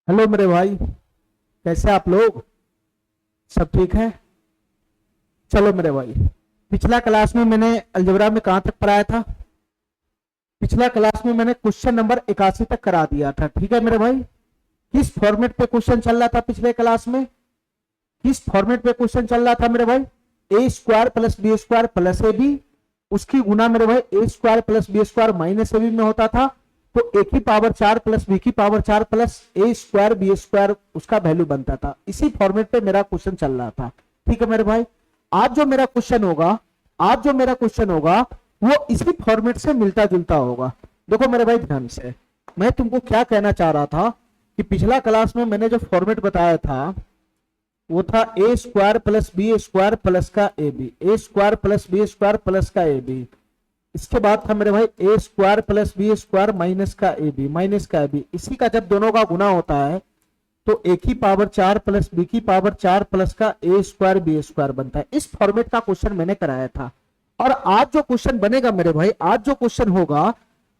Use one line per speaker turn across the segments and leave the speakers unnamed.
Hello मेरे भाई, कैसे आप लोग? सब ठीक है। चलो मेरे भाई, पिछला क्लास में मैंने अलजेब्रा में कहां तक पढ़ाया था? पिछला क्लास में मैंने क्वेश्चन नंबर 81 तक करा दिया था। ठीक है मेरे भाई। किस फॉर्मेट पे क्वेश्चन चल रहा था पिछले क्लास में? किस फॉर्मेट पे क्वेश्चन चल रहा था मेरे भाई? A square plus B square plus A B, उसकी गुना मेरे भाई A square plus B square minus A B में होता था। तो ए की पावर 4 प्लस बी की power 4 plus A square B square उसका वैल्यू बनता था। इसी फॉर्मेट पे मेरा क्वेश्चन चल रहा था। ठीक है मेरे भाई। आज जो मेरा क्वेश्चन होगा आज जो मेरा क्वेश्चन होगा वो इसी फॉर्मेट से मिलता जुलता होगा। देखो मेरे भाई, ध्यान से मैं तुमको क्या कहना चाह रहा था कि पिछला क्लास में मैंने जो फॉर्मेट बताया था वो था A square plus B square plus का ए B, A square plus B square plus का ए बी। इसके बाद था मेरे भाई A square plus B square minus का ए बी, माइनस का ए बी। इसी का जब दोनों का गुना होता है तो ए की पावर 4 प्लस बी की पावर 4 प्लस का ए स्क्वायर बी स्क्वायर बनता है। इस फॉर्मेट का क्वेश्चन मैंने कराया था। और आज जो क्वेश्चन बनेगा मेरे भाई, आज जो क्वेश्चन होगा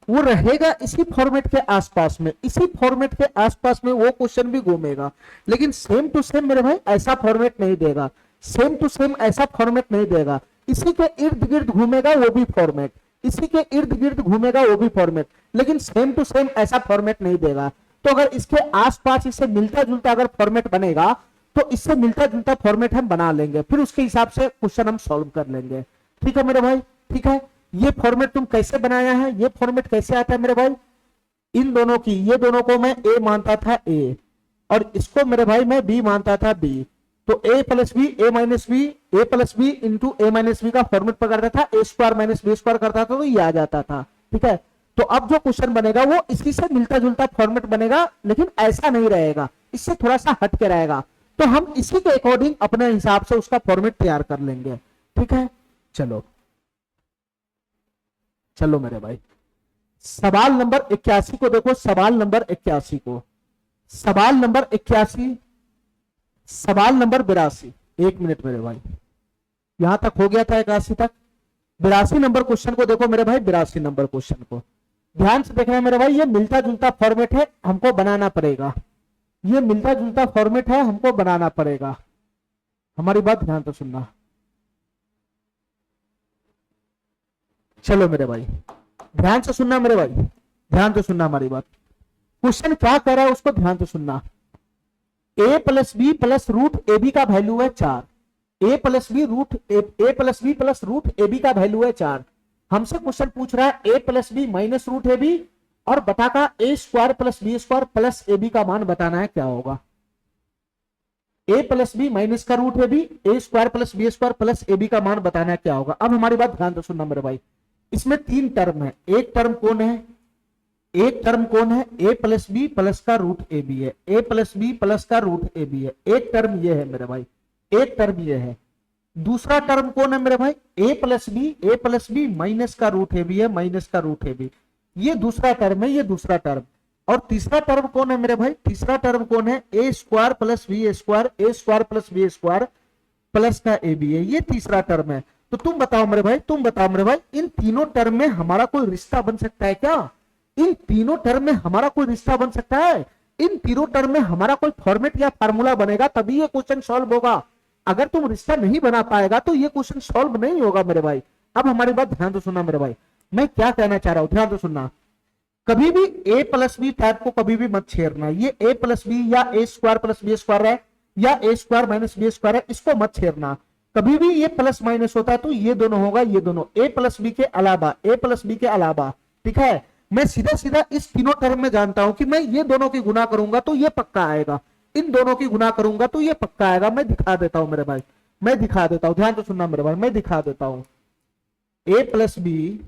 वो रहेगा इसी फॉर्मेट के आसपास में, इसी फॉर्मेट के आसपास में वो क्वेश्चन भी घूमेगा। लेकिन सेम टू सेम मेरे भाई ऐसा फॉर्मेट नहीं देगा, सेम टू सेम ऐसा फॉर्मेट नहीं देगा। इसी के इर्द गिर्द घूमेगा वो भी फॉर्मेट, इसी के इर्द गिर्द घूमेगा वो भी फॉर्मेट, लेकिन सेम टू सेम ऐसा फॉर्मेट नहीं देगा। तो अगर इसके आसपास इससे मिलता जुलता अगर फॉर्मेट बनेगा तो इससे मिलता जुलता फॉर्मेट हम बना लेंगे, फिर उसके हिसाब से क्वेश्चन हम सॉल्व कर लेंगे। ठीक है मेरे भाई, ठीक है। ये फॉर्मेट तुम कैसे बनाया है, ये फॉर्मेट कैसे आता है मेरे भाई? इन दोनों की, ये दोनों को मैं ए मानता था ए, और इसको मेरे भाई मैं बी मानता था बी। तो ए plus B, A minus B, A plus b into a minus b का फॉर्मेट पकड़ता था, A square minus B square करता था तो ये आ जाता था। ठीक है। तो अब जो क्वेश्चन बनेगा वो इसी से मिलता जुलता फॉर्मेट बनेगा, लेकिन ऐसा नहीं रहेगा, इससे थोड़ा सा हट के रहेगा। तो हम इसी के अकॉर्डिंग अपने हिसाब से उसका फॉर्मेट तैयार कर लेंगे। ठीक है। चलो चलो मेरे भाई, सवाल नंबर 81 को देखो, सवाल नंबर 81 को, सवाल नंबर 81, सवाल नंबर 82। एक मिनट मेरे भाई, यहां तक हो गया था 81 तक। 82 नंबर क्वेश्चन को देखो मेरे भाई, 82 नंबर क्वेश्चन को ध्यान से देखना मेरे भाई। ये मिलता जुलता फॉर्मेट है, हमको बनाना पड़ेगा। ये मिलता जुलता फॉर्मेट है, हमको बनाना पड़ेगा। हमारी बात ध्यान से सुनना। चलो मेरे भाई, ध्यान से सुनना मेरे भाई, ध्यान से सुनना हमारी बात। क्वेश्चन क्या कह रहा है उसको ध्यान से सुनना। A plus B plus root A B का वैल्यू है 4। A plus B root A plus B plus root A B का वैल्यू है 4। हमसे क्वेश्चन पूछ रहा है A plus B minus root A B और बटा का A square plus B square plus A B का मान बताना है, क्या होगा? ए प्लस बी माइनस का root A B, A square plus B square plus A B का मान बताना है, क्या होगा? अब हमारी बात ध्यान से सुनना मेरे भाई। इसमें 3 टर्म है। एक टर्म कौन है? एक टर्म कौन है? ए प्लस बी प्लस का रूट ए बी है, ए प्लस बी प्लस का रूट ए बी है। एक टर्म ये है मेरे भाई, एक टर्म ये है। दूसरा टर्म कौन है मेरे भाई? ए प्लस बी माइनस का रूट ए बी है, माइनस का रूट ए बी। ये दूसरा टर्म है, ये दूसरा टर्म। और तीसरा टर्म कौन है मेरे भाई? तीसरा टर्म कौन है? A square plus B square, A square plus B square plus का ए बी है। ये तीसरा टर्म है। तो तुम बताओ मेरे भाई, तुम बताओ मेरे भाई, इन तीनों टर्म में हमारा कोई रिश्ता बन सकता है क्या? इन तीनों टर्म में हमारा कोई रिश्ता बन सकता है? इन तीनों टर्म में हमारा कोई फॉर्मेट या फार्मूला बनेगा तभी ये क्वेश्चन सॉल्व होगा। अगर तुम रिश्ता नहीं बना पाएगा तो ये क्वेश्चन सॉल्व नहीं होगा मेरे भाई। अब हमारी बात ध्यान से सुनना मेरे भाई, मैं क्या कहना चाह रहा हूं ध्यान से सुनना। कभी भी ए प्लस बी टाइप को कभी भी मत छेड़ना। ये ए प्लस बी या ए स्क्वायर प्लस बी स्क्वायर है या ए स्क्वायर माइनस बी स्क्वायर है, इसको मत छेड़ना। कभी भी ये प्लस माइनस होता है तो ये दोनों होगा, ये दोनों ए प्लस बी के अलावा, ए प्लस बी के अलावा। ठीक है। मैं सीधा सीधा इस तीनों टर्म में जानता हूं कि मैं ये दोनों की गुना करूंगा तो ये पक्का आएगा, इन दोनों की गुना करूंगा तो ये पक्का आएगा। मैं दिखा देता हूं मेरे भाई, मैं दिखा देता हूं, ध्यान से सुनना मेरे भाई, मैं दिखा देता हूं। ए प्लस बी,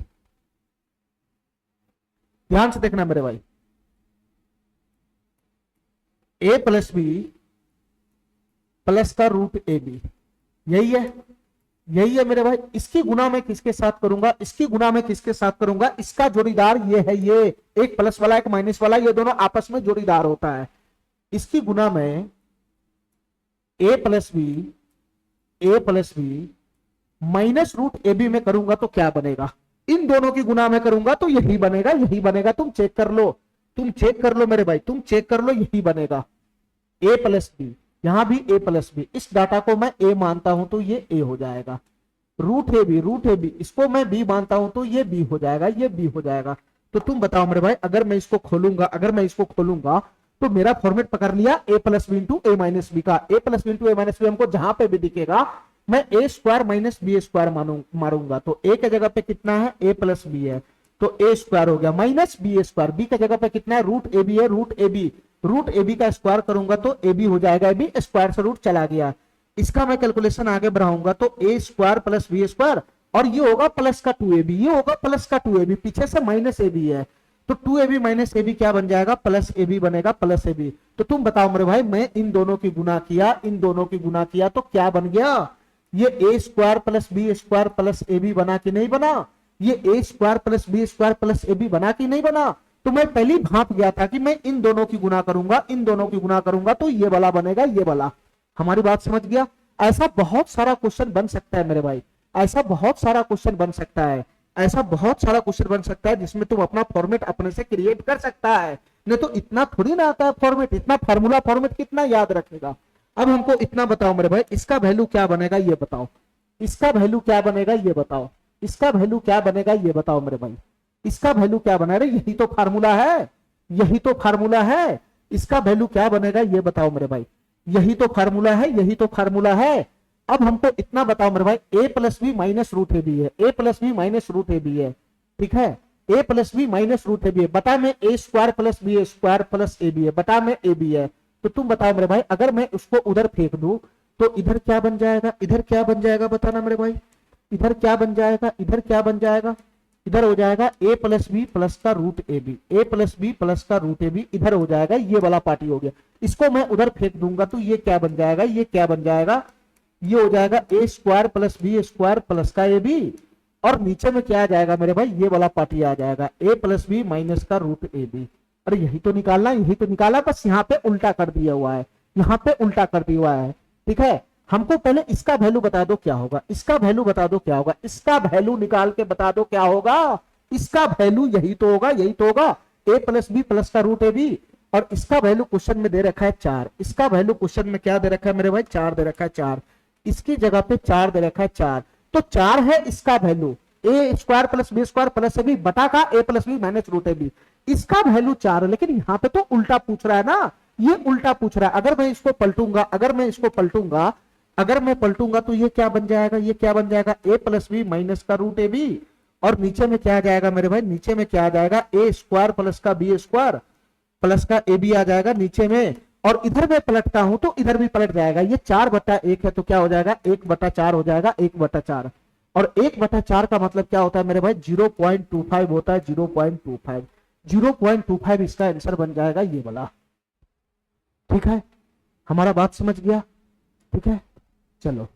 ध्यान से देखना मेरे भाई, ए प्लस बी प्लस का रूट ए बी, यही है, यही है मेरे भाई। इसकी गुना मैं किसके साथ करूंगा? इसकी गुना मैं किसके साथ करूंगा? इसका जोड़ीदार ये है, ये एक प्लस वाला एक माइनस वाला, ये दोनों आपस में जोड़ीदार होता है। इसकी गुना में A plus B minus root A B में करूंगा तो क्या बनेगा? इन दोनों की गुना में करूंगा तो यही बनेगा, यही बनेगा, तुम चेक कर लो। तुम चेक कर लो मेरे भाई, तुम चेक कर लो, यही बनेगा a प्लस बी, यहां भी a प्लस बी। इस डाटा को मैं a मानता हूं तो ये a हो जाएगा, रूट ए बी इसको मैं b मानता हूं तो ये b हो जाएगा, ये b हो जाएगा। तो तुम बताओ मेरे भाई, अगर मैं इसको खोलूंगा तो मेरा फॉर्मेट पकड़ लिया a plus b into a minus b का। a plus b into a minus b हमको जहां पे भी दिखेगा मैं a square minus B square मारूंगा। तो a के जगह पे कितना है, a प्लस बी है तो a स्क्वायर हो गया माइनस बी स्क्वायर। b के जगह पे कितना है, रूट ए बी है, रूट ए बी का स्क्वायर करूंगा तो ए बी हो जाएगा, बी स्क्वायर से रूट चला गया। इसका मैं कैलकुलेशन आगे बढ़ाऊंगा तो a square plus B square, और ये होगा प्लस का 2ab, ये होगा प्लस का 2ab, पीछे से माइनस ए बी है तो 2ab माइनस ए बी क्या बन जाएगा, प्लस ए बी बनेगा, प्लस ए बी। तो तुम बताओ मेरे भाई, मैं इन दोनों की गुना किया तो क्या बन गया, ये a square plus B square plus A b बना कि नहीं बना, ये a square plus B square plus A b बना कि नहीं बना। तो मैं पहले ही भाप गया था कि मैं इन दोनों की गुना करूंगा तो ये वाला बनेगा, ये वाला। हमारी बात समझ गया। ऐसा बहुत सारा क्वेश्चन बन सकता है मेरे भाई, ऐसा बहुत सारा क्वेश्चन बन सकता है जिसमें तुम अपना फॉर्मेट अपने से क्रिएट कर सकता है। नहीं तो इतना थोड़ी ना आता है फॉर्मेट, इतना फार्मूला फॉर्मेट कितना याद रखेगा। अब हमको इतना बताओ मेरे भाई, इसका वैल्यू क्या बनेगा ये बताओ, इसका वैल्यू क्या बनेगा ये बताओ, इसका वैल्यू क्या बनेगा ये बताओ मेरे भाई, इसका वैल्यू क्या बना रहे, यही तो फार्मूला है, यही तो फार्मूला है। इसका वैल्यू क्या बनेगा ये बताओ मेरे भाई, यही तो फार्मूला है, यही तो फार्मूला है। अब हमको इतना बताओ मेरे भाई, a plus B minus root A B है, a plus B minus root A B है, ठीक है, a plus B minus root A B है, बटा में a square plus B square plus A B है, बटा में ए बी है। तो तुम बताओ मेरे भाई, अगर मैं उसको उधर फेंक दूं तो इधर क्या बन जाएगा, इधर क्या बन जाएगा बताना मेरे भाई, इधर क्या बन जाएगा, इधर क्या बन जाएगा, इधर हो जाएगा a प्लस बी प्लस का root A b, a plus B plus का रूट ए बी, इधर हो जाएगा ये वाला पार्टी हो गया। इसको मैं उधर फेंक दूंगा तो ये क्या बन जाएगा, ये क्या बन जाएगा, ये हो जाएगा a square plus B square plus का ए बी, और नीचे में क्या आ जाएगा मेरे भाई, ये वाला पार्टी आ जाएगा a प्लस बी माइनस का रूट ए बी। अरे यही तो निकालना, यही तो निकाला, बस यहाँ पे उल्टा कर दिया हुआ है, यहाँ पे उल्टा कर दिया हुआ है, ठीक है। हमको पहले इसका वैल्यू बता दो क्या होगा, इसका वैल्यू बता दो क्या होगा, इसका वैल्यू निकाल के बता दो क्या होगा, इसका वैल्यू यही तो होगा, यही तो होगा, a प्लस बी प्लस का रूट ए बी, और इसका वैल्यू क्वेश्चन में दे रखा है 4, इसका वैल्यू क्वेश्चन में क्या दे रखा है मेरे भाई, 4 दे रखा है, 4, इसकी जगह पे 4 दे रखा है 4, तो 4 है इसका value, a square plus B square plus A b बटा का a plus B minus root A b, इसका वैल्यू 4 है। लेकिन यहाँ पे तो उल्टा पूछ रहा है ना, ये उल्टा पूछ रहा है। अगर मैं इसको पलटूंगा, अगर मैं पलटूंगा तो ये क्या बन जाएगा, ये क्या बन जाएगा, a प्लस बी माइनस का रूट ए बी, और नीचे में क्या आ जाएगा मेरे भाई, नीचे में क्या आ जाएगा, a स्क्वायर प्लस का बी स्क्वायर प्लस का ए बी आ जाएगा नीचे में, और इधर मैं पलटता हूं तो इधर भी पलट जाएगा, ये 4/1 है तो क्या हो जाएगा, 1/4 हो जाएगा, 1/4, और 1/4 का मतलब क्या होता है मेरे भाई, 0.25 होता है, 0.25 इसका आंसर बन जाएगा ये वाला, ठीक है। हमारा बात समझ गया, ठीक है। चलो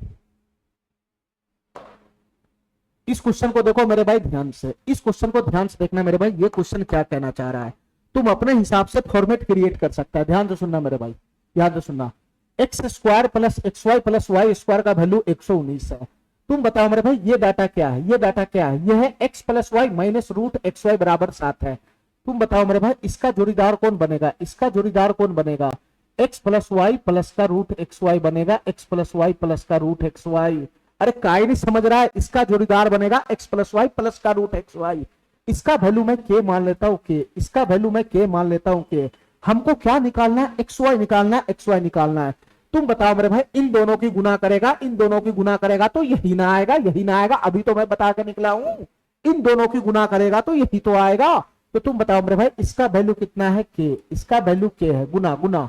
इस क्वेश्चन को देखो मेरे भाई ध्यान से, इस क्वेश्चन को ध्यान से देखना मेरे भाई, ये क्वेश्चन क्या कहना चाह रहा है, तुम अपने हिसाब से फॉर्मेट क्रिएट कर सकता है। ध्यान से सुनना मेरे भाई, ध्यान से सुनना, x square plus x y plus y square का वैल्यू 119 है। तुम बताओ मेरे भाई ये डाटा क्या है, ये डाटा क्या है, ये है x plus y minus root x y बराबर 7 है। तुम बताओ मेरे भाई इसका जोड़ीदार कौन बनेगा, इसका जोड़ीदार कौन बनेगा, एक्स प्लस वाई प्लस का रूट एक्स वाई बनेगा, एक्स प्लस वाई प्लस का रूट एक्स वाई। अरे काय नहीं समझ रहा है, इसका जोड़ीदार बनेगा एक्स प्लस वाई प्लस का रूट एक्स वाई। इसका वैल्यू मैं के मान लेता हूं, के, इसका वैल्यू मैं के मान लेता हूं, के। हमको क्या निकालना है, एक्स वाई निकालना है, एक्स वाई निकालना है। तुम बताओ मेरे भाई इन दोनों की गुना करेगा, इन दोनों की गुना करेगा तो यही ना आएगा, यही ना आएगा, अभी तो मैं बता के निकला हूं, इन दोनों की गुना करेगा तो यही तो आएगा। तो तुम बताओ मेरे भाई इसका वैल्यू कितना है, के, इसका वैल्यू के है, गुना गुना,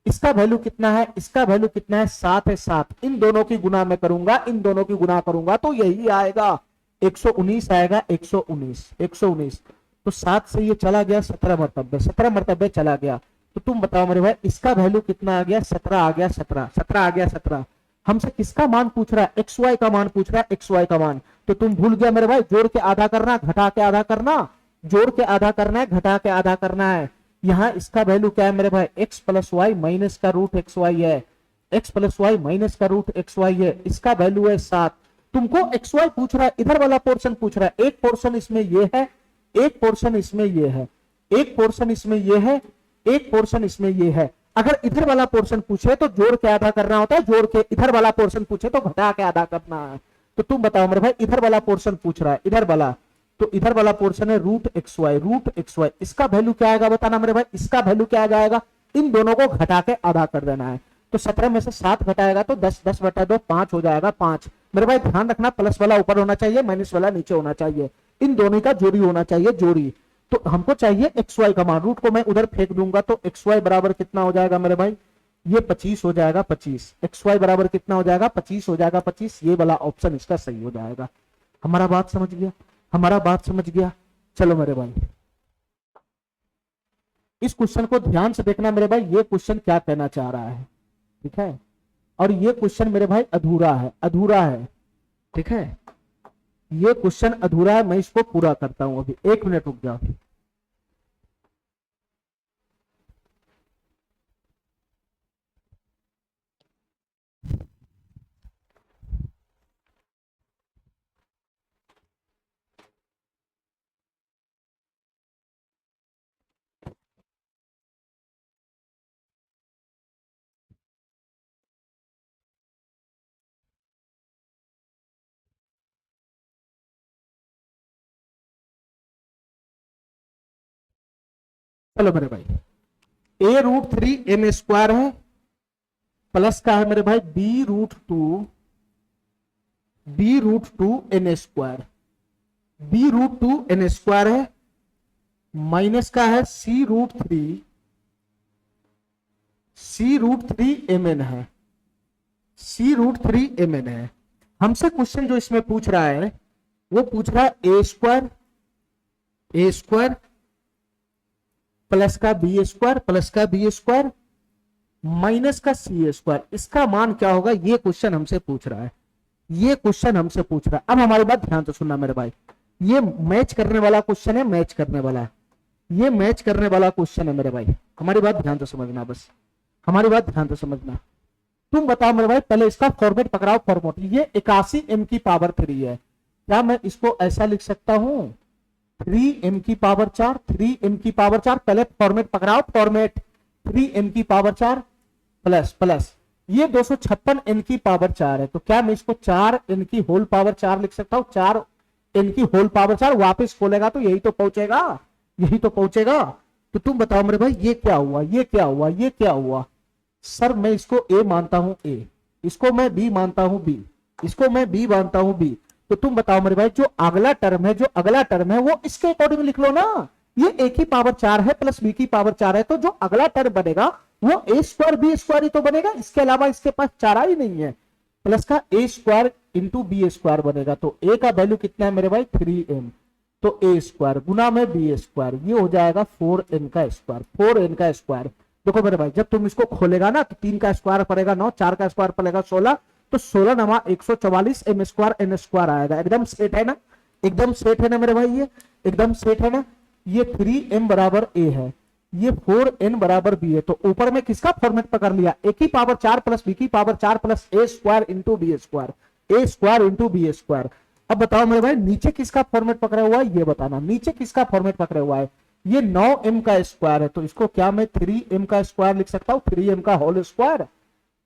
इसका वैल्यू कितना है, इसका वैल्यू कितना है, 7 है, 7, इन दोनों की गुना मैं करूंगा, इन दोनों की गुना करूंगा तो यही आएगा, 119 आएगा, 119, तो 7 से ये चला गया 17 मरतबे, 17 मरतबे चला गया। तो तुम बताओ मेरे भाई इसका वैल्यू कितना आ गया, 17 आ गया, 17 आ गया, 17। हमसे किसका मान पूछ रहा है, एक्स वाई का मान पूछ रहा है, एक्स वाई का मान। तो तुम भूल गया मेरे भाई, जोड़ के आधा करना, घटा के आधा करना, जोड़ के आधा करना है, घटा के आधा करना है। यहाँ इसका वैल्यू क्या है मेरे भाई, एक्स प्लस वाई माइनस का रूट एक्स वाई है, एक्स प्लस वाई माइनस का रूट एक्स वाई है, इसका वैल्यू है 7। तुमको एक्स वाई पूछ रहा है, इधर वाला पोर्शन पूछ रहा है, एक पोर्शन इसमें ये है, एक पोर्शन इसमें ये है, एक पोर्शन इसमें ये है, एक पोर्शन इसमें ये है। अगर इधर वाला पोर्शन पूछे तो जोड़ के आधा करना होता है, जोड़ के, इधर वाला पोर्शन पूछे तो घटा के आधा करना है। तो तुम बताओ मेरे भाई, इधर वाला पोर्शन पूछ रहा है, इधर वाला, तो इधर वाला पोर्शन है रूट एक्स वाई, इसका वैल्यू क्या आएगा बताना मेरे भाई, इसका वैल्यू क्या आ जाएगा, इन दोनों को घटा के आधा कर देना है। तो 17 में से 7 घटाएगा तो 10, 10 बटा 2 5 हो जाएगा, 5। मेरे भाई ध्यान रखना, प्लस वाला ऊपर होना चाहिए, माइनस वाला नीचे होना चाहिए, इन दोनों का जोड़ी होना चाहिए, जोड़ी। तो हमको चाहिए एक्स वाई का मान, रूट को मैं उधर फेंक दूंगा तो एक्स वाई बराबर कितना हो जाएगा मेरे भाई, ये 25 हो जाएगा, 25। एक्स वाई बराबर कितना हो जाएगा, 25 हो जाएगा, 25। ये वाला ऑप्शन इसका सही हो जाएगा। हमारा बात समझ गया, हमारा बात समझ गया। चलो मेरे भाई, इस क्वेश्चन को ध्यान से देखना मेरे भाई, ये क्वेश्चन क्या कहना चाह रहा है, ठीक है। और ये क्वेश्चन मेरे भाई अधूरा है, अधूरा है, ठीक है। ये क्वेश्चन अधूरा है, मैं इसको पूरा करता हूं अभी, 1 मिनट रुक जाओ। चलो मेरे भाई, a√3n² है, प्लस का है मेरे भाई b√2n², b√2n² है, माइनस का है c√3mn है, c√3mn है। हमसे क्वेश्चन जो इसमें पूछ रहा है वो पूछ रहा है a² प्लस का b² माइनस का c², इसका मान क्या होगा, ये क्वेश्चन हमसे पूछ रहा है, ये क्वेश्चन हमसे पूछ रहा है। अब हमारी बात ध्यान से सुनना मेरे भाई, ये मैच करने वाला क्वेश्चन है, मैच करने वाला है, ये मैच करने वाला क्वेश्चन है मेरे भाई। हमारी बात ध्यान से समझना, बस हमारी बात ध्यान से समझना। तुम बताओ मेरे भाई, पहले इसका फॉर्मेट पकड़ाओ, फॉर्मेट। ये 81m³ है, क्या मैं इसको ऐसा लिख सकता हूं 3m⁴, 3m⁴, पहले फॉर्मेट पकड़ाओ, फॉर्मेट 3m⁴ प्लस प्लस ये 256n⁴ है, तो क्या मैं इसको 4n⁴ लिख सकता हूं, 4n⁴ वापस खोलेगा तो यही तो पहुंचेगा, यही तो पहुंचेगा। तो तुम बताओ मेरे भाई, ये क्या हुआ, ये क्या हुआ, ये क्या हुआ। सर मैं इसको a मानता हूं, a, इसको मैं b मानता हूं, b, इसको मैं b मानता हूं, b। तो तुम बताओ मेरे भाई, जो अगला टर्म है, जो अगला टर्म है वो इसके अकॉर्डिंग लिख लो ना। ये a⁴ है प्लस b⁴ है, तो जो अगला टर्म बनेगा वो a² b² ही तो बनेगा, इसके अलावा इसके पास चारा ही नहीं है। प्लस का a² इंटू b² बनेगा, तो a का वैल्यू कितना है मेरे भाई 3m, तो a² गुना में b², ये हो जाएगा 4n², 4n²। देखो मेरे भाई, जब तुम इसको खोलेगा ना तो 3 का स्क्वायर पड़ेगा 9, 4 का स्क्वायर पड़ेगा 16, तो 16 नमा 144 m² n² आएगा। एकदम सेट है ना, एकदम सेट है ना मेरे भाई, ये एकदम सेट है ना। ये 3m बराबर a है, ये 4n बराबर b है, तो ऊपर में किसका फॉर्मेट पकड़ लिया, a⁴ plus b⁴ plus a² into b², a² into b²। अब बताओ मेरे भाई, नीचे किसका फॉर्मेट पकड़ा हुआ है, ये बताना, नीचे किसका फॉर्मेट पकड़ा हुआ है। ये 9m² है, तो इसको क्या मैं 3m² लिख सकता हूं, 3m²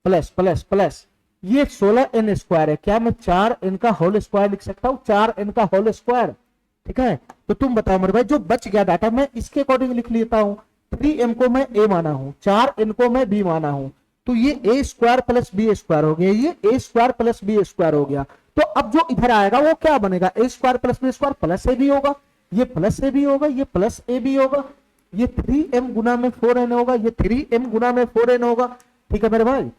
प्लस प्लस प्लस ये 16n² है, क्या मैं 4n² लिख सकता हूं, 4n²। ठीक है, तो तुम बताओ मेरे भाई, जो बच गया डाटा मैं इसके अकॉर्डिंग लिख लेता हूं। 3m को मैं a माना हूं, 4n को मैं b माना हूं, तो ये a² प्लस b² हो गया, ये a² प्लस b² हो गया। तो अब जो इधर आएगा वो क्या बनेगा, a² plus b² plus ab होगा, ये प्लस ab होगा, ये प्लस ab होगा, ये 3m गुना में 4n होगा, ये 3m गुना में 4n होगा। ठीक है मेरे भाई,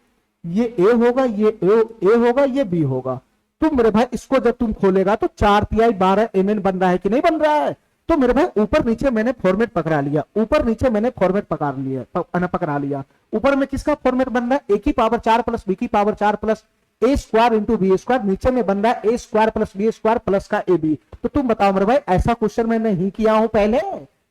ये a होगा, ये a होगा, ये b होगा। तुम मेरे भाई इसको जब तुम खोलेगा तो 4×3 12 mn बन रहा है कि नहीं बन रहा है। तो मेरे भाई ऊपर नीचे मैंने फॉर्मेट पकड़ा लिया, ऊपर नीचे मैंने फॉर्मेट पकड़ा लिया। ऊपर में किसका फॉर्मेट बन रहा है, a⁴ plus b⁴ plus a² into b², नीचे में बन रहा है a² प्लस b² प्लस का ab। तो तुम बताओ मेरे भाई, ऐसा क्वेश्चन मैं नहीं किया हूं पहले,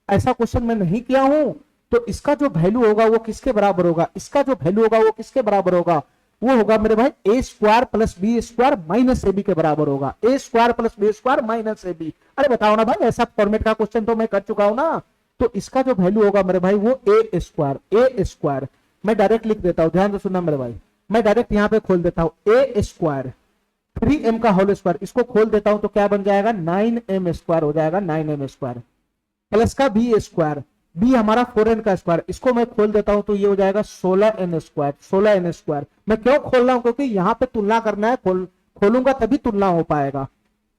ऐसा क्वेश्चन मैं नहीं किया हूं, तो इसका जो वैल्यू होगा वो किसके बराबर होगा, इसका जो वैल्यू होगा वो किसके बराबर होगा, वो होगा मेरे भाई a² plus b² minus ab के बराबर होगा, a² plus b² minus ab। अरे बताओ ना भाई, ऐसा फॉर्मेट का क्वेश्चन तो मैं कर चुका हूं ना। तो इसका जो वैल्यू होगा मेरे भाई वो ए स्क्वायर, मैं डायरेक्ट लिख देता हूं, ध्यान से सुनना मेरे भाई, मैं डायरेक्ट यहां पे खोल देता हूं ए स्क्वायर 3m का होल स्क्वायर, इसको खोल देता हूं तो क्या बन जाएगा 9m स्क्वायर हो जाएगा, 9m स्क्वायर प्लस का बी स्क्वायर, बी हमारा 4n का स्क्वायर, इसको मैं खोल देता हूं तो ये हो जाएगा 16n स्क्वायर, 16n स्क्वायर। मैं क्यों खोल रहा हूं, क्योंकि यहां पे तुलना करना है, खोलूंगा तभी तुलना हो पाएगा।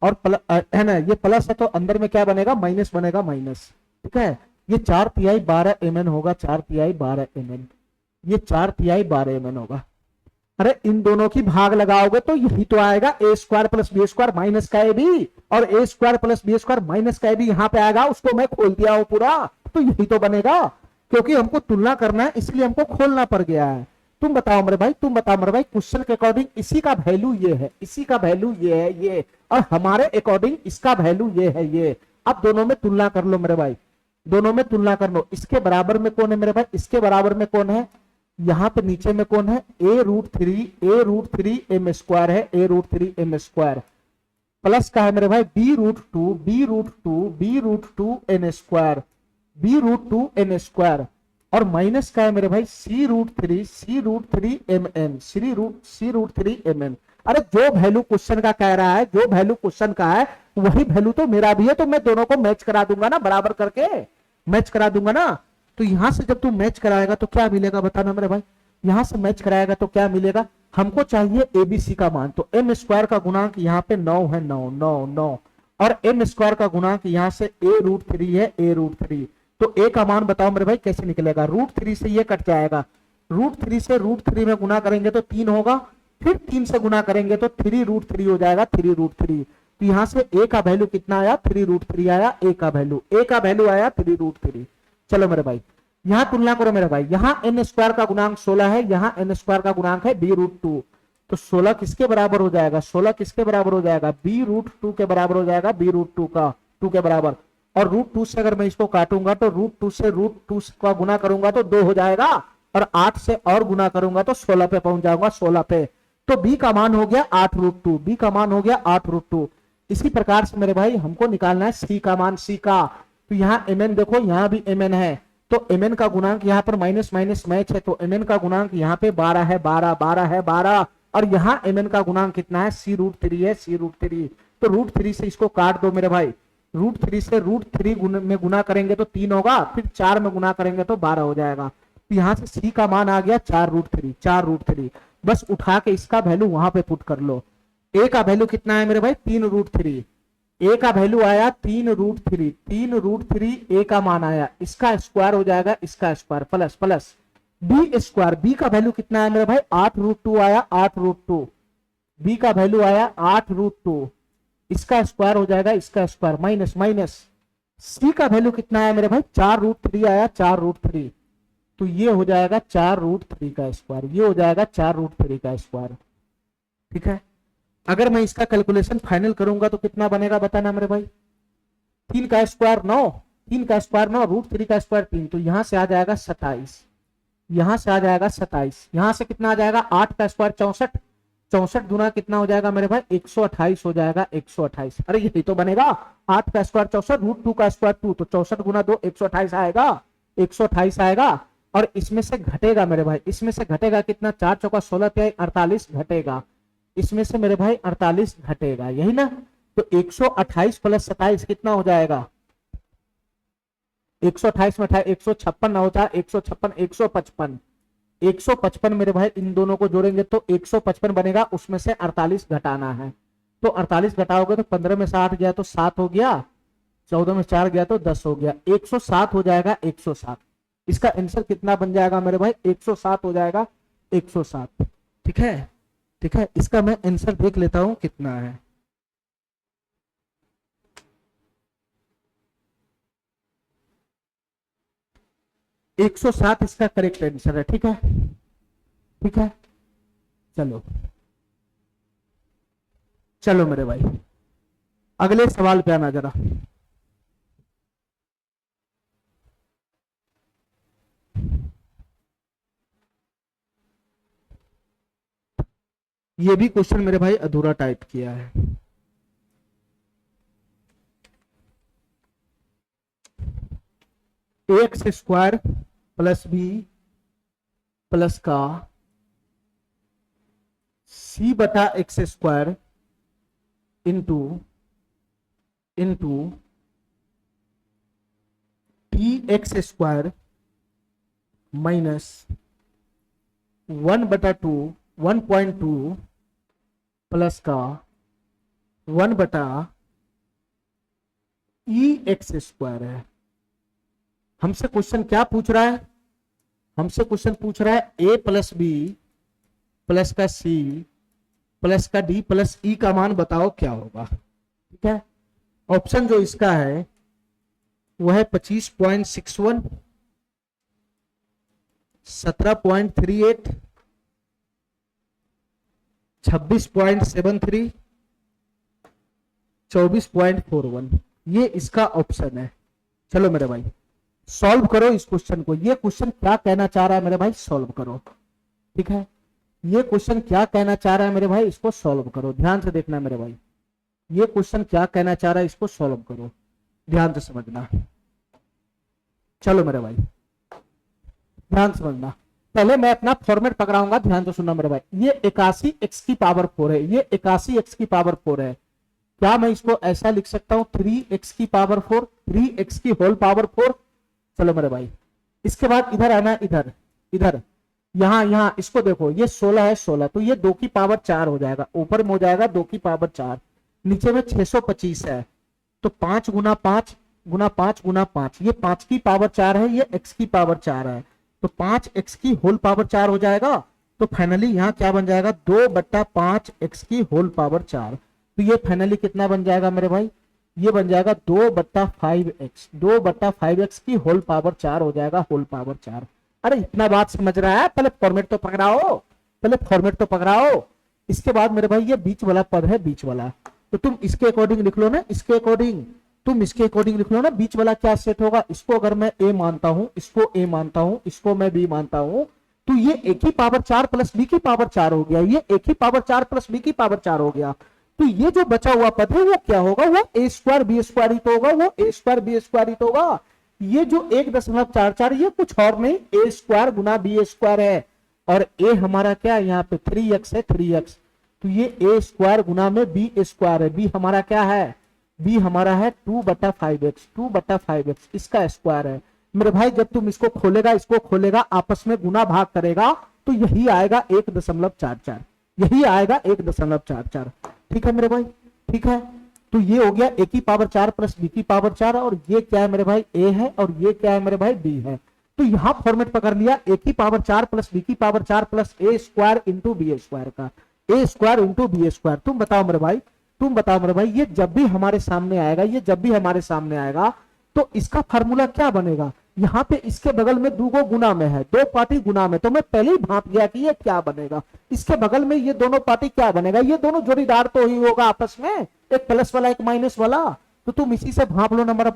और है ना, ये प्लस है तो अंदर में क्या बनेगा, माइनस बनेगा, माइनस। ठीक है, ये 4 तिहाई 12 mn होगा, 4 तिहाई 12 mn, ये 4 तिहाई 12 mn होगा। अरे इन दोनों की भाग लगाओगे तो यही तो आएगा, A square plus B square minus का ए बी, और A square plus B square minus का ए बी यहाँ पे आएगा, उसको मैं खोल दिया हूं पूरा, तो यही तो बनेगा। क्योंकि हमको तुलना करना है इसलिए हमको खोलना पड़ गया है। तुम बताओ मेरे भाई, तुम बताओ मेरे भाई, क्वेश्चन के अकॉर्डिंग इसी का वैल्यू ये है, इसी का वैल्यू ये है, ये, और हमारे अकॉर्डिंग इसका वैल्यू ये है, ये। अब दोनों में तुलना कर लो मेरे भाई, दोनों में तुलना कर लो। इसके बराबर में कौन है मेरे भाई, इसके बराबर में कौन है, यहां पे नीचे में कौन है, a√3 m स्क्वायर है, a√3 m स्क्वायर, प्लस का है मेरे भाई b√2 n square, b√2 n square, और माइनस का है मेरे भाई c√3 mn। अरे जो वैल्यू क्वेश्चन का कह रहा है, जो वैल्यू क्वेश्चन का है वही वैल्यू तो मेरा भी है, तो मैं दोनों को मैच करा दूंगा ना, बराबर करके मैच करा दूंगा ना। तो यहां से जब तू मैच कराएगा तो क्या मिलेगा बताना मेरे भाई, यहां से मैच कराएगा तो क्या मिलेगा, हमको चाहिए एबीसी का मान, तो एम स्क्वायर का गुणांक यहाँ पे 9 है, 9, और एम स्क्वायर का गुणांक यहाँ से a√3 है, a√3। तो a का मान बताओ मेरे भाई कैसे निकलेगा, √3 से ये कट जाएगा, √3 से √3 में गुना करेंगे तो 3 होगा, फिर 3 से गुना करेंगे तो 3√3 हो जाएगा, 3√3। तो यहाँ से a का वैल्यू कितना आया, 3√3 आया, a का वैल्यू आया 3√3। चलो मेरे भाई यहां तुलना करो मेरे भाई, यहां n स्क्वायर का गुणांक 16 है, यहां n स्क्वायर का गुणांक है b√2, तो 16 किसके बराबर हो जाएगा, 16 किसके बराबर हो जाएगा, b√2 के बराबर हो जाएगा, b√2 का 2 के बराबर। और √2 से अगर मैं इसको काटूंगा तो √2 से √2 का गुना करूंगा तो 2 हो जाएगा, और 8 से और गुना करूंगा तो 16 पे पहुंच जाऊंगा, 16 पे। तो b का मान हो गया 8√2, b का मान हो गया 8√2। इसी प्रकार से मेरे भाई हमको निकालना है c का मान, c का, तो यहाँ mn देखो, यहाँ भी mn है, तो mn का गुणांक यहाँ पर माइनस माइनस मैच है, तो mn का गुणांक यहाँ पे 12 है, 12 है, 12, और यहाँ mn का गुणांक कितना है, c√3 है, c√3। तो √3 से इसको काट दो मेरे भाई, √3 से √3 में गुना करेंगे तो 3 होगा, फिर 4 में गुना करेंगे तो 12 हो जाएगा। तो यहाँ से c का मान आ गया 4√3, 4√3। बस उठा के इसका वैल्यू वहां पे पुट कर लो। a का वैल्यू कितना है मेरे भाई, 3√3, a का वैल्यू आया 3√3, 3√3 a का मान आया, इसका स्क्वायर हो जाएगा, इसका square plus plus b square, b का वैल्यू कितना है मेरे भाई, 8√2 आया, 8√2, b का वैल्यू आया 8√2, इसका स्क्वायर हो जाएगा, इसका स्क्वायर माइनस माइनस, c का वैल्यू कितना है मेरे भाई, 4√3 आया, 4√3, तो ये हो जाएगा 4√3 का स्क्वायर, ये हो जाएगा 4√3 का स्क्वायर। ठीक है, अगर मैं इसका कैलकुलेशन फाइनल करूंगा तो कितना बनेगा बताना मेरे भाई, 3 का स्क्वायर 9, 3 का स्क्वायर 9, √3 का स्क्वायर 3, तो यहां से आ जाएगा 27, यहां से आ जाएगा 27, यहां से कितना आ जाएगा, 8 का स्क्वायर 64, 64 गुना कितना हो जाएगा मेरे भाई, 128 हो जाएगा, 128। अरे यही तो बनेगा, 8 का स्क्वायर 64, √2 का स्क्वायर 2, तो 64 गुना 2 128 आएगा, 128 आएगा। और इसमें से घटेगा मेरे भाई, इसमें से घटेगा कितना, 4 चौका 16 48 घटेगा, इसमें से मेरे भाई 48 घटेगा, यही ना। तो 128 प्लस 27 कितना हो जाएगा, 128 में 156 हो जाए, 156, 155, 155 मेरे भाई, इन दोनों को जोड़ेंगे तो 155 बनेगा, उसमें से 48 घटाना है, तो 48 घटाओगे तो 15 में से 8 गया तो 7 हो गया, 14 में 4 गया तो 10 हो गया, 107 हो जाएगा, 107। इसका आंसर कितना बन जाएगा मेरे भाई, 107 हो जाएगा, 107। ठीक है, ठीक है, इसका मैं आंसर देख लेता हूं कितना है। एक 107 इसका करेक्ट आंसर है। ठीक है, ठीक है, चलो चलो मेरे भाई अगले सवाल पे आना जरा। ये भी क्वेश्चन मेरे भाई अधूरा टाइप किया है। X square plus B plus का सी बटा x square into into T x square minus 1/2 1.2 plus का 1/e एक्स स्क्वायर है। हमसे क्वेश्चन क्या पूछ रहा है? हमसे क्वेश्चन पूछ रहा है ए प्लस बी प्लस का सी प्लस का डी प्लस ई का मान बताओ क्या होगा। ठीक है, ऑप्शन जो इसका है वह है 25.61, 17.38, 26.73, 24.41। ये इसका ऑप्शन है। चलो मेरे भाई सॉल्व करो इस क्वेश्चन को। ये क्वेश्चन क्या कहना चाह रहा है मेरे भाई, सॉल्व करो। ठीक है, ये क्वेश्चन क्या कहना चाह रहा है मेरे भाई, इसको सॉल्व करो। ध्यान से देखना मेरे भाई, ये क्वेश्चन क्या कहना चाह रहा है, इसको सॉल्व करो, ध्यान से समझना। चलो मेरे भाई ध्यान समझना। पहले मैं अपना फॉर्मेट पकड़ाऊंगा, ध्यान से सुनना मेरे भाई। ये 81 एक्स की पावर 4 है, ये 81 एक्स की पावर 4 है। क्या मैं इसको ऐसा लिख सकता हूं 3x की पावर 4, 3x की होल पावर 4। चलो मेरे भाई, इसके बाद इधर आना, इधर इधर यहां इसको देखो, ये 16 है, 16 तो ये 2 की पावर 4 हो जाएगा, ऊपर में हो जाएगा 2 की पावर 4, नीचे में 625 है तो 5 गुना 5 गुना 5 गुना 5, ये 5 की पावर 4 है, ये x की पावर 4 है तो 5x की होल पावर 4 हो जाएगा। तो फाइनली यहाँ क्या बन जाएगा 2/5x की होल पावर 4। तो ये फाइनली कितना बन जाएगा मेरे भाई, ये बन जाएगा 2/5x, 2/5x की होल पावर 4 हो जाएगा, होल पावर 4। अरे इतना बात समझ रहा है, पहले फॉर्मेट तो पकड़ाओ, पहले फॉर्मेट तो पकड़ाओ। इसके बाद मेरे भाई ये बीच वाला पद है, बीच वाला, तो तुम इसके अकॉर्डिंग लिख लो ना, इसके अकॉर्डिंग तुम इसके अकॉर्डिंग लिख लो ना, बीच वाला क्या सेट होगा। इसको अगर मैं ए मानता हूं, इसको ए मानता हूं, इसको मैं बी मानता हूं, तो ये ए की पावर 4 प्लस बी की पावर 4 हो गया, ये ए की पावर 4 प्लस बी की पावर 4 हो गया। तो ये जो बचा हुआ पद है वो क्या होगा, वो ए स्क्वायर बी स्क्वायर ही तो होगा, वो ए स्क्वायर बी स्क्वायर ही तो होगा। ये जो 1.44 ये कुछ और नहीं, ए स्क्वायर गुना बी स्क्वायर है, और ए हमारा क्या है यहाँ पे 3x है, 3x, तो ये ए स्क्वायर गुना में बी स्क्वायर है, बी हमारा क्या है, बी हमारा है 2/5x, 2/5x इसका स्क्वायर है। मेरे भाई जब तुम इसको खोलेगा, इसको खोलेगा, आपस में गुना भाग करेगा तो यही आएगा 1.44, यही आएगा 1.44। ठीक है मेरे भाई, ठीक है। तो ये हो गया ए की पावर 4 प्लस बी की पावर 4, और ये क्या है मेरे भाई ए है, और ये क्या है मेरे भाई बी है। तो यहां फॉर्मेट पकड़ लिया ए की पावर 4 प्लस बी की power 4 plus A square into b square का, A square into b square. तुम बताओ मेरे भाई, तुम बताओ मेरे भाई, ये जब भी हमारे सामने आएगा, ये जब भी हमारे सामने आएगा तो इसका फार्मूला क्या बनेगा। यहाँ पे इसके बगल में 2 गुना में है, 2 पार्टी गुना में, तो मैं पहले ही भाप गया कि ये क्या बनेगा। इसके बगल में ये दोनों पार्टी क्या बनेगा, ये दोनों जोड़ीदार तो ही होगा आपस में, एक प्लस वाला एक माइनस वाला। तो तुम इसी से भाप लो नंबर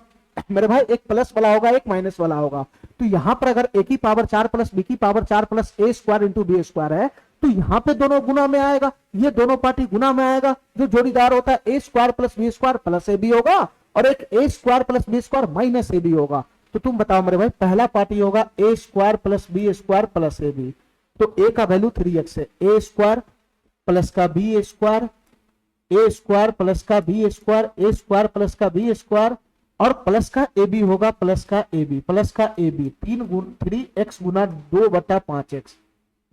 मेरे भाई, एक प्लस वाला होगा एक माइनस वाला होगा। तो यहाँ पर अगर ए की पावर 4 प्लस बी की power 4 plus A square into b square है, तो यहाँ पे दोनों गुना में आएगा, ये दोनों पार्टी गुना में आएगा, जो जोड़ीदार होता है A square plus B square plus A B होगा, और एक A square plus B square minus A B होगा। तो तुम बताओ मेरे भाई, पहला पार्टी होगा A square plus B square plus A B, तो ए का वैल्यू 3x है, ए स्क्वायर प्लस का B square, A square plus का B square, A square plus का बी स्क्वायर, और प्लस का ए बी होगा, प्लस का ए बी, प्लस का A B 3x Guna 2/5x,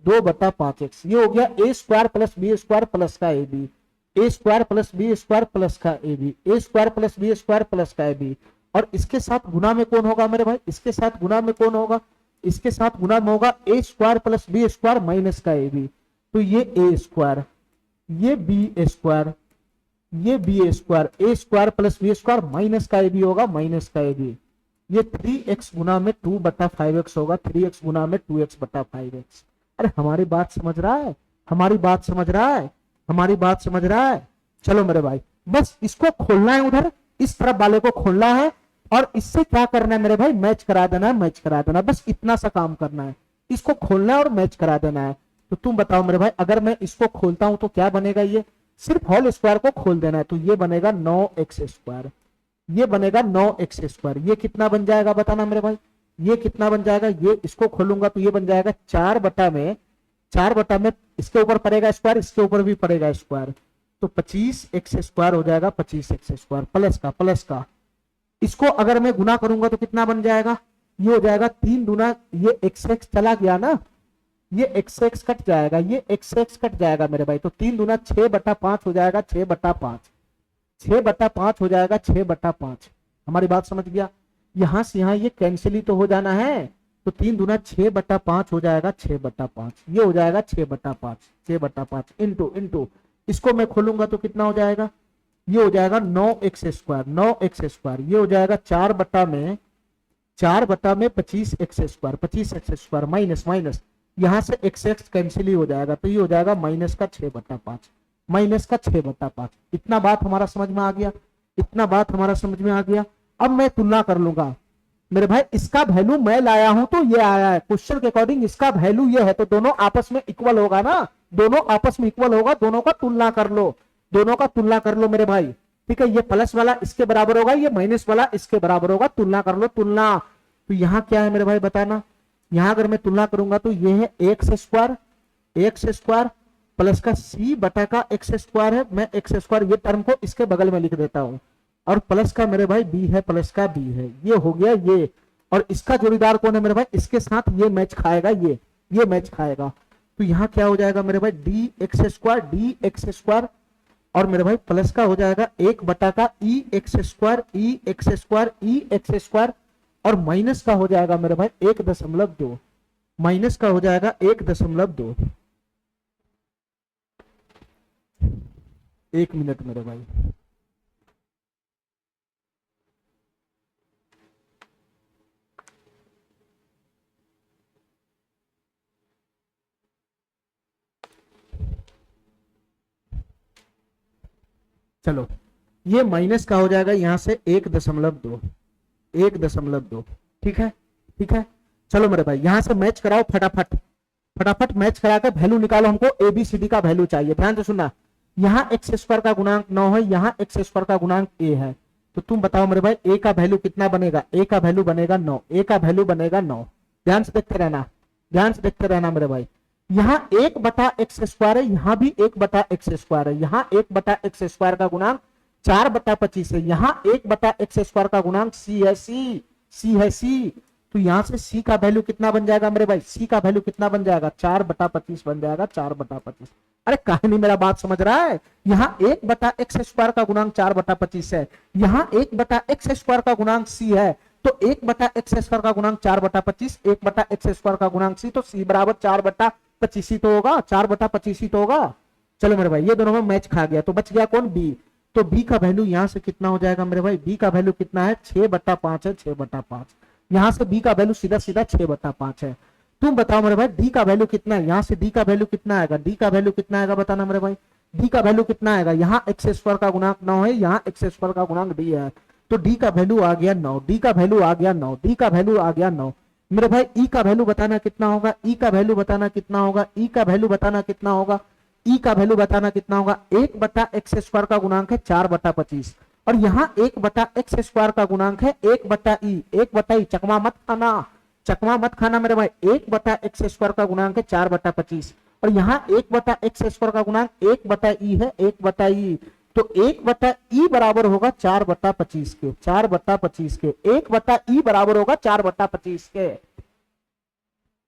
2/5x। ये हो गया A square plus B square plus का ए B, A square plus B square plus का ए B, A square plus B square plus का ए B. और इसके साथ गुना में कौन होगा मेरे भाई, इसके साथ गुना में कौन होगा, इसके साथ गुना में होगा A square plus B square minus का ए बी। तो ये ए स्क्वायर, ये बी स्क्वायर, ये B square, A square plus B square minus का ए बी होगा, माइनस का ए बी। ये 3x गुना में 2/5x होगा, 3x गुना में 2x/5x। अरे हमारी बात समझ रहा है, हमारी बात समझ रहा है, हमारी बात समझ रहा है। चलो मेरे भाई बस इसको खोलना है, उधर इस तरफ वाले को खोलना है, और इससे क्या करना है मेरे भाई, मैच करा देना है, मैच करा देना, बस इतना सा काम करना है, इसको खोलना है और मैच करा देना है। तो तुम बताओ मेरे भाई, अगर मैं इसको खोलता हूं तो क्या बनेगा, ये सिर्फ होल स्क्वायर को खोल देना है, तो ये बनेगा 9x स्क्वायर, ये बनेगा 9x स्क्वायर। ये कितना बन जाएगा बताना मेरे भाई, ये कितना बन जाएगा, ये इसको खोलूंगा तो ये बन जाएगा 4 बटा में इसके ऊपर पड़ेगा स्क्वायर, इसके ऊपर भी पड़ेगा स्क्वायर, तो 25x स्क्वायर हो जाएगा, 25x स्क्वायर प्लस का। इसको अगर मैं गुना करूंगा तो कितना बन जाएगा, ये हो जाएगा 3 दूना, ये x चला गया ना, ये x कट जाएगा, ये x कट जाएगा मेरे भाई, तो 3 दूना 6/5 हो जाएगा, 6/5, 6/5 हो जाएगा, 6/5। हमारी बात समझ गया, यहां से यहां ये कैंसिल ही तो हो जाना है, तो 3 दूना 6/5 हो जाएगा, 6/5, ये हो जाएगा 6/5, 6/5 इंटू इसको मैं खोलूंगा तो कितना हो जाएगा, ये हो जाएगा 9x स्क्वायर, 9x स्क्वायर, ये हो जाएगा 4/में 25x square, 25x square minus यहां से x कैंसिल ही हो जाएगा, तो ये हो जाएगा माइनस का 6/5। इतना बात हमारा समझ में आ गया, इतना बात हमारा समझ में आ गया। अब मैं तुलना कर लूंगा मेरे भाई, इसका वैल्यू मैं लाया हूं तो ये आया है, क्वेश्चन के अकॉर्डिंग इसका वैल्यू ये है, तो दोनों आपस में इक्वल होगा ना, दोनों आपस में इक्वल होगा, दोनों का तुलना कर लो, दोनों का तुलना कर लो मेरे भाई, ठीक है। ये प्लस वाला इसके बराबर होगा, ये माइनस वाला इसके बराबर होगा, तुलना कर लो, तुलना। तो यहाँ क्या है मेरे भाई बताना, यहाँ अगर मैं तुलना करूंगा तो ये है एक्स स्क्वायर प्लस का सी बटा का एक्स स्क्वायर है, मैं एक्स स्क्वायर ये टर्म को इसके बगल में लिख देता हूं, और प्लस का मेरे भाई बी है, प्लस का बी है, ये हो गया ये, और इसका जोड़ीदार कौन है मेरे भाई, इसके साथ ये मैच खाएगा, ये मैच खाएगा, तो यहाँ क्या हो जाएगा मेरे भाई डी एक्स स्क्वायर, और मेरे भाई प्लस का हो जाएगा 1 बटा का ई एक्स स्क्वायर, और माइनस का हो जाएगा मेरे भाई 1.2, माइनस का हो जाएगा 1.2। 1 मिनट मेरे भाई, चलो ये माइनस का हो जाएगा यहां से 1.2, ठीक है, ठीक है। चलो मेरे भाई यहां से मैच कराओ फटाफट मैच करा कर वैल्यू निकालो, हमको ABCD का वैल्यू चाहिए, ध्यान से सुनना। यहाँ एक्स स्क्वायर का गुणांक 9 है, यहाँ एक्स स्क्वायर का गुणांक a है, तो तुम बताओ मेरे भाई a का वैल्यू कितना बनेगा, a का वैल्यू बनेगा 9, a का वैल्यू बनेगा 9। ध्यान से देखते रहना मेरे भाई, यहाँ 1/x स्क्वायर है, यहाँ भी 1/x स्क्वायर है, यहाँ 1/x स्क्वायर का गुणांक 4/25 है, यहाँ 1/x स्क्वायर का गुणांक c है, तो यहाँ से c का वैल्यू कितना बन जाएगा मेरे भाई, c का वैल्यू कितना बन जाएगा 4/25 बन जाएगा, 4/25। अरे कहानी मेरा बात समझ रहा है, यहाँ 1/x स्क्वायर का गुणांक 4/25 है, यहाँ 1/x स्क्वायर का गुणांक c है, तो 1/x स्क्वायर का गुणांक 4/25, 1/x स्क्वायर का गुणांक c, तो c बराबर 4/25 ही तो होगा, 4/25 ही तो होगा। चलो मेरे भाई ये दोनों में मैच खा गया, तो बच गया कौन, b। तो b का वैल्यू यहाँ से कितना हो जाएगा मेरे भाई, b का वैल्यू कितना है 6/5 है, 6/5। यहाँ से b का वैल्यू सीधा 6/5 है। तुम बताओ मेरे भाई d का वैल्यू कितना है, यहाँ से d का वैल्यू कितना आएगा, d का वैल्यू कितना आएगा बताना मेरे भाई, d का वैल्यू कितना आएगा, यहाँ एक्स स्क्वायर का गुणांक 9 है, यहाँ एक्स स्क्वायर का गुणांक d है, तो d का वैल्यू आ गया 9, d का वैल्यू आ गया 9, d का वैल्यू आ गया 9। मेरे भाई e का वैल्यू बताना कितना होगा, e का वैल्यू बताना कितना होगा, e का वैल्यू बताना कितना होगा, e का वैल्यू बताना कितना होगा, 1/x स्क्वायर का गुणांक है 4/25, और यहाँ 1/x स्क्वायर का गुणांक है 1/e, 1/e चकमा मत खाना मेरे भाई, 1/x स्क्वायर का गुणांक है 4/25, और यहाँ 1/x स्क्वायर का गुणांक 1/e है, 1/e, तो 1/e बराबर होगा 4/25 के, 4/25 के, 1/e बराबर होगा 4/25 के,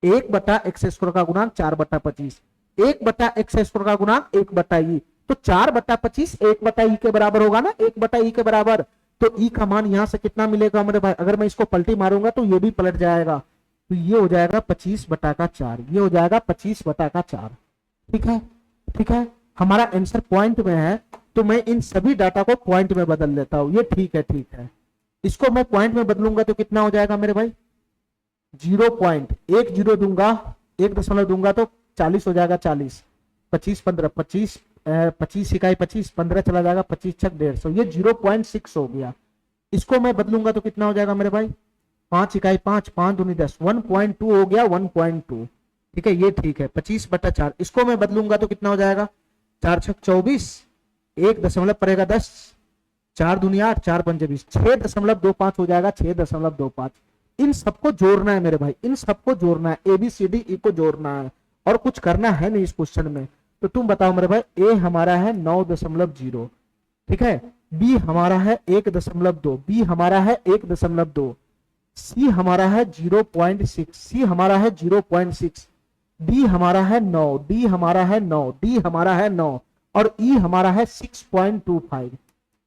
1/x स्क्वायर का गुणांक 4/25, 1/x स्क्वायर का गुणांक 1/e, तो 4/25 1/e के बराबर होगा ना, 1/e के बराबर, तो e का मान यहां से कितना मिलेगा मेरे भाई, अगर मैं इसको पलटी मारूंगा तो ये भी पलट जाएगा, तो ये हो जाएगा 25/4, ये हो जाएगा 25/4, ठीक है, ठीक है। हमारा आंसर पॉइंट में है, तो मैं इन सभी डाटा को पॉइंट में बदल लेता हूं, ये ठीक है, ठीक है। इसको मैं पॉइंट में बदलूंगा तो कितना हो जाएगा मेरे भाई, 0.10 दूंगा, 1 दूंगा तो 40 हो जाएगा, 40, 25 15 25 25 इकाई 25, 15 चला जाएगा, 25 छक 150, ये 0.6 हो गया। इसको मैं बदलूंगा तो कितना हो जाएगा मेरे भाई, 5 इकाई 5, 5 दूनी 10, 1.2 हो गया, 1.2, ठीक है, ये ठीक है। 25/4 इसको मैं बदलूंगा तो कितना हो जाएगा, 4 छक 24, 1 दशमलव पड़ेगा 10, 4 दूनी 8, 4 पंजे 20, 6.25 हो जाएगा, 6.25। इन सबको जोड़ना है मेरे भाई, इन सबको जोड़ना है, A B C D E को जोड़ना है, और कुछ करना है नहीं इस क्वेश्चन में। तो तुम बताओ मेरे भाई, ए हमारा है 9.0, ठीक है, बी हमारा है 1.2, बी हमारा है 1.2, सी हमारा है 0.6, सी हमारा है 0.6, डी हमारा है 9, डी हमारा है 9, डी हमारा है 9, और ई हमारा है 6.25,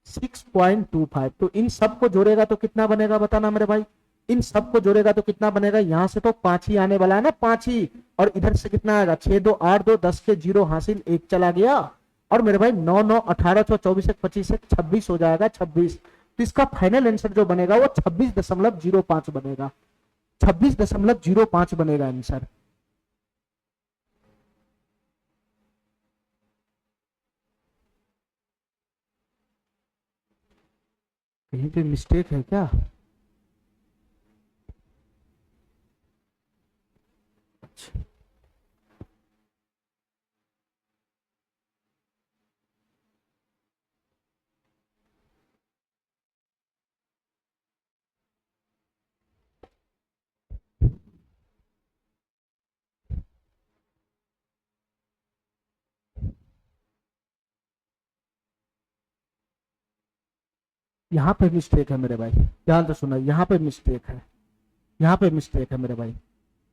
6.25। तो इन सबको जोड़ेगा तो कितना बनेगा बताना मेरे भाई, इन सबको जोड़ेगा तो कितना बनेगा, यहां से तो 5 ही आने वाला है ना, 5 ही, और इधर से कितना आएगा, 6 2 8 2 10 के 0 हासिल, 1 चला गया, और मेरे भाई 9 9 18 24 25 26 हो जाएगा, 26। तो इसका फाइनल आंसर जो बनेगा वो 26.05 बनेगा, 26.05 बनेगा आंसर। कहीं पे मिस्टेक है क्या? अच्छा, यहाँ पे मिस्टेक है मेरे भाई, ध्यान से सुना, यहाँ पे मिस्टेक है, यहाँ पे मिस्टेक है मेरे भाई।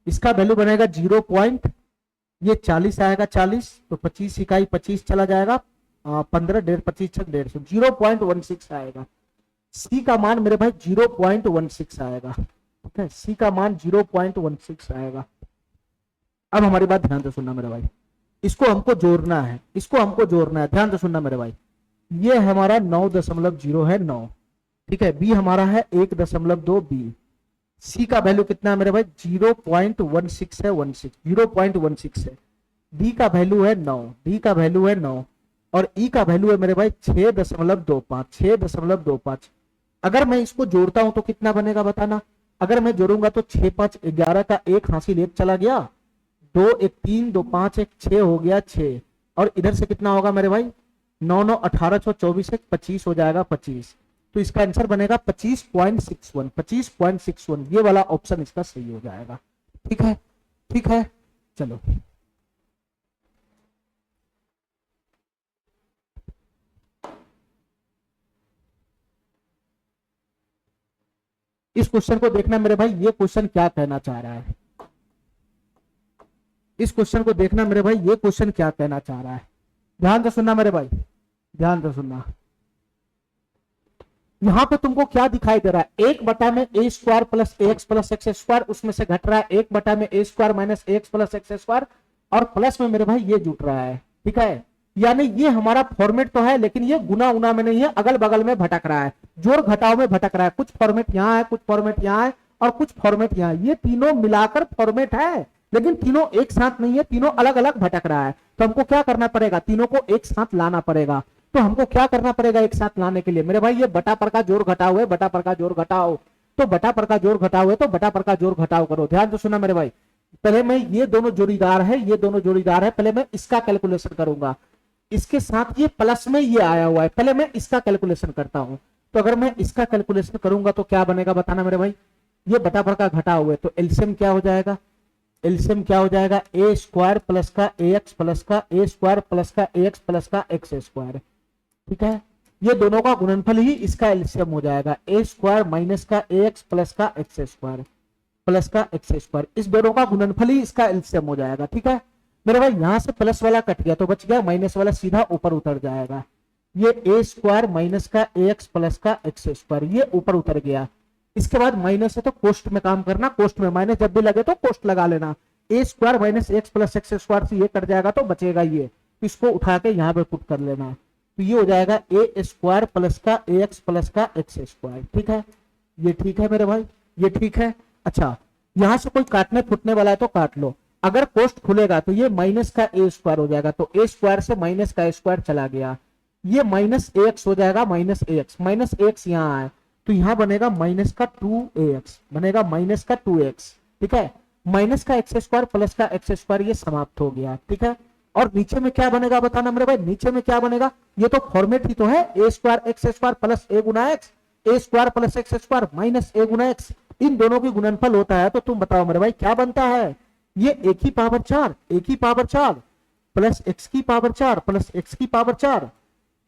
इसका वैल्यू बनेगा 0 पॉइंट, ये 40 आएगा, 40 तो 25 इकाई 25 चला जाएगा, 15 1.5 25 6 150, 0.16 आएगा। सी का मान मेरे भाई 0.16 आएगा, ठीक है, सी का मान 0.16 आएगा। अब हमारी बात ध्यान से सुनना मेरे भाई, इसको हमको जोड़ना है, इसको हमको जोड़ना है, ध्यान से सुनना मेरे भाई। ये हमारा 9.0 है 9, ठीक है, बी हमारा है 1.2 बी, सी का वैल्यू कितना है मेरे भाई 0.16 है, 0.16 है, डी का वैल्यू है 9, डी का वैल्यू है 9, और ई का वैल्यू है मेरे भाई 6.25, 6.25। अगर मैं इसको जोड़ता हूं तो कितना बनेगा बताना, अगर मैं जोड़ूंगा तो 6 5 11 का 1 हासिल 1 चला गया, 2 1 3 2 5 1 6 हो गया 6, और इधर से कितना होगा मेरे भाई 9 9 18 24 1 25 हो जाएगा 25। तो इसका आंसर बनेगा 25.61, 25.61, ये वाला ऑप्शन इसका सही हो जाएगा, ठीक है, ठीक है। चलो इस क्वेश्चन को देखना मेरे भाई, ये क्वेश्चन क्या कहना चाह रहा है, इस क्वेश्चन को देखना मेरे भाई, ये क्वेश्चन क्या कहना चाह रहा है, ध्यान से सुनना मेरे भाई, ध्यान से सुनना। यहां पे तुमको क्या दिखाई दे रहा है, 1 में A square plus X plus X square, उसमें से घट रहा है 1 में A square minus X plus X square, और प्लस में मेरे भाई ये जुट रहा है, ठीक है, यानी ये हमारा फॉर्मेट तो है, लेकिन ये गुना उना में नहीं है, अगल बगल में भटक रहा है, जोड़ घटाव में भटक रहा है, कुछ फॉर्मेट यहाँ है, कुछ फॉर्मेट यहाँ है, और कुछ फॉर्मेट यहाँ, ये तीनों मिलाकर फॉर्मेट है, लेकिन तीनों एक साथ नहीं है, तीनों अलग अलग भटक रहा है। तो हमको क्या करना पड़ेगा, तीनों को एक साथ लाना पड़ेगा। तो हमको क्या करना पड़ेगा एक साथ लाने के लिए मेरे भाई, ये बटा पर का जोड़ घटाओ है, बटा पर का जोड़ घटाओ, तो बटा पर का जोड़ घटाओ है, तो बटा पर का जोड़ घटाओ करो। ध्यान से सुना मेरे भाई, पहले मैं ये दोनों जोड़ीदार है, ये दोनों जोड़ीदार है, पहले मैं इसका कैलकुलेशन करूंगा, इसके साथ ये प्लस में ये आया हुआ है, पहले मैं इसका कैलकुलेशन करता हूं। तो अगर मैं इसका कैलकुलेशन करूंगा तो क्या बनेगा बताना मेरे भाई, ये बटा पर का घटा हुआ है, तो एलसीएम क्या हो जाएगा, एलसीएम क्या हो जाएगा, ए स्क्वायर प्लस का ए एक्स प्लस का ए स्क्वायर प्लस का ए एक्स प्लस का एक्स स्क्वायर, ठीक है, ये दोनों का गुणनफल ही इसका एलसीएम हो जाएगा, ए स्क्वायर माइनस का ए एक्स प्लस का एक्स स्क्वायर प्लस का एक्स स्क्वायर, इस दोनों का गुणनफल ही इसका एलसीएम हो जाएगा, ठीक है मेरे भाई। यहां से प्लस वाला कट गया तो बच गया, माइनस वाला सीधा ऊपर उतर जाएगा, ये ए स्क्वायर माइनस का ए एक्स प्लस का एक्स स्क्वायर, ये ऊपर उतर गया। इसके बाद माइनस है तो कोष्ट में काम करना, कोष्ट में माइनस जब भी लगे तो कोष्ट लगा लेना, A square minus X plus X square से ये कट जाएगा तो बचेगा ये, इसको उठा के यहाँ पे पुट कर लेना, तो ये हो जाएगा ए स्क्वायर प्लस का ए एक्स प्लस का एक्स स्क्वायर, ठीक है, ये ठीक है मेरे भाई, ये ठीक है। अच्छा, यहां से कोई काटने फुटने वाला है तो काट लो, अगर कोष्ट खुलेगा तो ये माइनस का ए स्क्वायर हो जाएगा, तो ए स्क्वायर से माइनस का ए स्क्वायर चला गया, ये माइनस ए एक्स हो जाएगा, माइनस ए एक्स, माइनस ए एक्स यहाँ आए तो यहाँ बनेगा माइनस का 2ax, बनेगा माइनस का 2x, ठीक है, माइनस का एक्स स्क्वायर प्लस का एक्स स्क्वायर ये समाप्त हो गया, ठीक है। और नीचे में क्या बनेगा बताना मेरे भाई, नीचे में क्या बनेगा, ये तो फॉर्मेट ही तो है, A square X square plus A गुना X, A square plus X square minus A गुना एक्स इन दोनों की गुणनफल होता है तो तुम बताओ मेरे भाई क्या बनता है, ये a की पावर 4 प्लस x की पावर 4 प्लस x की पावर 4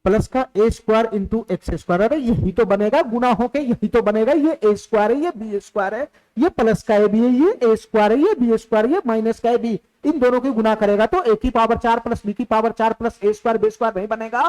प्लस का a square into x square. अरे यही तो बनेगा गुना होके, यही तो बनेगा, ये a स्क्वायर है, ये b स्क्वायर है, ये प्लस का a भी है, ये a स्क्वायर है, ये b स्क्वायर, ये माइनस का a b, इन दोनों की गुना करेगा तो a की पावर 4 प्लस b की power 4 plus a square b square नहीं बनेगा।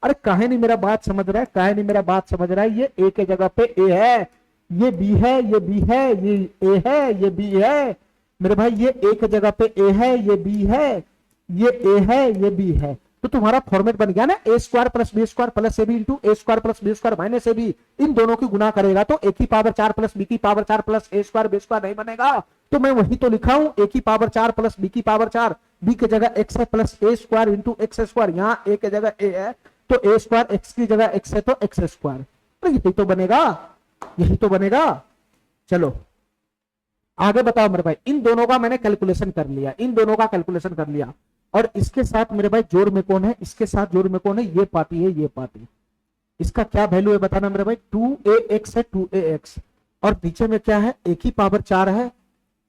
अरे काहे नहीं मेरा बात समझ रहा है, काहे नहीं मेरा बात समझ रहा है, ये a के जगह पे a है, ये b है, ये b है, ये a है, ये b है मेरे भाई, ये a के जगह पे a है, ये b है, ये a है, ये b है, तो तुम्हारा फॉर्मेट बन गया ना, a square plus B square plus A B into A square plus B square minus A B, इन दोनों की गुना करेगा तो a की पावर 4 प्लस b की power 4 plus A square B square नहीं बनेगा। तो मैं वही तो लिखा हूं, a की पावर 4 प्लस b की पावर 4, b की जगह x है plus a square into x square, यहाँ a की जगह a है तो a स्क्वायर, x की जगह x है तो एक्स स्क्वायर, तो यही तो बनेगा, यही तो बनेगा। चलो आगे बताओ मेरे भाई, इन दोनों का मैंने कैलकुलेशन कर लिया, इन दोनों का कैलकुलेशन कर लिया, और इसके साथ मेरे भाई जोड़ में कौन है, इसके साथ जोड़ में कौन है, ये पार्टी है, ये पार्टी, इसका क्या वैल्यू है बताना मेरे भाई, 2ax है, 2ax, और नीचे में क्या है, a की पावर 4 है,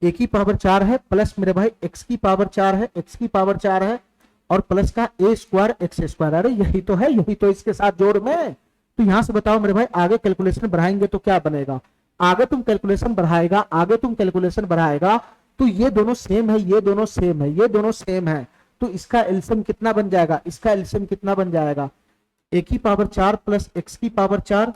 a की पावर 4 है प्लस मेरे भाई x की पावर 4 है, x की पावर 4 है, और प्लस का a स्क्वायर एक्स स्क्वायर। अरे यही तो है, यही तो इसके साथ जोड़ में, तो यहां से बताओ मेरे भाई आगे कैलकुलेशन बढ़ाएंगे तो क्या बनेगा, आगे तुम कैलकुलेशन बढ़ाएगा, आगे तुम कैलकुलेशन बढ़ाएगा तो ये दोनों सेम है, ये दोनों सेम है, ये दोनों सेम है, तो इसका एलसीएम कितना बन जाएगा, इसका एलसीएम कितना बन जाएगा, a की पावर 4 प्लस x की पावर 4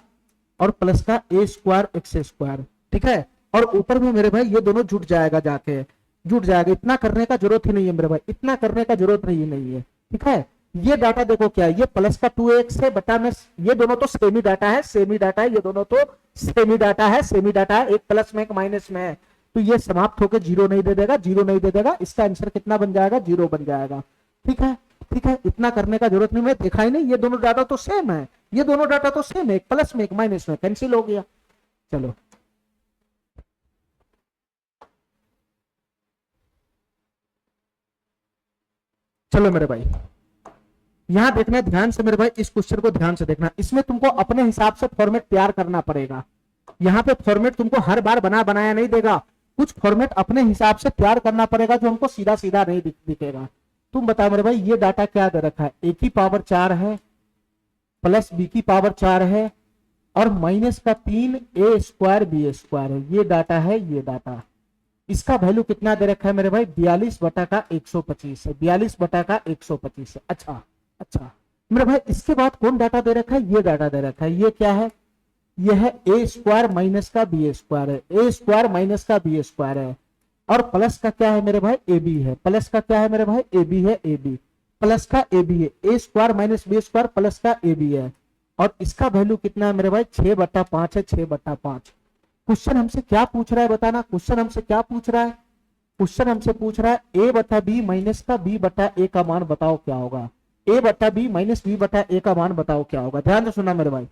और प्लस का a स्क्वायर एक्स स्क्वायर, ठीक है, और ऊपर में मेरे भाई ये दोनों जुट जाएगा, जाके जुट जाएगा, इतना करने का जरूरत ही नहीं है मेरे भाई, इतना करने का जरूरत नहीं है, ठीक है। ये डाटा देखो क्या है, ये प्लस का 2x है बटा में, ये दोनों तो सेमी डाटा है, सेमी डाटा है, ये दोनों तो सेमी डाटा है, सेमी डाटा है, एक प्लस में एक माइनस में है, तो ये समाप्त होकर जीरो नहीं दे देगा, जीरो नहीं दे देगा, इसका आंसर कितना बन जाएगा, जीरो बन जाएगा, ठीक है, ठीक है, इतना करने का जरूरत नहीं, मैं देखा ही नहीं, ये दोनों डाटा तो सेम है, ये दोनों डाटा तो सेम है, एक प्लस में एक माइनस में, कैंसिल हो गया। चलो चलो मेरे भाई यहां देखना ध्यान से मेरे भाई, इस क्वेश्चन को ध्यान से देखना, इसमें तुमको अपने हिसाब से फॉर्मेट तैयार करना पड़ेगा, यहाँ पे फॉर्मेट तुमको हर बार बनाया नहीं देगा, कुछ फॉर्मेट अपने हिसाब से तैयार करना पड़ेगा जो हमको सीधा सीधा नहीं दिखेगा। तुम बताओ मेरे भाई ये डाटा क्या दे रखा है, a की पावर 4 है प्लस b की पावर 4 है और माइनस का 3 a स्क्वायर b स्क्वायर है, ये डाटा है, ये डाटा, इसका वैल्यू कितना दे रखा है मेरे भाई, 42 बटा का 125 है, 42 बटा का 125 है। अच्छा अच्छा मेरे भाई इसके बाद कौन डाटा दे रखा है, ये डाटा दे रखा है, ये क्या है, ये है a स्क्वायर माइनस का b स्क्वायर है, a स्क्वायर माइनस का b स्क्वायर है, और प्लस का क्या है मेरे भाई ab है, प्लस का क्या है मेरे भाई ab है, ab प्लस का ab है, a square minus b square plus का ab है, और इसका वैल्यू कितना है मेरे भाई 6/5 है, 6/5। क्वेश्चन हमसे क्या पूछ रहा है बताना, क्वेश्चन हमसे क्या पूछ रहा है, क्वेश्चन हमसे पूछ रहा है a बटा b माइनस का b बटा a का मान बताओ क्या होगा, a बटा b माइनस b बटा a का मान बताओ क्या होगा। ध्यान से सुनना मेरे भाई,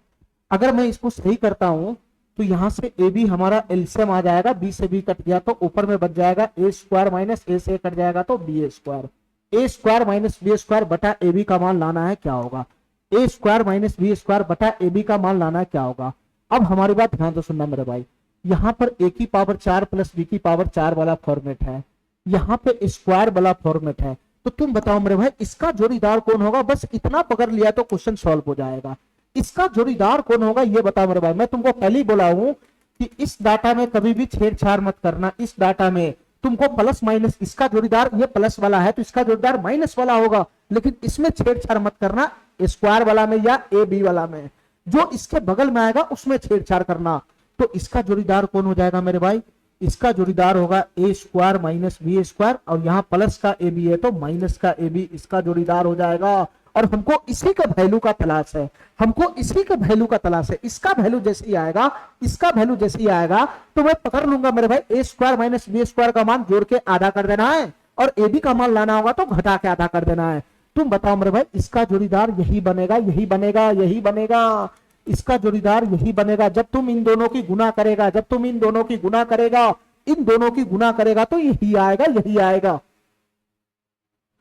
अगर मैं इसको सही करता हूं तो यहां से ए बी हमारा एलसीएम आ जाएगा, बी से बी कट गया तो ऊपर में बच जाएगा ए स्क्वायर माइनस ए से कट जाएगा तो B square, A square minus B square बटा ए बी का मान लाना है क्या होगा, A square minus B square बटा ए बी का मान लाना है क्या होगा। अब हमारी बात ध्यान से सुनना मेरे भाई, यहाँ पर ए की पावर 4 प्लस बी की पावर 4 वाला फॉर्मेट है, यहाँ पे स्क्वायर वाला फॉर्मेट है, तो तुम बताओ मेरे भाई इसका जोड़ीदार कौन होगा, बस इतना पकड़ लिया तो क्वेश्चन सॉल्व हो जाएगा। इसका जोड़ीदार कौन होगा ये बताओ मेरे भाई, मैं तुमको पहले ही बोला हूं कि इस डाटा में कभी भी छेड़छाड़ मत करना, इस डाटा में तुमको प्लस माइनस, इसका जोड़ीदार ये प्लस वाला है तो इसका जोड़ीदार माइनस वाला होगा, लेकिन इसमें छेड़छाड़ मत करना, स्क्वायर वाला में या ए बी वाला में, जो इसके बगल में आएगा उसमें छेड़छाड़ करना। तो इसका जोड़ीदार कौन हो जाएगा मेरे भाई, इसका जोड़ीदार होगा A square minus B square, और यहाँ प्लस का ए बी है तो माइनस का ए बी इसका जोड़ीदार हो जाएगा, और हमको इसी का वैल्यू का तलाश है, हमको इसी का वैल्यू का तलाश है, इसका वैल्यू जैसे ही आएगा, इसका वैल्यू जैसे ही आएगा तो मैं पकड़ लूंगा मेरे भाई A square minus B square का मान जोड़ के आधा कर देना है, और ए बी का मान लाना होगा तो घटा के आधा कर देना है। तुम बताओ मेरे भाई इसका जोड़ीदार यही बनेगा, यही बनेगा, यही बनेगा, इसका जोड़ीदार यही बनेगा, जब तुम इन दोनों की गुना करेगा, जब तुम इन दोनों की गुना करेगा, इन दोनों की गुना करेगा तो यही आएगा, यही आएगा।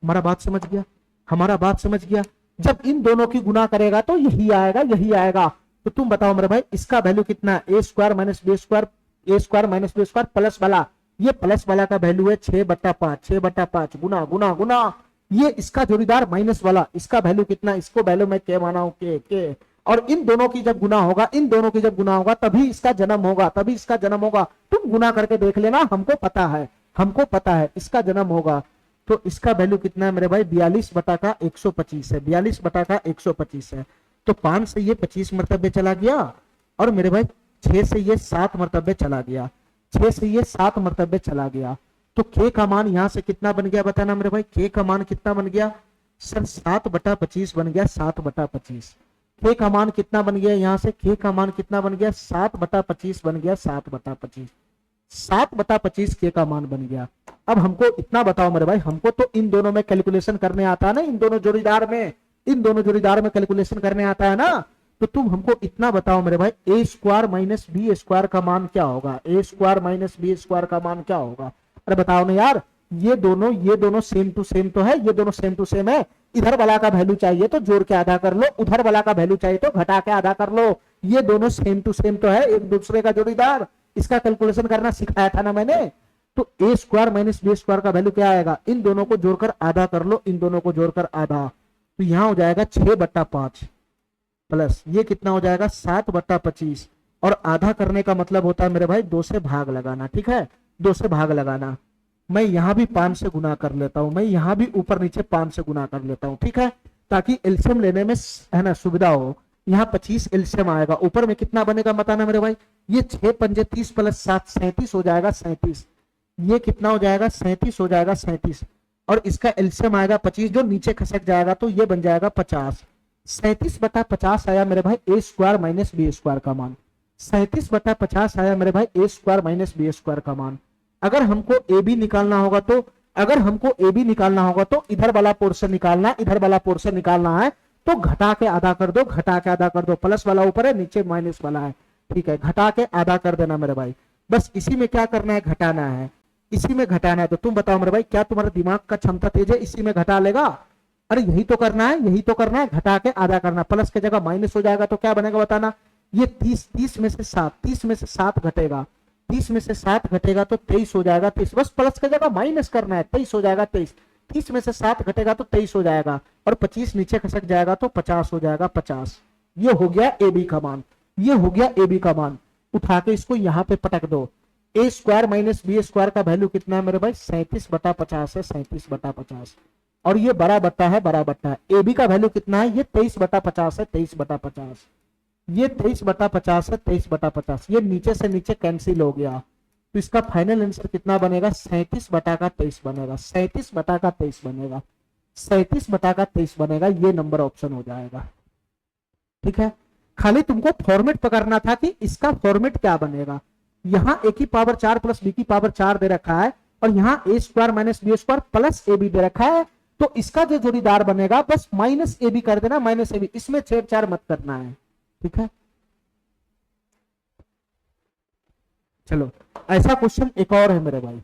हमारा बात समझ गया, हमारा बात समझ गया, जब इन दोनों की गुना करेगा तो यही आएगा, यही आएगा। तो तुम बताओ मेरे भाई इसका वैल्यू कितना है, A square minus B square A square minus B square plus वाला, ये प्लस वाला का वैल्यू है 6/5, 6/5 गुना गुना गुना, ये इसका जोड़ीदार माइनस वाला, इसका वैल्यू कितना, इसको वैल्यू मैं के माना हूं के, और इन दोनों की जब गुना होगा, इन दोनों की जब गुना होगा तभी इसका जन्म होगा, तभी इसका जन्म होगा। तुम गुना करके देख लेना, हमको पता है, हमको पता है इसका जन्म होगा। तो इसका वैल्यू कितना है मेरे भाई, 42/125 है, 42/125 है। तो 5 से ये 25 मरतबे चला गया, और मेरे भाई 6 से ये 7 मरतबे चला गया, 6 से ये 7 मरतबे चला गया। तो के का मान यहां से कितना बन गया बताना मेरे भाई, के का मान कितना बन गया सर, 7/25 बन गया, 7/25। के का मान कितना बन गया यहां से, के का मान कितना बन गया, 7/25 बन गया, 7/25, 7/25 के का मान बन गया। अब हमको इतना बताओ मेरे भाई, हमको तो इन दोनों में कैलकुलेशन करने आता है ना, इन दोनों जोड़ीदार में, इन दोनों जोड़ीदार में कैलकुलेशन करने आता है ना। तो तुम हमको इतना बताओ मेरे भाई, A square minus B square का मान क्या होगा, A square minus B square का मान क्या होगा। अरे बताओ ना यार, ये दोनों सेम टू सेम तो है, ये दोनों सेम टू सेम है। इधर वाला का वैल्यू चाहिए तो जोड़ के आधा कर लो, उधर वाला का वैल्यू चाहिए तो घटा के आधा कर लो। ये दोनों सेम टू सेम तो है, एक दूसरे का जोड़ीदार। इसका कैलकुलेशन करना सिखाया था ना मैंने। तो A square minus B square का वैल्यू क्या आएगा, इन दोनों को जोड़कर आधा कर लो, इन दोनों को जोड़कर आधा, तो यहां हो जाएगा 6/5 प्लस ये कितना हो जाएगा 7/25, और आधा करने का मतलब होता है मेरे भाई 2 से भाग लगाना, ठीक है, 2 से भाग लगाना। मैं यहां भी 5 से गुना कर लेता हूं, मैं यहां भी ऊपर नीचे 5 से गुना कर लेता हूं, ठीक है, ताकि एलसीएम लेने में है ना सुविधा हो। यहाँ 25 एलसीएम आएगा, ऊपर में कितना बनेगा बताना मेरे भाई, ये 6 पंजे 30 प्लस 7 37 हो जाएगा, 37, ये कितना हो जाएगा 37 हो जाएगा, 37, और इसका एलसीएम आएगा 25, जो नीचे खसक जाएगा तो ये बन जाएगा 50। 37/50 आया मेरे भाई A square minus B square का मान, 37/50 आया मेरे भाई A square minus B square का मान। अगर हमको ए बी निकालना होगा तो, अगर हमको ए बी निकालना होगा तो इधर वाला पोर्शन निकालना है, इधर वाला पोर्शन निकालना है, तो घटा के आधा कर दो, घटा के आधा कर दो, प्लस वाला ऊपर है नीचे माइनस वाला है, ठीक है, घटा के आधा कर देना मेरे भाई। बस इसी में क्या करना है, घटाना है, इसी में घटाना है। तो तुम बताओ मेरे भाई, क्या तुम्हारा दिमाग का क्षमता तेज है, इसी में घटा लेगा। अरे यही तो करना है, यही तो करना है, घटा के आधा करना, प्लस की जगह माइनस हो जाएगा तो क्या बनेगा बताना, ये 30 में से 7, 30 में से 7 घटेगा, 30 में से 7 घटेगा तो 23 हो जाएगा, 23, बस प्लस की जगह माइनस करना है, 23 हो जाएगा, 23, 30 में से 7 घटेगा तो 23 हो जाएगा, और 25 नीचे खसक जाएगा तो 50 हो जाएगा, 50। ये हो गया ए बी का मान, ये हो गया ए बी का मान। उठा के इसको यहाँ पे पटक दो, ए स्क्वायर माइनस बी स्क्वायर का वैल्यू कितना है मेरे भाई, 37/50 है, 37/50, और ये बड़ा बट्टा है, बड़ा बट्टा है। ए बी का वैल्यू कितना है, ये 23/50 है, 23/50, ये 23/50 है, 23/50, ये नीचे से नीचे कैंसिल हो गया, तो इसका फाइनल आंसर कितना बनेगा, 37/23 बनेगा, 37/23 बनेगा, 37/23 बनेगा, ये नंबर ऑप्शन हो जाएगा, ठीक है। खाली तुमको फॉर्मेट पकड़ना था कि इसका फॉर्मेट क्या बनेगा। यहाँ ए की पावर 4 प्लस बी की पावर 4 दे रखा है, और यहाँ A square minus B square plus A B दे रखा है, तो इसका जो जोड़ीदार बनेगा बस माइनस ए बी कर देना, माइनस ए बी, इसमें छेड़छाड़ मत करना है, ठीक है। चलो ऐसा क्वेश्चन एक और है मेरे भाई,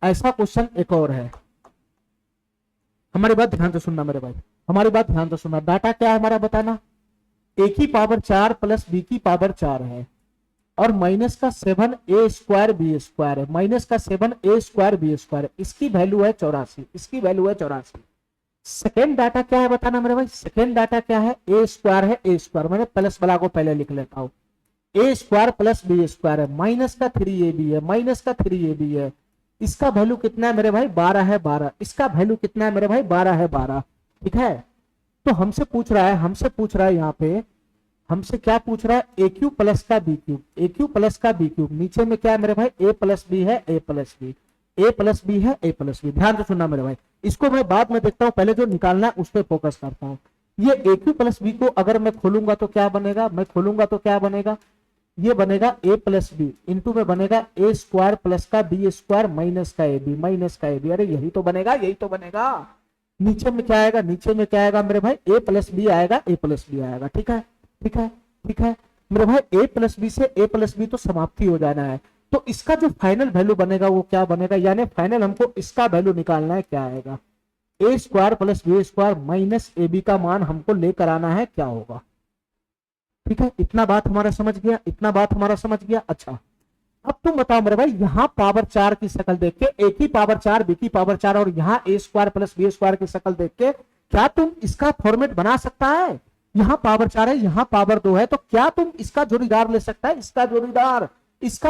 ऐसा क्वेश्चन एक और है, हमारी बात ध्यान से सुनना मेरे भाई, हमारी बात ध्यान से सुनना। डाटा क्या है हमारा बताना, ए की पावर 4 प्लस बी की पावर 4 है, और माइनस का 7 ए स्क्वायर बी स्क्वायर है, माइनस का 7 ए स्क्वायर बी स्क्वायर, इसकी वैल्यू है 84, इसकी वैल्यू है 84। सेकेंड डाटा क्या है बताना मेरे भाई, सेकेंड डाटा क्या है, ए स्क्वायर है, ए स्क्वायर, मैंने प्लस वाला को पहले लिख लेता हूं, A square plus B square है, माइनस का 3ab है, माइनस का 3ab है, इसका वैल्यू कितना है मेरे भाई 12 है, 12, इसका वैल्यू कितना है मेरे भाई 12 है, 12, ठीक है। तो हमसे पूछ रहा है, हमसे पूछ रहा है यहाँ पे, हमसे क्या पूछ रहा है, ए क्यू प्लस का बी क्यूब, ए क्यू प्लस का बी क्यूब, नीचे में क्या है मेरे भाई ए प्लस बी है, A plus B, A plus B है, ए प्लस बी। ध्यान से सुनना मेरे भाई, इसको मैं बाद में देखता हूँ, पहले जो निकालना है उस पर फोकस करता हूँ। ये ए क्यू प्लस बी को अगर मैं खोलूंगा तो क्या बनेगा, मैं खोलूंगा तो क्या बनेगा, ये बनेगा ए प्लस बी इंटू में बनेगा ए स्क्वायर प्लस का बी स्क्वायर माइनस का ए बी, माइनस का ए बी, अरे यही तो बनेगा, यही तो बनेगा। नीचे में क्या आएगा, नीचे में क्या आएगा मेरे भाई ए प्लस बी आएगा, ए प्लस बी आएगा, ठीक है, ठीक है, ठीक है मेरे भाई। ए प्लस बी से ए प्लस बी तो समाप्ति हो जाना है, तो इसका जो फाइनल वैल्यू बनेगा वो क्या बनेगा, यानी फाइनल हमको इसका वैल्यू निकालना है, क्या आएगा A square plus B square minus A B का मान हमको लेकर आना है, क्या होगा, ठीक है। इतना बात हमारा समझ गया, इतना बात हमारा समझ गया। अच्छा अब तुम बताओ मेरे भाई, यहाँ पावर 4 की शक्ल देख के, ए की पावर 4 बी की पावर 4 और यहाँ A square plus B square की शक्ल देख के क्या तुम इसका फॉर्मेट बना सकता है? यहाँ पावर 4 है, यहाँ पावर 2 है, तो क्या तुम इसका जोड़ीदार ले सकता है? इसका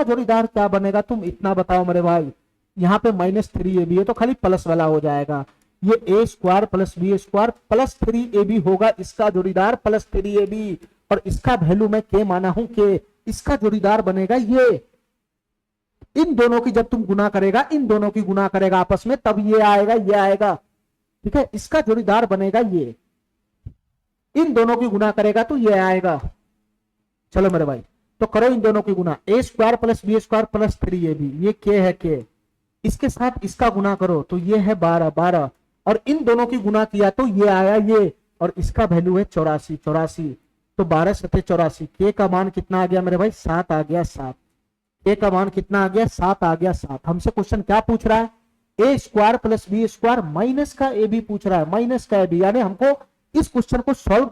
जोड़ीदार क्या बनेगा? तुम इतना बताओ मेरे भाई। यहाँ पे -3ab है तो खाली प्लस वाला हो जाएगा। ये A square plus B square plus 3ab होगा इसका जोड़ीदार, प्लस 3ab, और इसका वैल्यू मैं के माना हूं के, इसका जोड़ीदार बनेगा ये। इन दोनों की जब तुम गुना करेगा, इन दोनों की गुना करेगा आपस में, तब ये आएगा। ठीक है, इसका जोड़ीदार बनेगा ये। इन दोनों की गुना करेगा तो ये आएगा। चलो मेरे भाई, तो करो इन दोनों की गुना, A square plus B square plus 3ab, ये के है के, इसके साथ इसका गुना करो तो ये है 12, और इन दोनों की गुना किया तो ये आया ये, और इसका वैल्यू है 84, तो 12 सत्ते 84, के का मान कितना आ गया मेरे भाई? 7 आ गया, 7। के का मान कितना आ गया? 7 आ गया, 7। हमसे क्वेश्चन क्या पूछ रहा है? A square plus B square minus का ए बी पूछ रहा है, माइनस का ए बी, यानी हमको इस क्वेश्चन को सॉल्व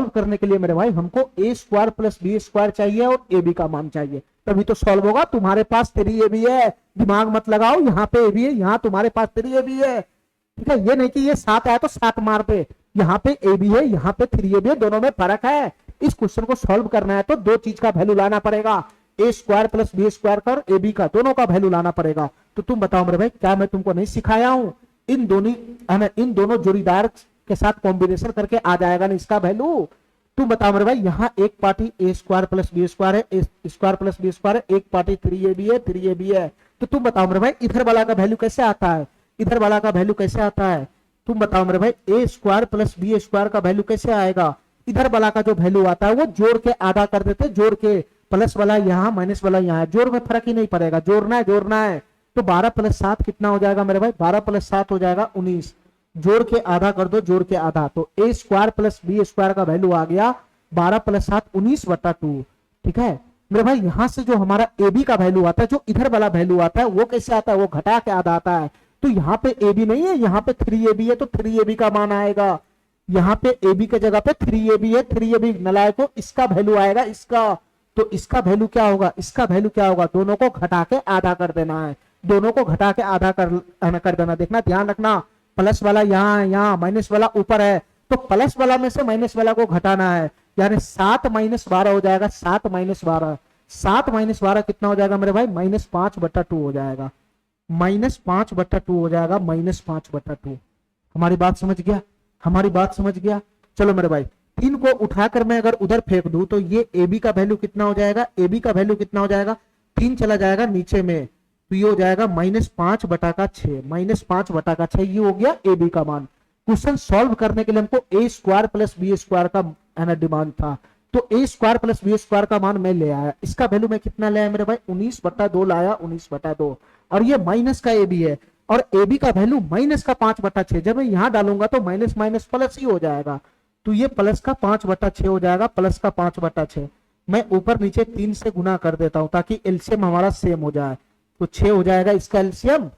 करने के लिए मेरे भाई हमको ए स्क्वायर प्लस बी स्क्वायर चाहिए और ए बी का मान चाहिए, तभी तो सॉल्व होगा। तुम्हारे पास 3ab है, दिमाग मत लगाओ, यहाँ पे ए बी है, यहाँ तुम्हारे पास 3ab है। ठीक है, ये नहीं कि ये 7 आया तो 7 मार पे, यहाँ पे ए बी है, यहाँ पे 3ab है, दोनों में फर्क है। इस क्वेश्चन को सॉल्व करना है तो दो चीज का वैल्यू लाना पड़ेगा, ए स्क्वायर प्लस बी स्क्वायर का और ए बी का, दोनों का वैल्यू लाना पड़ेगा। तो तुम बताओ मेरे भाई, क्या मैं तुमको नहीं सिखाया हूं? इन दोनों जोड़ीदार के साथ कॉम्बिनेशन करके आ जाएगा ना इसका वैल्यू। तुम बताओ मेरे भाई, यहाँ एक पार्टी ए स्क्वायर प्लस बी स्क्वायर है, A square plus B square है, एक पार्टी 3ab है, तो तुम बताओ मेरे भाई इधर वाला का वैल्यू कैसे आता है? तुम बताओ मेरे भाई, A square plus B square का वैल्यू कैसे आएगा? इधर वाला का जो वैल्यू आता है वो जोड़ के आधा कर देते, जोड़ के, प्लस वाला यहाँ माइनस वाला यहाँ, जोड़ में फर्क ही नहीं पड़ेगा, जोड़ना है। तो 12 + 7 कितना हो जाएगा मेरे भाई? 12 + 7 हो जाएगा 19, जोड़ के आधा कर दो, जोड़ के आधा, तो A square plus B square का वैल्यू आ गया 12 + 7 19/2। ठीक है मेरे भाई, यहां से जो हमारा ए बी का वैल्यू आता है, जो इधर वाला वैल्यू आता है वो कैसे आता है? वो घटा के आधा आता है। तो यहाँ पे ए बी नहीं है, यहाँ पे 3ab है, तो 3ab का मान आएगा। यहाँ पे ए बी के जगह पे 3ab है, 3ab नलायको, इसका वैल्यू आएगा इसका, तो इसका वैल्यू क्या होगा? दोनों को घटा के आधा कर देना है, कर देना। देखना, ध्यान रखना, प्लस वाला यहाँ माइनस वाला ऊपर है, तो प्लस वाला में से माइनस वाला को घटाना है, यानी 7 - 12 हो जाएगा। 7 - 12 कितना हो जाएगा मेरे भाई? -5/2 हो जाएगा, -5/2 हो जाएगा, -5/2। हमारी बात समझ गया? चलो मेरे भाई, 3 को उठाकर मैं अगर उधर फेंक दूं तो ये ए बी का वैल्यू कितना हो जाएगा? 3 चला जाएगा नीचे में, तो ये हो जाएगा -5/6, -5/6, ये हो गया ए बी का मान। क्वेश्चन सॉल्व करने के लिए हमको ए स्क्वायर प्लस बी स्क्वायर का डिमांड था, तो A square plus B square का मान मैं ले आया। इसका वैल्यू मैं कितना ले आया मेरे भाई? 19/2 लाया, 19/2, और ये माइनस का ए बी है, और ए बी का वैल्यू -5/6। जब मैं यहाँ डालूंगा तो माइनस माइनस प्लस ही हो जाएगा, तो ये प्लस का 5/6 हो जाएगा, प्लस का 5/6। मैं ऊपर नीचे 3 से गुना कर देता हूं ताकि एलसीएम हमारा सेम हो जाए, तो 6 हो जाएगा, इसका एलसीएम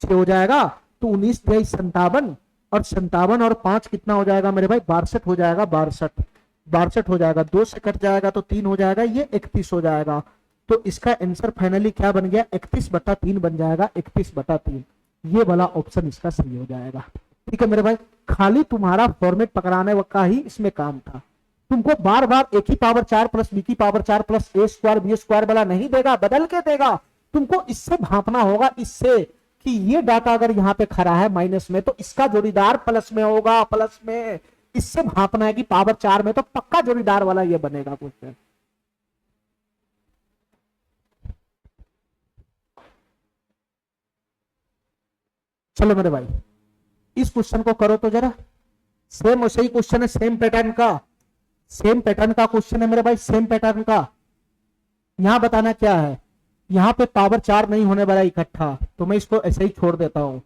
6 हो जाएगा, तो 19 × 23 = 57, और 57 और 5 कितना हो जाएगा मेरे भाई? 62 हो जाएगा, 62 हो जाएगा, 2 से कट जाएगा तो 3 हो जाएगा, ये 31 हो जाएगा। तो इसका आंसर फाइनली क्या बन गया? 31/3 बन जाएगा, 31/3। ये वाला ऑप्शन इसका सही हो जाएगा। ठीक है मेरे भाई, खाली तुम्हारा फॉर्मेट पकड़ाने का ही इसमें काम था। तुमको बार बार ए की पावर 4 प्लस बी की power 4 plus A square B square वाला नहीं देगा, बदल के देगा। तुमको इससे भांपना होगा, इससे कि ये डाटा अगर यहाँ पे खड़ा है माइनस में तो इसका जोड़ीदार प्लस में होगा, प्लस में। इससे भांपना है कि पावर 4 में तो पक्का जोड़ीदार वाला ये बनेगा क्वेश्चन। चलो मेरे भाई, इस क्वेश्चन को करो तो जरा, सेम वैसे ही क्वेश्चन है, सेम पैटर्न का क्वेश्चन है मेरे भाई, सेम पैटर्न का। यहां बताना क्या है, यहां पे पावर 4 नहीं होने वाला इकट्ठा, तो मैं इसको ऐसे ही छोड़ देता हूं।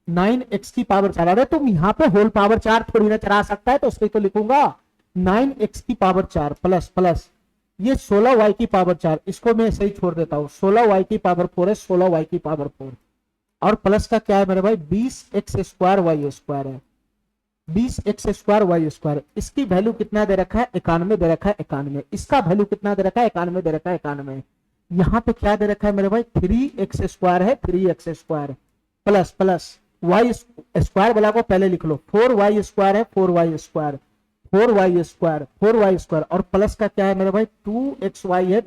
9x की पावर 4, अरे तुम यहाँ पे होल पावर 4 थोड़ी ना चला सकता है, तो उसको तो लिखूंगा 9x की पावर 4 प्लस प्लस ये 16y की पावर 4, इसको मैं ऐसे ही छोड़ देता हूँ। 16y की पावर 4 है, 16y की पावर 4, और प्लस का क्या है मेरे भाई? 20x² y स्क्वायर है, 20x² y स्क्वायर। इसकी वैल्यू कितना दे रखा है? 91 दे रखा है, 91। इसका वैल्यू कितना दे रखा है? 91 दे रखा है, 91। यहाँ पे क्या दे रखा है मेरे भाई, 3x² है, 3x² plus plus y square वाला को पहले लिख लो, 4y² है, 4y², 4y² और प्लस का क्या है मेरे भाई 2xy है,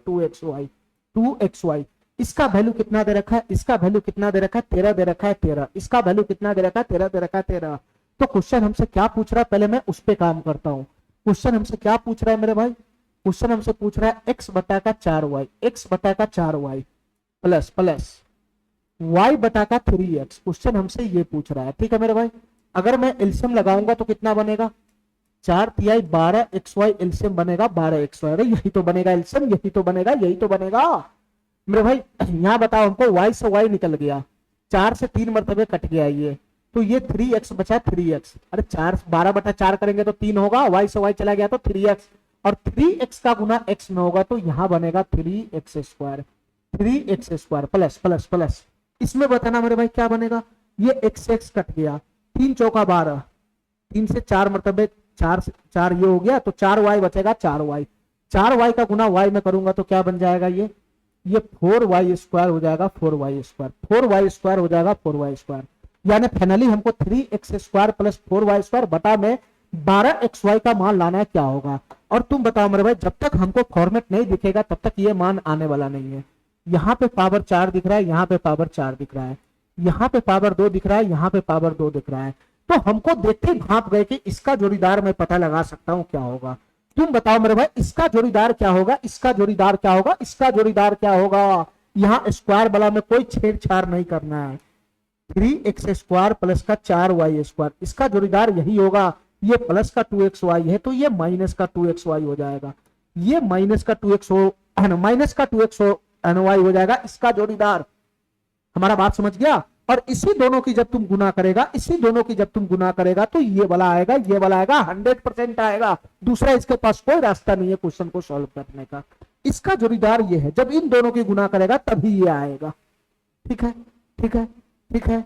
2xy। इसका वैल्यू कितना दे रखा है, इसका वैल्यू कितना दे रखा है 13 दे रखा है, 13। इसका वैल्यू कितना दे रखा है 13 दे रखा है, 13। तो क्वेश्चन हमसे क्या पूछ रहा है, पहले मैं उस पे काम करता हूँ। क्वेश्चन हमसे क्या पूछ रहा है मेरे भाई, क्वेश्चन हमसे पूछ रहा है x बटा का 4y, x बटा का 4y प्लस प्लस y बटा का 3x। क्वेश्चन हमसे ये पूछ रहा है, ठीक है मेरे भाई। अगर मैं एलसीएम लगाऊंगा तो कितना बनेगा, 4 तिहाई 12xy एलसीएम बनेगा 12xy। अरे यही तो बनेगा एलसीएम, यही तो बनेगा, यही तो बनेगा मेरे भाई। यहाँ बताओ हमको y से y निकल गया, 4 से 3 मरतबे कट गया ये, तो ये 3x बचा 3x। अरे 12 बटा 4 करेंगे तो 3 होगा, y से y चला गया तो 3x, और 3x का गुना x में होगा तो यहाँ बनेगा 3x² 3x² plus plus plus. इसमें बताना मेरे भाई क्या बनेगा, ये x कट गया, 3 चौका 12, 3 से 4 मरतबे 4 से 4 ये हो गया, तो 4y बचेगा, 4y। 4y का गुना y में करूंगा तो क्या बन जाएगा, ये 4y² हो जाएगा, 4y², 4y² हो जाएगा, 4y²। यानी फाइनली हमको 3x² प्लस 4y² बटा में 12xy का मान लाना है, क्या होगा। और तुम बताओ मेरे भाई, जब तक हमको फॉर्मेट नहीं दिखेगा तब तक ये मान आने वाला नहीं है। यहाँ पे पावर 4 दिख रहा है, यहाँ पे पावर 4 दिख रहा है, यहाँ पे पावर 2 दिख रहा है, यहाँ पे पावर 2 दिख रहा है। तो हमको देखते ही भाप गए कि इसका जोड़ीदार मैं पता लगा सकता हूँ क्या होगा। तुम बताओ मेरे भाई, इसका जोड़ीदार क्या होगा, इसका जोड़ीदार क्या होगा, इसका जोड़ीदार क्या होगा। यहाँ स्क्वायर वाला में कोई छेड़छाड़ नहीं करना है, 3x² प्लस का 4y², इसका जोड़ीदार यही होगा। ये प्लस का 2xy है तो ये माइनस का 2xy हो जाएगा, ये माइनस का 2xy हो जाएगा इसका जोड़ीदार। हमारा बात समझ गया। और इसी दोनों की जब तुम गुना करेगा, इसी दोनों की जब तुम गुना करेगा तो ये वाला आएगा, ये वाला आएगा, 100% आएगा। दूसरा इसके पास कोई रास्ता नहीं है क्वेश्चन को सॉल्व करने का। इसका जोड़ीदार ये है, जब इन दोनों की गुना करेगा तभी ये आएगा। ठीक है, ठीक है, ठीक है।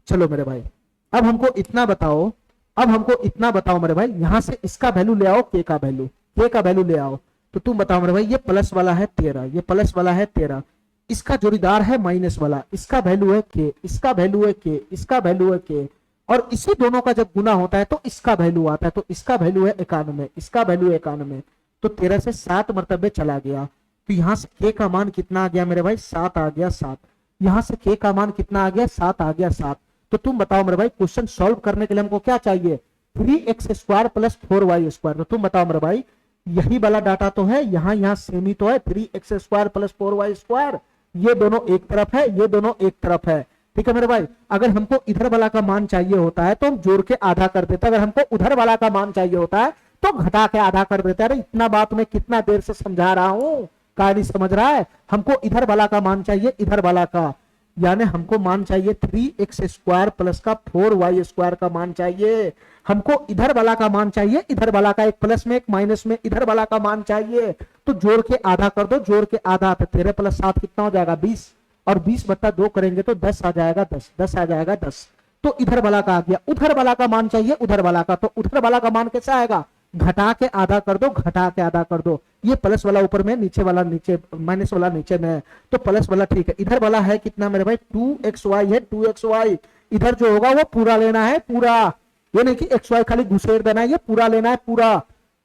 चलो मेरे भाई, अब हमको इतना बताओ, अब हमको इतना बताओ मेरे भाई, यहां से इसका वैल्यू ले आओ, के का वैल्यू, के का वैल्यू ले आओ। तो तुम बताओ मेरे भाई, ये प्लस वाला है 13, ये प्लस वाला है 13, इसका जोड़ीदार है माइनस वाला, इसका वैल्यू है के, इसका वैल्यू है के, इसका वैल्यू है के। और इसी दोनों का जब गुना होता है तो इसका वैल्यू आता है, तो इसका वैल्यू है 91, इसका वैल्यू है 91। तो 13 से 7 मरतबे चला गया, तो यहां से के का मान कितना आ गया मेरे भाई, 7 आ गया, 7। यहां से के का मान कितना आ गया, 7 आ गया, 7। तो तुम बताओ मेरे भाई, क्वेश्चन सॉल्व करने के लिए हमको क्या चाहिए, 3x² प्लस 4y²। तो तुम बताओ मेरे भाई, यही वाला डाटा तो है, यहाँ सेम ही तो है, 3x² प्लस 4y²। ये दोनों एक तरफ है, ये दोनों एक तरफ है। ठीक है मेरे भाई, अगर हमको इधर वाला का मान चाहिए होता है तो हम जोड़ के आधा कर देते, अगर हमको उधर वाला का मान चाहिए होता है तो घटा के आधा कर देते। अरे इतना बात मैं कितना देर से समझा रहा हूं, क्या नहीं समझ रहा है। हमको इधर वाला का मान चाहिए, इधर वाला का, यानी हमको मान चाहिए 3x² प्लस का 4y² का मान चाहिए। हमको इधर वाला का मान चाहिए, इधर वाला का, एक प्लस में एक माइनस में, इधर वाला का मान चाहिए। तो जोड़ के आधा कर दो, जोड़ के आधा, तो 13 प्लस 7 कितना हो जाएगा, 20, और 20 बट्टा 2 करेंगे तो 10 आ जाएगा, 10 आ जाएगा, 10। तो इधर वाला का आ गया। उधर वाला का मान चाहिए, उधर वाला का, तो उधर वाला का मान कैसा आएगा, घटा के आधा कर दो, घटा के आधा कर दो। ये प्लस वाला ऊपर में, नीचे वाला नीचे, माइनस वाला नीचे में है, तो प्लस वाला ठीक है। इधर वाला है कितना मेरे भाई, 2xy है, 2xy। इधर जो होगा वो पूरा लेना है, पूरा, ये नहीं कि xy खाली घुसेड़ देना है, ये पूरा लेना है, पूरा।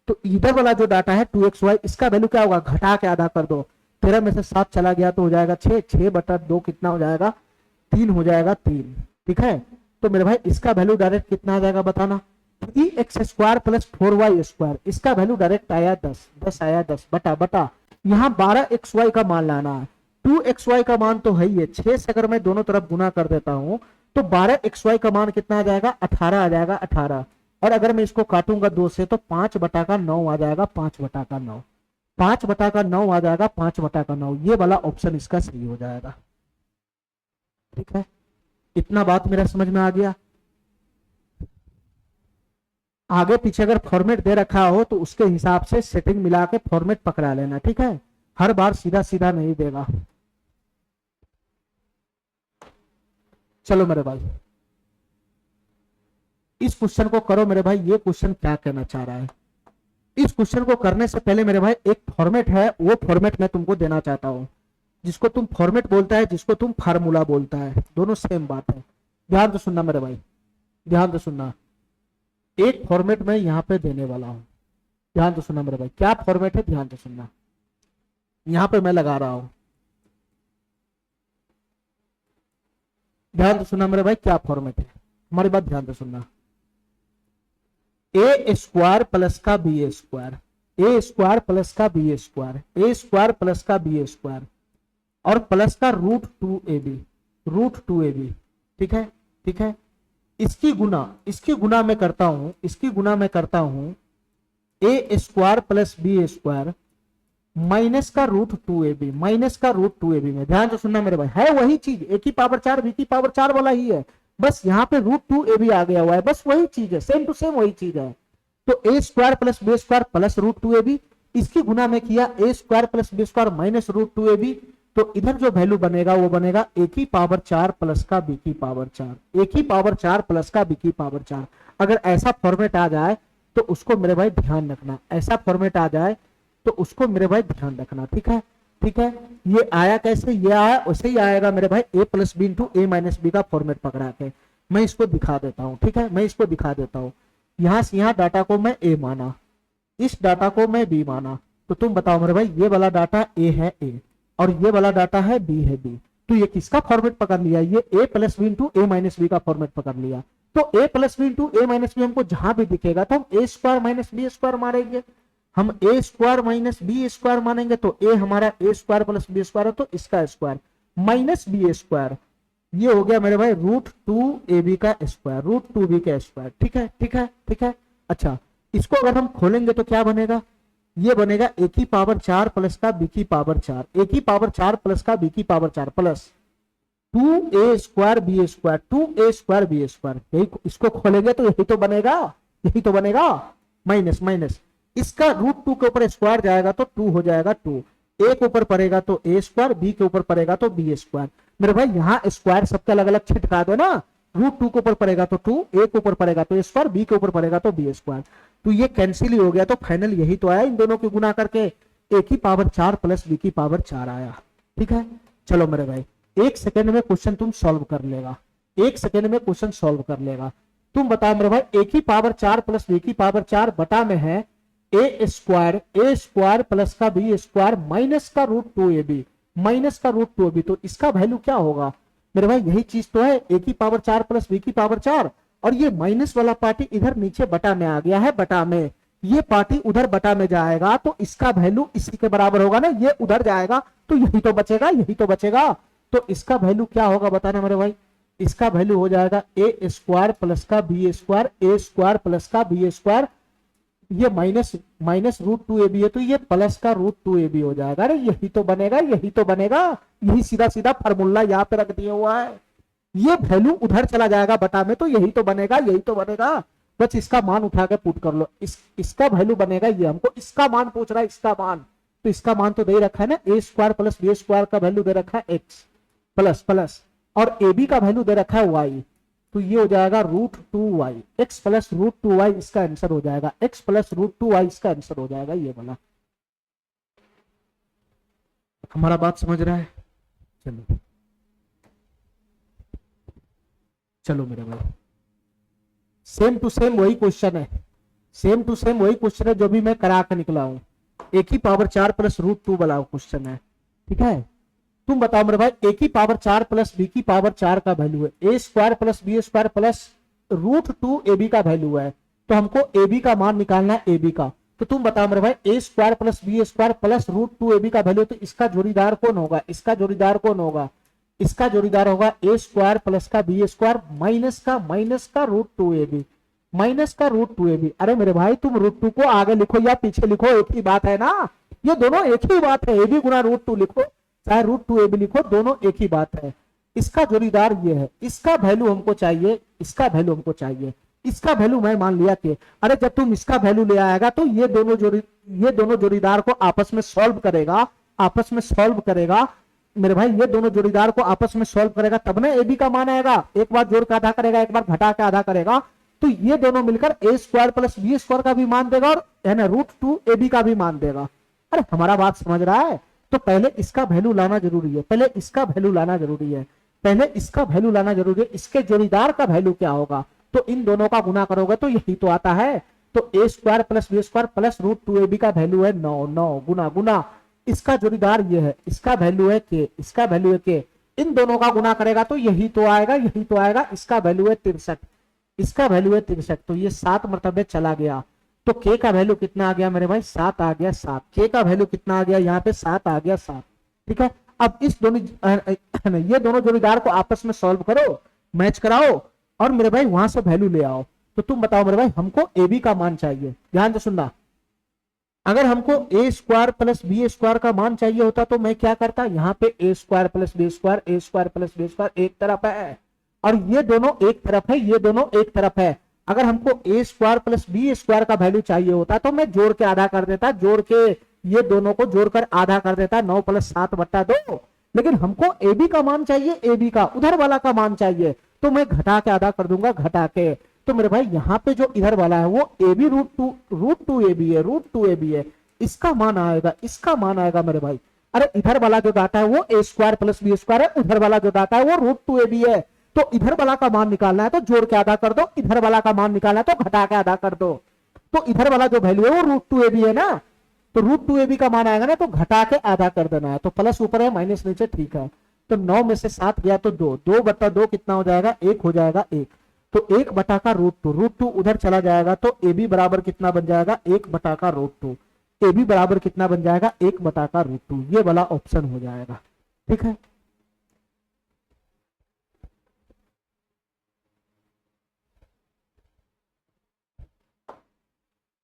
तो इधर वाला जो डाटा है 2xy, इसका वैल्यू क्या होगा, घटा के आधा कर दो। 13 में से 7 चला गया तो हो जाएगा 6, 6 बटा 2 कितना हो जाएगा, 3 हो जाएगा, 3। ठीक है, तो मेरे भाई इसका वैल्यू डायरेक्ट कितना आ जाएगा बताना, 3x² प्लस 4y², इसका वैल्यू डायरेक्ट आया 10, 10 आया, 10 बटा बटा, यहाँ 12xy का मान लाना है। 2xy का मान तो है ही है, 6 से अगर मैं दोनों तरफ गुना कर देता हूं तो 12xy का मान कितना आ जाएगा, 18 आ जाएगा, 18। और अगर मैं इसको काटूंगा 2 से तो 5 बटा का 9 आ जाएगा, 5 बटा का 9, 5 बटा का 9 आ जाएगा, 5 बटा का 9। ये वाला ऑप्शन इसका सही हो जाएगा। ठीक है, इतना बात मेरा समझ में आ गया। आगे पीछे अगर फॉर्मेट दे रखा हो तो उसके हिसाब से सेटिंग मिला के फॉर्मेट पकड़ा लेना। ठीक है, हर बार सीधा सीधा नहीं देगा। चलो मेरे भाई, इस क्वेश्चन को करो मेरे भाई। ये क्वेश्चन क्या कहना चाह रहा है, इस क्वेश्चन को करने से पहले मेरे भाई एक फॉर्मेट है, वो फॉर्मेट मैं तुमको देना चाहता हूं। जिसको तुम फॉर्मेट बोलता है, जिसको तुम फार्मूला बोलता है, दोनों सेम बात है। ध्यान से सुनना मेरे भाई, ध्यान से सुनना। एक फॉर्मेट में यहां पे देने वाला हूं, ध्यान से सुनना मेरे भाई। क्या फॉर्मेट है, ध्यान से सुनना। यहां पे मैं लगा रहा हूं, ध्यान से सुनना मेरे भाई। क्या फॉर्मेट है, हमारी बात ध्यान से सुनना। ए स्क्वायर प्लस का B square, A square plus का B square, A square plus का बी स्क्वायर और प्लस का रूट 2ab, रूट 2ab। ठीक है, ठीक है। इसकी गुना मैं करता हूं, इसकी गुना मैं करता हूं A square plus B square minus का रूट 2ab, माइनस का रूट 2ab में। ध्यान से सुनना मेरे भाई, है वही चीज, ए की पावर 4 बी की पावर 4 वाला ही है, बस यहाँ पे रूट 2ab आ गया हुआ है, बस वही चीज है, सेम टू सेम वही चीज है। तो A square plus B square plus root 2ab, इसकी गुना में किया A square plus B square minus root 2ab, तो इधर जो वैल्यू बनेगा वो बनेगा ए की पावर 4 प्लस का बी की पावर 4, ए की पावर 4 प्लस का बी की पावर 4। अगर ऐसा फॉर्मेट आ जाए तो उसको मेरे भाई ध्यान रखना, ऐसा फॉर्मेट आ जाए तो उसको मेरे भाई ध्यान रखना। ठीक है, ठीक है। ये आया कैसे, ये आया वैसे ही आएगा मेरे भाई, ए plus b into a minus b का फॉर्मेट पकड़ा के। मैं इसको दिखा देता हूं, ठीक है, मैं इसको दिखा देता हूं। यहां से यहां डाटा को मैं ए माना, इस डाटा को मैं बी माना, तो तुम बताओ मेरे भाई, ये वाला डाटा ए है ए और ये वाला डाटा है बी है बी, तो ये किसका फॉर्मेट पकड़ लिया, ये ए plus b into a minus b का फॉर्मेट पकड़ लिया। तो ए plus b into a minus b हमको जहां भी दिखेगा तो हम ए स्क्वायर माइनस बी स्क्वायर मारेंगे, हम ए स्क्वायर माइनस बी स्क्वायर मानेंगे, तो ए हमारा ए स्क्वायर प्लस बी स्क्वायर है, तो इसका स्क्वायर माइनस बी स्क्वायर, ये हो गया मेरे भाई रूट 2ab का स्क्वायर, रूट 2b का स्क्वायर। ठीक है, ठीक है, ठीक है। अच्छा, इसको अगर हम खोलेंगे तो क्या बनेगा, ये बनेगा ए की पावर 4 प्लस का बी की पावर 4, ए की पावर 4 प्लस का बी की power 4 plus 2a square B square, 2a square B square. यही इसको खोलेंगे तो यही तो बनेगा, यही तो बनेगा, माइनस माइनस इसका रूट 2 के ऊपर स्क्वायर जाएगा तो 2 हो जाएगा 2, ए के ऊपर पड़ेगा तो ए स्क्वायर, बी के ऊपर पड़ेगा तो बी स्क्वायर। मेरे भाई यहाँ स्क्वायर सबके अलग अलग छिटका दो ना, रूट 2 के ऊपर पड़ेगा तो 2, ए के ऊपर पड़ेगा तो स्क्वायर, बी के ऊपर पड़ेगा तो बी स्क्वायर। तो ये कैंसिल ही हो गया, तो फाइनल यही तो आया, इन दोनों की गुना करके ए की पावर 4 प्लस बी की पावर 4 आया। ठीक है, चलो मेरे भाई, एक सेकेंड में क्वेश्चन तुम सॉल्व कर लेगा, एक सेकेंड में क्वेश्चन सॉल्व कर लेगा। तुम बताओ मेरे भाई, ए की पावर 4 प्लस बी की पावर 4 बटा में है ए स्क्वायर प्लस का बी स्क्वायर माइनस का रूट 2ab, माइनस का रूट 2ab, तो इसका वैल्यू क्या होगा मेरे भाई, यही चीज तो है, ए की पावर 4 प्लस बी की पावर 4 और ये माइनस वाला पार्टी इधर नीचे बटा में आ गया है, बटा में, ये पार्टी उधर बटा में जाएगा तो इसका वैल्यू इसी के बराबर होगा ना, ये उधर जाएगा तो यही तो बचेगा, यही तो बचेगा। तो इसका वैल्यू क्या होगा बताना मेरे भाई, इसका वैल्यू हो जाएगा ए स्क्वायर प्लस का B square, A square plus का बी स्क्वायर, ये माइनस माइनस रूट 2ab है तो ये प्लस का रूट 2ab हो जाएगा। अरे यही तो बनेगा, यही तो बनेगा, यही सीधा सीधा फार्मूला यहाँ पे रख दिया हुआ है, ये वैल्यू उधर चला जाएगा बटा में, तो यही तो बनेगा, यही तो बनेगा। बस इसका मान उठा के पुट कर लो, इसका वैल्यू बनेगा ये, हमको इसका मान पूछ रहा है, इसका मान, तो इसका मान तो दे रखा है ना, ए स्क्वायर प्लस बी स्क्वायर का वैल्यू दे रखा है एक्स प्लस प्लस और ए बी का वैल्यू दे रखा है वाई, तो ये हो जाएगा root 2y, x plus root 2y इसका आंसर हो जाएगा, एक्स प्लस रूट 2y इसका आंसर हो जाएगा, ये वाला। हमारा बात समझ रहा है, चलो चलो मेरे भाई, सेम टू सेम वही क्वेश्चन है, सेम टू सेम वही क्वेश्चन है जो भी मैं करा के निकला हूं, एक ही पावर 4 प्लस रूट 2 वाला क्वेश्चन है। ठीक है, तुम बताओ मेरे भाई, ए की पावर 4 प्लस बी की पावर 4 का वैल्यू है A square plus B square plus root 2ab का वैल्यू है, तो हमको ab का मान निकालना है ab का। तो तुम बताओ मेरे भाई, A square plus B square plus root 2ab का वैल्यू, तो इसका जोड़ीदार कौन होगा, इसका जोड़ीदार कौन होगा, इसका जोड़ीदार होगा ए स्क्वायर प्लस का बी स्क्वायर माइनस का रूट 2ab, माइनस का रूट 2ab। अरे मेरे भाई, तुम रूट 2 को आगे लिखो या पीछे लिखो, एक ही बात है ना, ये दोनों एक ही बात है, ab गुना रूट 2 लिखो चाहे रूट 2ab लिखो, दोनों एक ही बात है। इसका जोड़ीदार ये है, इसका वैल्यू हमको चाहिए, इसका वैल्यू हमको चाहिए, इसका वैल्यू मैं मान लिया कि अरे जब तुम इसका वैल्यू ले आएगा तो ये दोनों जोड़ीदार को आपस में सॉल्व करेगा, आपस में सॉल्व करेगा मेरे भाई, ये दोनों जोड़ीदार को आपस में सॉल्व करेगा तब ना ab का मान आएगा, एक बार जोड़ के आधा करेगा, एक बार घटा के आधा करेगा, तो ये दोनों मिलकर ए स्क्वायर प्लस बी स्क्वायर का भी मान देगा और है ना रूट 2ab का भी मान देगा। अरे हमारा बात समझ रहा है, तो पहले इसका वैल्यू लाना जरूरी है, पहले इसका वैल्यू लाना जरूरी है, पहले इसका वैल्यू लाना जरूरी है। इसके जोड़ीदार का वैल्यू क्या होगा, तो इन दोनों का गुना करोगे तो यही तो आता है। तो A square plus B square plus root 2ab का वैल्यू है 9, 9 गुना गुना इसका जोड़ीदार ये है, इसका वैल्यू है के, इसका वैल्यू है के, इन दोनों का गुना करेगा तो यही तो आएगा, यही तो आएगा। इसका वैल्यू है 63, इसका वैल्यू है 63, तो ये 7 मरतबे चला गया। तो के का वैल्यू कितना आ गया मेरे भाई, 7 आ गया, 7। के का वैल्यू कितना आ गया यहाँ पे, 7 आ गया, 7। ठीक है, अब इस दोनों ये दोनों जोड़ीदार को आपस में सॉल्व करो, मैच कराओ और मेरे भाई वहां से वैल्यू ले आओ। तो तुम बताओ मेरे भाई, हमको ए बी का मान चाहिए, ध्यान से सुनना। अगर हमको ए स्क्वायर प्लस बी स्क्वायर का मान चाहिए होता तो मैं क्या करता, यहाँ पे ए square plus B square, A square plus B square एक तरफ है और ये दोनों एक तरफ है, ये दोनों एक तरफ है। अगर हमको ए स्क्वायर प्लस बी स्क्वायर का वैल्यू चाहिए होता तो मैं जोड़ के आधा कर देता, जोड़ के ये दोनों को जोड़कर आधा कर देता, 9 + 7/2। लेकिन हमको ए बी का मान चाहिए, ए बी का उधर वाला का मान चाहिए, तो मैं घटा के आधा कर दूंगा, घटा के। तो मेरे भाई यहाँ पे जो इधर वाला है वो a b root two a B है, रूट 2ab है, इसका मान आएगा, इसका मान आएगा मेरे भाई। अरे इधर वाला जो डाटा है वो ए स्क्वायर प्लस बी स्क्वायर है, उधर वाला जो डाटा है वो रूट 2ab है। तो इधर वाला का मान निकालना है तो जोड़ के आधा कर दो, इधर वाला का मान निकालना है तो घटा के आधा कर दो। तो इधर वाला जो वैल्यू है वो रूट 2ab है ना, तो रूट 2ab का मान आएगा ना, तो घटा के आधा कर देना है। तो प्लस ऊपर है माइनस नीचे, ठीक है। तो 9 में से 7 गया तो 2, 2/2 कितना हो जाएगा, 1 हो जाएगा, 1। तो 1 बटा का रूट 2 उधर चला जाएगा तो ए बी बराबर कितना बन जाएगा, 1 बटा का रूट 2। ए बी बराबर कितना बन जाएगा, 1 बटा का रूट 2। ये वाला ऑप्शन हो जाएगा, ठीक है।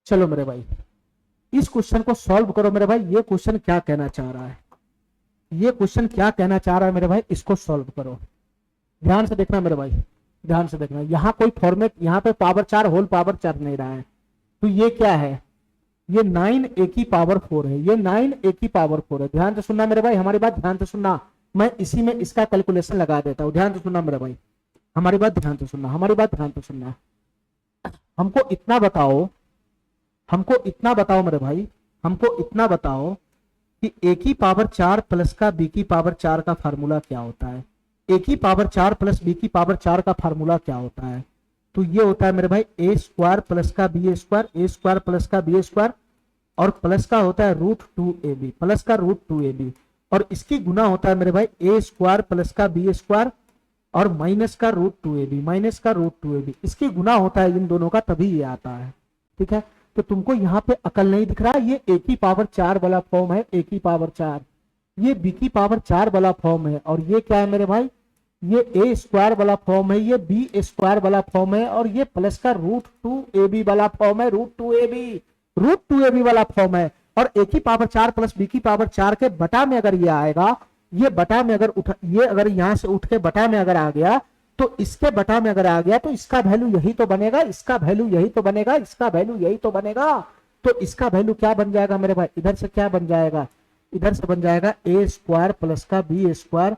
चलो मेरे भाई इस क्वेश्चन को सॉल्व करो मेरे भाई। ये क्वेश्चन क्या कहना चाह रहा है, ये क्वेश्चन क्या कहना चाह रहा है मेरे भाई, इसको सॉल्व करो। ध्यान से देखना मेरे भाई, ध्यान से देखना। यहाँ कोई फॉर्मेट, यहाँ पे पावर 4 होल पावर 4 नहीं रहा है। तो ये क्या है, ये 9a की पावर 4 है, ये 9a की पावर 4 है। ध्यान से सुनना मेरे भाई, हमारी बात ध्यान से सुनना। मैं इसी में इसका कैलकुलेशन लगा देता हूँ, ध्यान से सुनना मेरे भाई, हमारी बात ध्यान से सुनना, हमारी बात ध्यान से सुनना। हमको इतना बताओ, हमको इतना बताओ मेरे भाई, हमको इतना बताओ कि a की पावर 4 प्लस का b की पावर 4 का फार्मूला क्या होता है। a की पावर 4 प्लस b की पावर 4 का फार्मूला क्या होता है, तो ये होता है मेरे भाई a स्क्वायर प्लस का b square, a square plus का b स्क्वायर और प्लस का होता है रूट 2ab, प्लस का रूट 2ab और इसकी गुना होता है मेरे भाई a स्क्वायर प्लस का b स्क्वायर और माइनस का रूट 2ab, माइनस का रूट 2ab, इसकी गुना होता है इन दोनों का, तभी ये आता है, ठीक है। तो तुमको यहाँ पे अकल नहीं दिख रहा, ये a की पावर 4 वाला फॉर्म है, a की पावर 4, ये b की पावर 4 वाला फॉर्म है और ये क्या है मेरे भाई, ये a स्क्वायर वाला फॉर्म है, ये b स्क्वायर वाला फॉर्म है और ये प्लस का रूट 2ab वाला फॉर्म है, रूट 2ab वाला फॉर्म है। और a की पावर 4 प्लस b की पावर 4 के बटा में अगर ये आएगा, ये बटा में अगर ये अगर यहाँ से उठ के बटा में अगर आ गया तो इसके बटा में अगर आ गया तो इसका वैल्यू यही तो बनेगा, इसका वैल्यू यही तो बनेगा, इसका वैल्यू यही तो बनेगा। तो इसका वैल्यू क्या बन जाएगा मेरे भाई, इधर से क्या बन जाएगा, इधर से बन जाएगा a स्क्वायर प्लस का b square,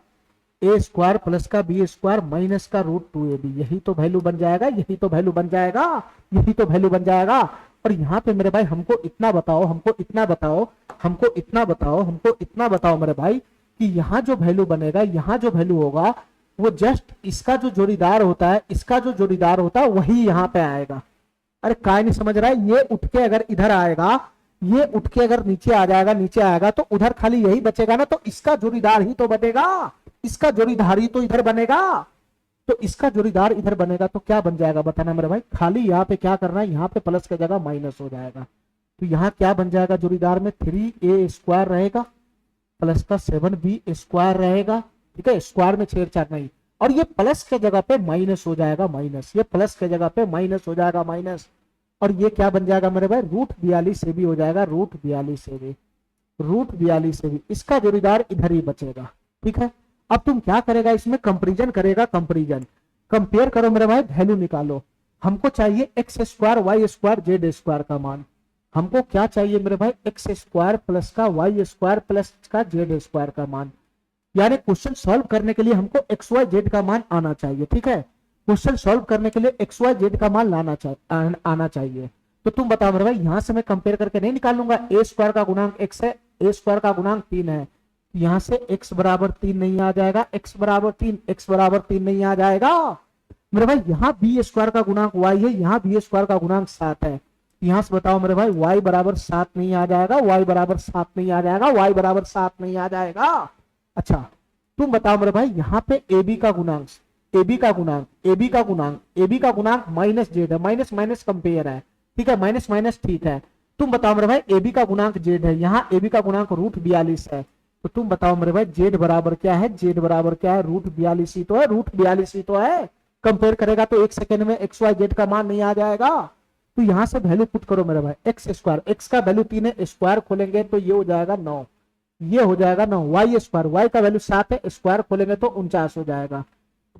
a square plus का b स्क्वायर माइनस का रूट 2ab, यही तो वैल्यू बन जाएगा, यही तो वैल्यू बन जाएगा, यही तो वैल्यू बन जाएगा। और यहाँ पे मेरे भाई हमको इतना बताओ, हमको इतना बताओ, हमको इतना बताओ, हमको इतना बताओ मेरे भाई कि यहाँ जो वैल्यू बनेगा, यहाँ जो वैल्यू होगा वो जस्ट इसका जो जोड़ीदार होता है, इसका जो जोड़ीदार होता है वही यहाँ पे आएगा। अरे काय नहीं समझ रहा है, ये उठ के अगर इधर आएगा, ये उठ के अगर नीचे आ जाएगा, नीचे आएगा तो उधर खाली यही बचेगा ना, तो इसका जोड़ीदार ही तो बनेगा, इसका जोड़ीदार ही तो इधर बनेगा। तो इसका जोड़ीदार इधर बनेगा तो क्या बन जाएगा बताना मेरे भाई, खाली यहाँ पे क्या करना है, यहाँ पे प्लस की जगह माइनस हो जाएगा। तो यहाँ क्या बन जाएगा जोड़ीदार में, 3a स्क्वायर रहेगा प्लस का 7b स्क्वायर रहेगा, ठीक है, स्क्वायर में छेड़छाड़ नहीं। और ये प्लस के जगह पे माइनस हो जाएगा, माइनस, ये प्लस के जगह पे माइनस हो जाएगा, माइनस। और ये क्या बन जाएगा मेरे भाई, रूट 42 से भी हो जाएगा, रूट 42 से भी, रूट 42 से भी। इसका जोड़ीदार इधर ही बचेगा, ठीक है। अब तुम क्या करेगा, इसमें कंपेरिजन करेगा, कंपेरिजन, कंपेयर करो मेरे भाई, वैल्यू निकालो। हमको चाहिए x square y square z square का मान, हमको क्या चाहिए मेरे भाई, एक्स स्क्वायर प्लस का वाई स्क्वायर प्लस का जेड स्क्वायर का मान। यानी क्वेश्चन सॉल्व करने के लिए हमको एक्स वाई जेड का मान आना चाहिए, ठीक है। क्वेश्चन सॉल्व करने के लिए एक्स वाई जेड का मान आना चाहिए। तो तुम बताओ मेरे भाई, यहां से मैं कंपेयर करके नहीं निकाल लूंगा, ए स्क्वायर का गुणांक x है, ए स्क्वायर का गुणांक 3 है, यहां से x बराबर 3 नहीं आ जाएगा, x बराबर 3, x बराबर 3 नहीं आ जाएगा मेरे भाई। यहाँ बी स्क्वायर का गुणांक y है, यहाँ बी स्क्वायर का गुणांक 7 है। यहां से बताओ मेरे भाई y बराबर 7 नहीं आ जाएगा, y बराबर 7 नहीं आ जाएगा, y बराबर 7 नहीं आ जाएगा। अच्छा तुम बताओ मेरे भाई, यहाँ पे ab का गुणांक, ab का गुणांक, ab का गुणांक, ab का गुणांक माइनस जेड है, माइनस माइनस कंपेयर है, ठीक है, माइनस माइनस ठीक है। तुम बताओ मेरे भाई ab का गुणांक जेड है, यहाँ ab का गुणांक √42 है। तो तुम बताओ मेरे भाई जेड बराबर क्या है, जेड बराबर क्या है, √42 ही तो है, √42 ही तो है। कंपेयर करेगा तो एक सेकंड में एक्स वाई जेड का मान नहीं आ जाएगा। तो यहां से वैल्यू पुट करो मेरे भाई, एक्स स्क्वायर, एक्स का वैल्यू 3 है, स्क्वायर खोलेंगे तो ये हो जाएगा 9, ये हो जाएगा 9। वाई स्क्वायर, वाई का वैल्यू 7 है, स्क्वायर खोलेंगे तो 49 हो जाएगा।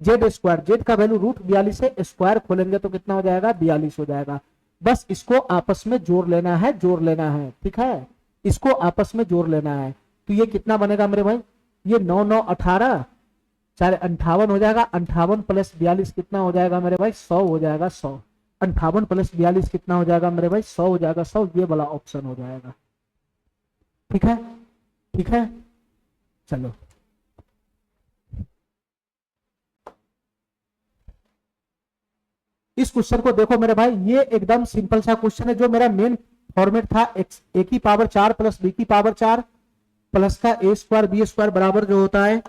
जेड स्क्वायर, जेड का वैल्यू √42 है, स्क्वायर खोलेंगे तो कितना हो जाएगा, 42 हो जाएगा। बस इसको आपस में जोड़ लेना है, जोड़ लेना है, ठीक है, इसको आपस में जोड़ लेना है। तो ये कितना बनेगा मेरे भाई, ये 9 9 18 चार 58 हो जाएगा, 58 प्लस 42 कितना हो जाएगा मेरे भाई, 100 हो जाएगा, 100। 58 प्लस 42 कितना हो जाएगा मेरे भाई, 100 हो जाएगा, 100। ये वाला ऑप्शन हो जाएगा, ठीक है, ठीक है। चलो इस क्वेश्चन को देखो मेरे भाई, ये एकदम सिंपल सा क्वेश्चन है। जो मेरा मेन फॉर्मेट था ए की पावर 4 प्लस बी की पावर 4 प्लस का ए स्क्वायर बी स्क्वायर बराबर जो होता है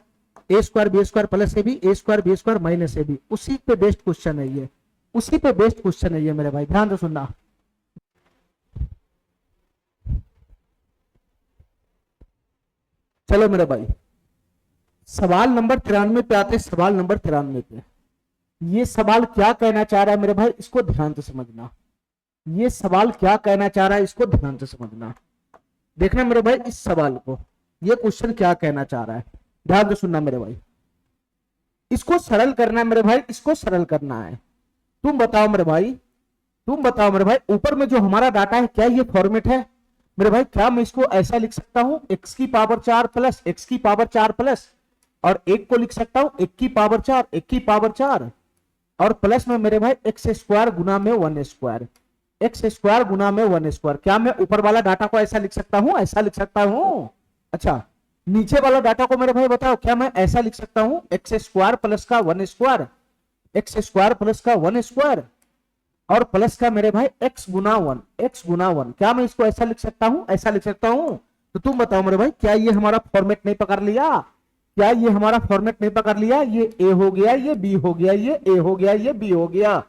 A square B square plus A B, A square B square minus A B, उसी पे बेस्ड क्वेश्चन है ये, उसी पे बेस्ड क्वेश्चन है ये मेरे भाई, ध्यान से सुनना। चलो मेरे भाई सवाल नंबर 93 पे आते हैं, सवाल नंबर 93 पे। ये सवाल क्या कहना चाह रहा है मेरे भाई, इसको ध्यान से समझना। ये सवाल क्या कहना चाह रहा है, इसको ध्यान से समझना, देखना मेरे भाई इस सवाल को, ये क्वेश्चन क्या कहना चाह रहा है, ध्यान से सुनना मेरे भाई। इसको सरल करना है मेरे भाई, इसको सरल करना है। तुम बताओ मेरे भाई, तुम बताओ मेरे भाई, ऊपर में जो हमारा डाटा है क्या ये फॉर्मेट है मेरे भाई? क्या मैं इसको ऐसा लिख सकता हूं, एक्स की पावर 4 प्लस एक्स की पावर 4 प्लस, और एक को लिख सकता हूं एक की पावर 4, एक की पावर 4, और प्लस में मेरे भाई एक्स स्क्वायर गुना में 1 स्क्वायर, एक्स स्क्वायर गुना में 1 स्क्वायर। क्या मैं ऊपर वाला डाटा को ऐसा लिख सकता हूं, ऐसा लिख सकता हूं? अच्छा नीचे वाला डाटा को मेरे भाई बताओ, क्या मैं ऐसा लिख सकता हूं, एक्स स्क्वायर प्लस का 1 स्क्वायर, एक्स स्क्वायर प्लस का 1 स्क्वायर, और प्लस का मेरे भाई एक्स गुना 1, एक्स गुना 1। क्या मैं इसको ऐसा लिख सकता हूं, ऐसा लिख सकता हूं? तो तुम बताओ मेरे भाई, क्या ये हमारा फॉर्मेट नहीं पकड़ लिया? क्या ये हमारा फॉर्मेट नहीं पकड़ लिया? ये ए हो गया, ये बी हो गया, ये ए हो गया, ये बी हो गया,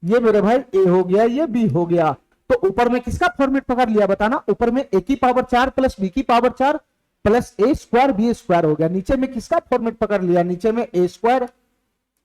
ये मेरे भाई ए हो गया, ये बी हो गया। तो ऊपर में किसका फॉर्मेट पकड़ लिया बताना? ऊपर में ए की पावर 4 प्लस बी की power 4 plus A square B square हो गया। नीचे में किसका फॉर्मेट पकड़ लिया? नीचे में ए स्क्वायर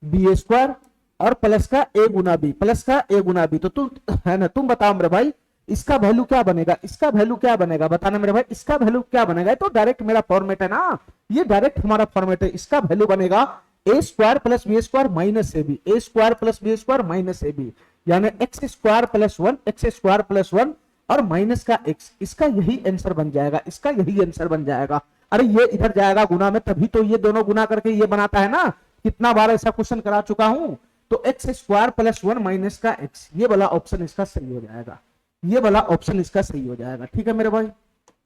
बी स्क्वायर और प्लस का ए गुना बी, प्लस का ए गुना बी। तो तुम है ना, तुम बताओ मेरे भाई इसका वैल्यू क्या बनेगा, इसका वैल्यू क्या बनेगा बताना मेरे भाई, इसका वैल्यू क्या बनेगा? तो डायरेक्ट मेरा फॉर्मेट है ना, ये डायरेक्ट हमारा फॉर्मेट है। इसका वैल्यू बनेगा A square plus B square minus A B, A square plus B square minus A B, यानी X square plus 1, X square plus 1 और माइनस का एक्स। इसका यही आंसर बन जाएगा, इसका यही आंसर बन जाएगा। अरे ये इधर जाएगा गुना में, तभी तो ये दोनों गुना करके ये बनाता है ना। कितना बार ऐसा क्वेश्चन करा चुका हूं। तो एक्स स्क्वायर प्लस 1 माइनस का एक्स, ये वाला ऑप्शन इसका सही हो जाएगा, ये वाला ऑप्शन इसका सही हो जाएगा। ठीक है मेरे भाई,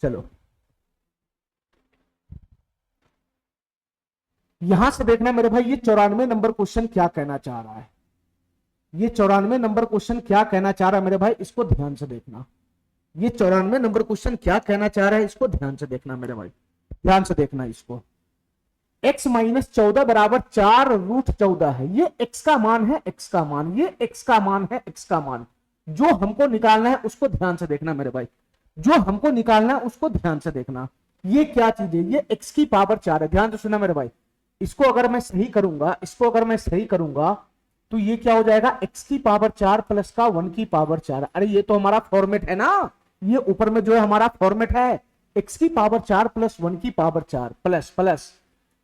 चलो यहां से देखना मेरे भाई, ये 94 नंबर क्वेश्चन क्या कहना चाह रहा है, ये 94 नंबर क्वेश्चन क्या कहना चाह रहा है मेरे भाई, इसको ध्यान से देखना। ये 94 नंबर क्वेश्चन क्या कहना चाह रहा है, इसको ध्यान से देखना मेरे भाई, ध्यान से देखना इसको। x माइनस 14 बराबर 4√14 है, ये x का मान है, x का मान, ये x का मान है, x का मान। जो हमको निकालना है उसको ध्यान से देखना मेरे भाई, जो हमको निकालना है उसको ध्यान से देखना। ये क्या चीज है? ये x की पावर 4 है, ध्यान से सुनना मेरे भाई। इसको अगर मैं सही करूंगा, इसको अगर मैं सही करूंगा तो ये क्या हो जाएगा? x की पावर 4 प्लस का 1 की पावर 4। अरे ये तो हमारा फॉर्मेट है ना, ये ऊपर में जो है हमारा फॉर्मेट है, x की पावर 4 प्लस 1 की पावर 4 प्लस प्लस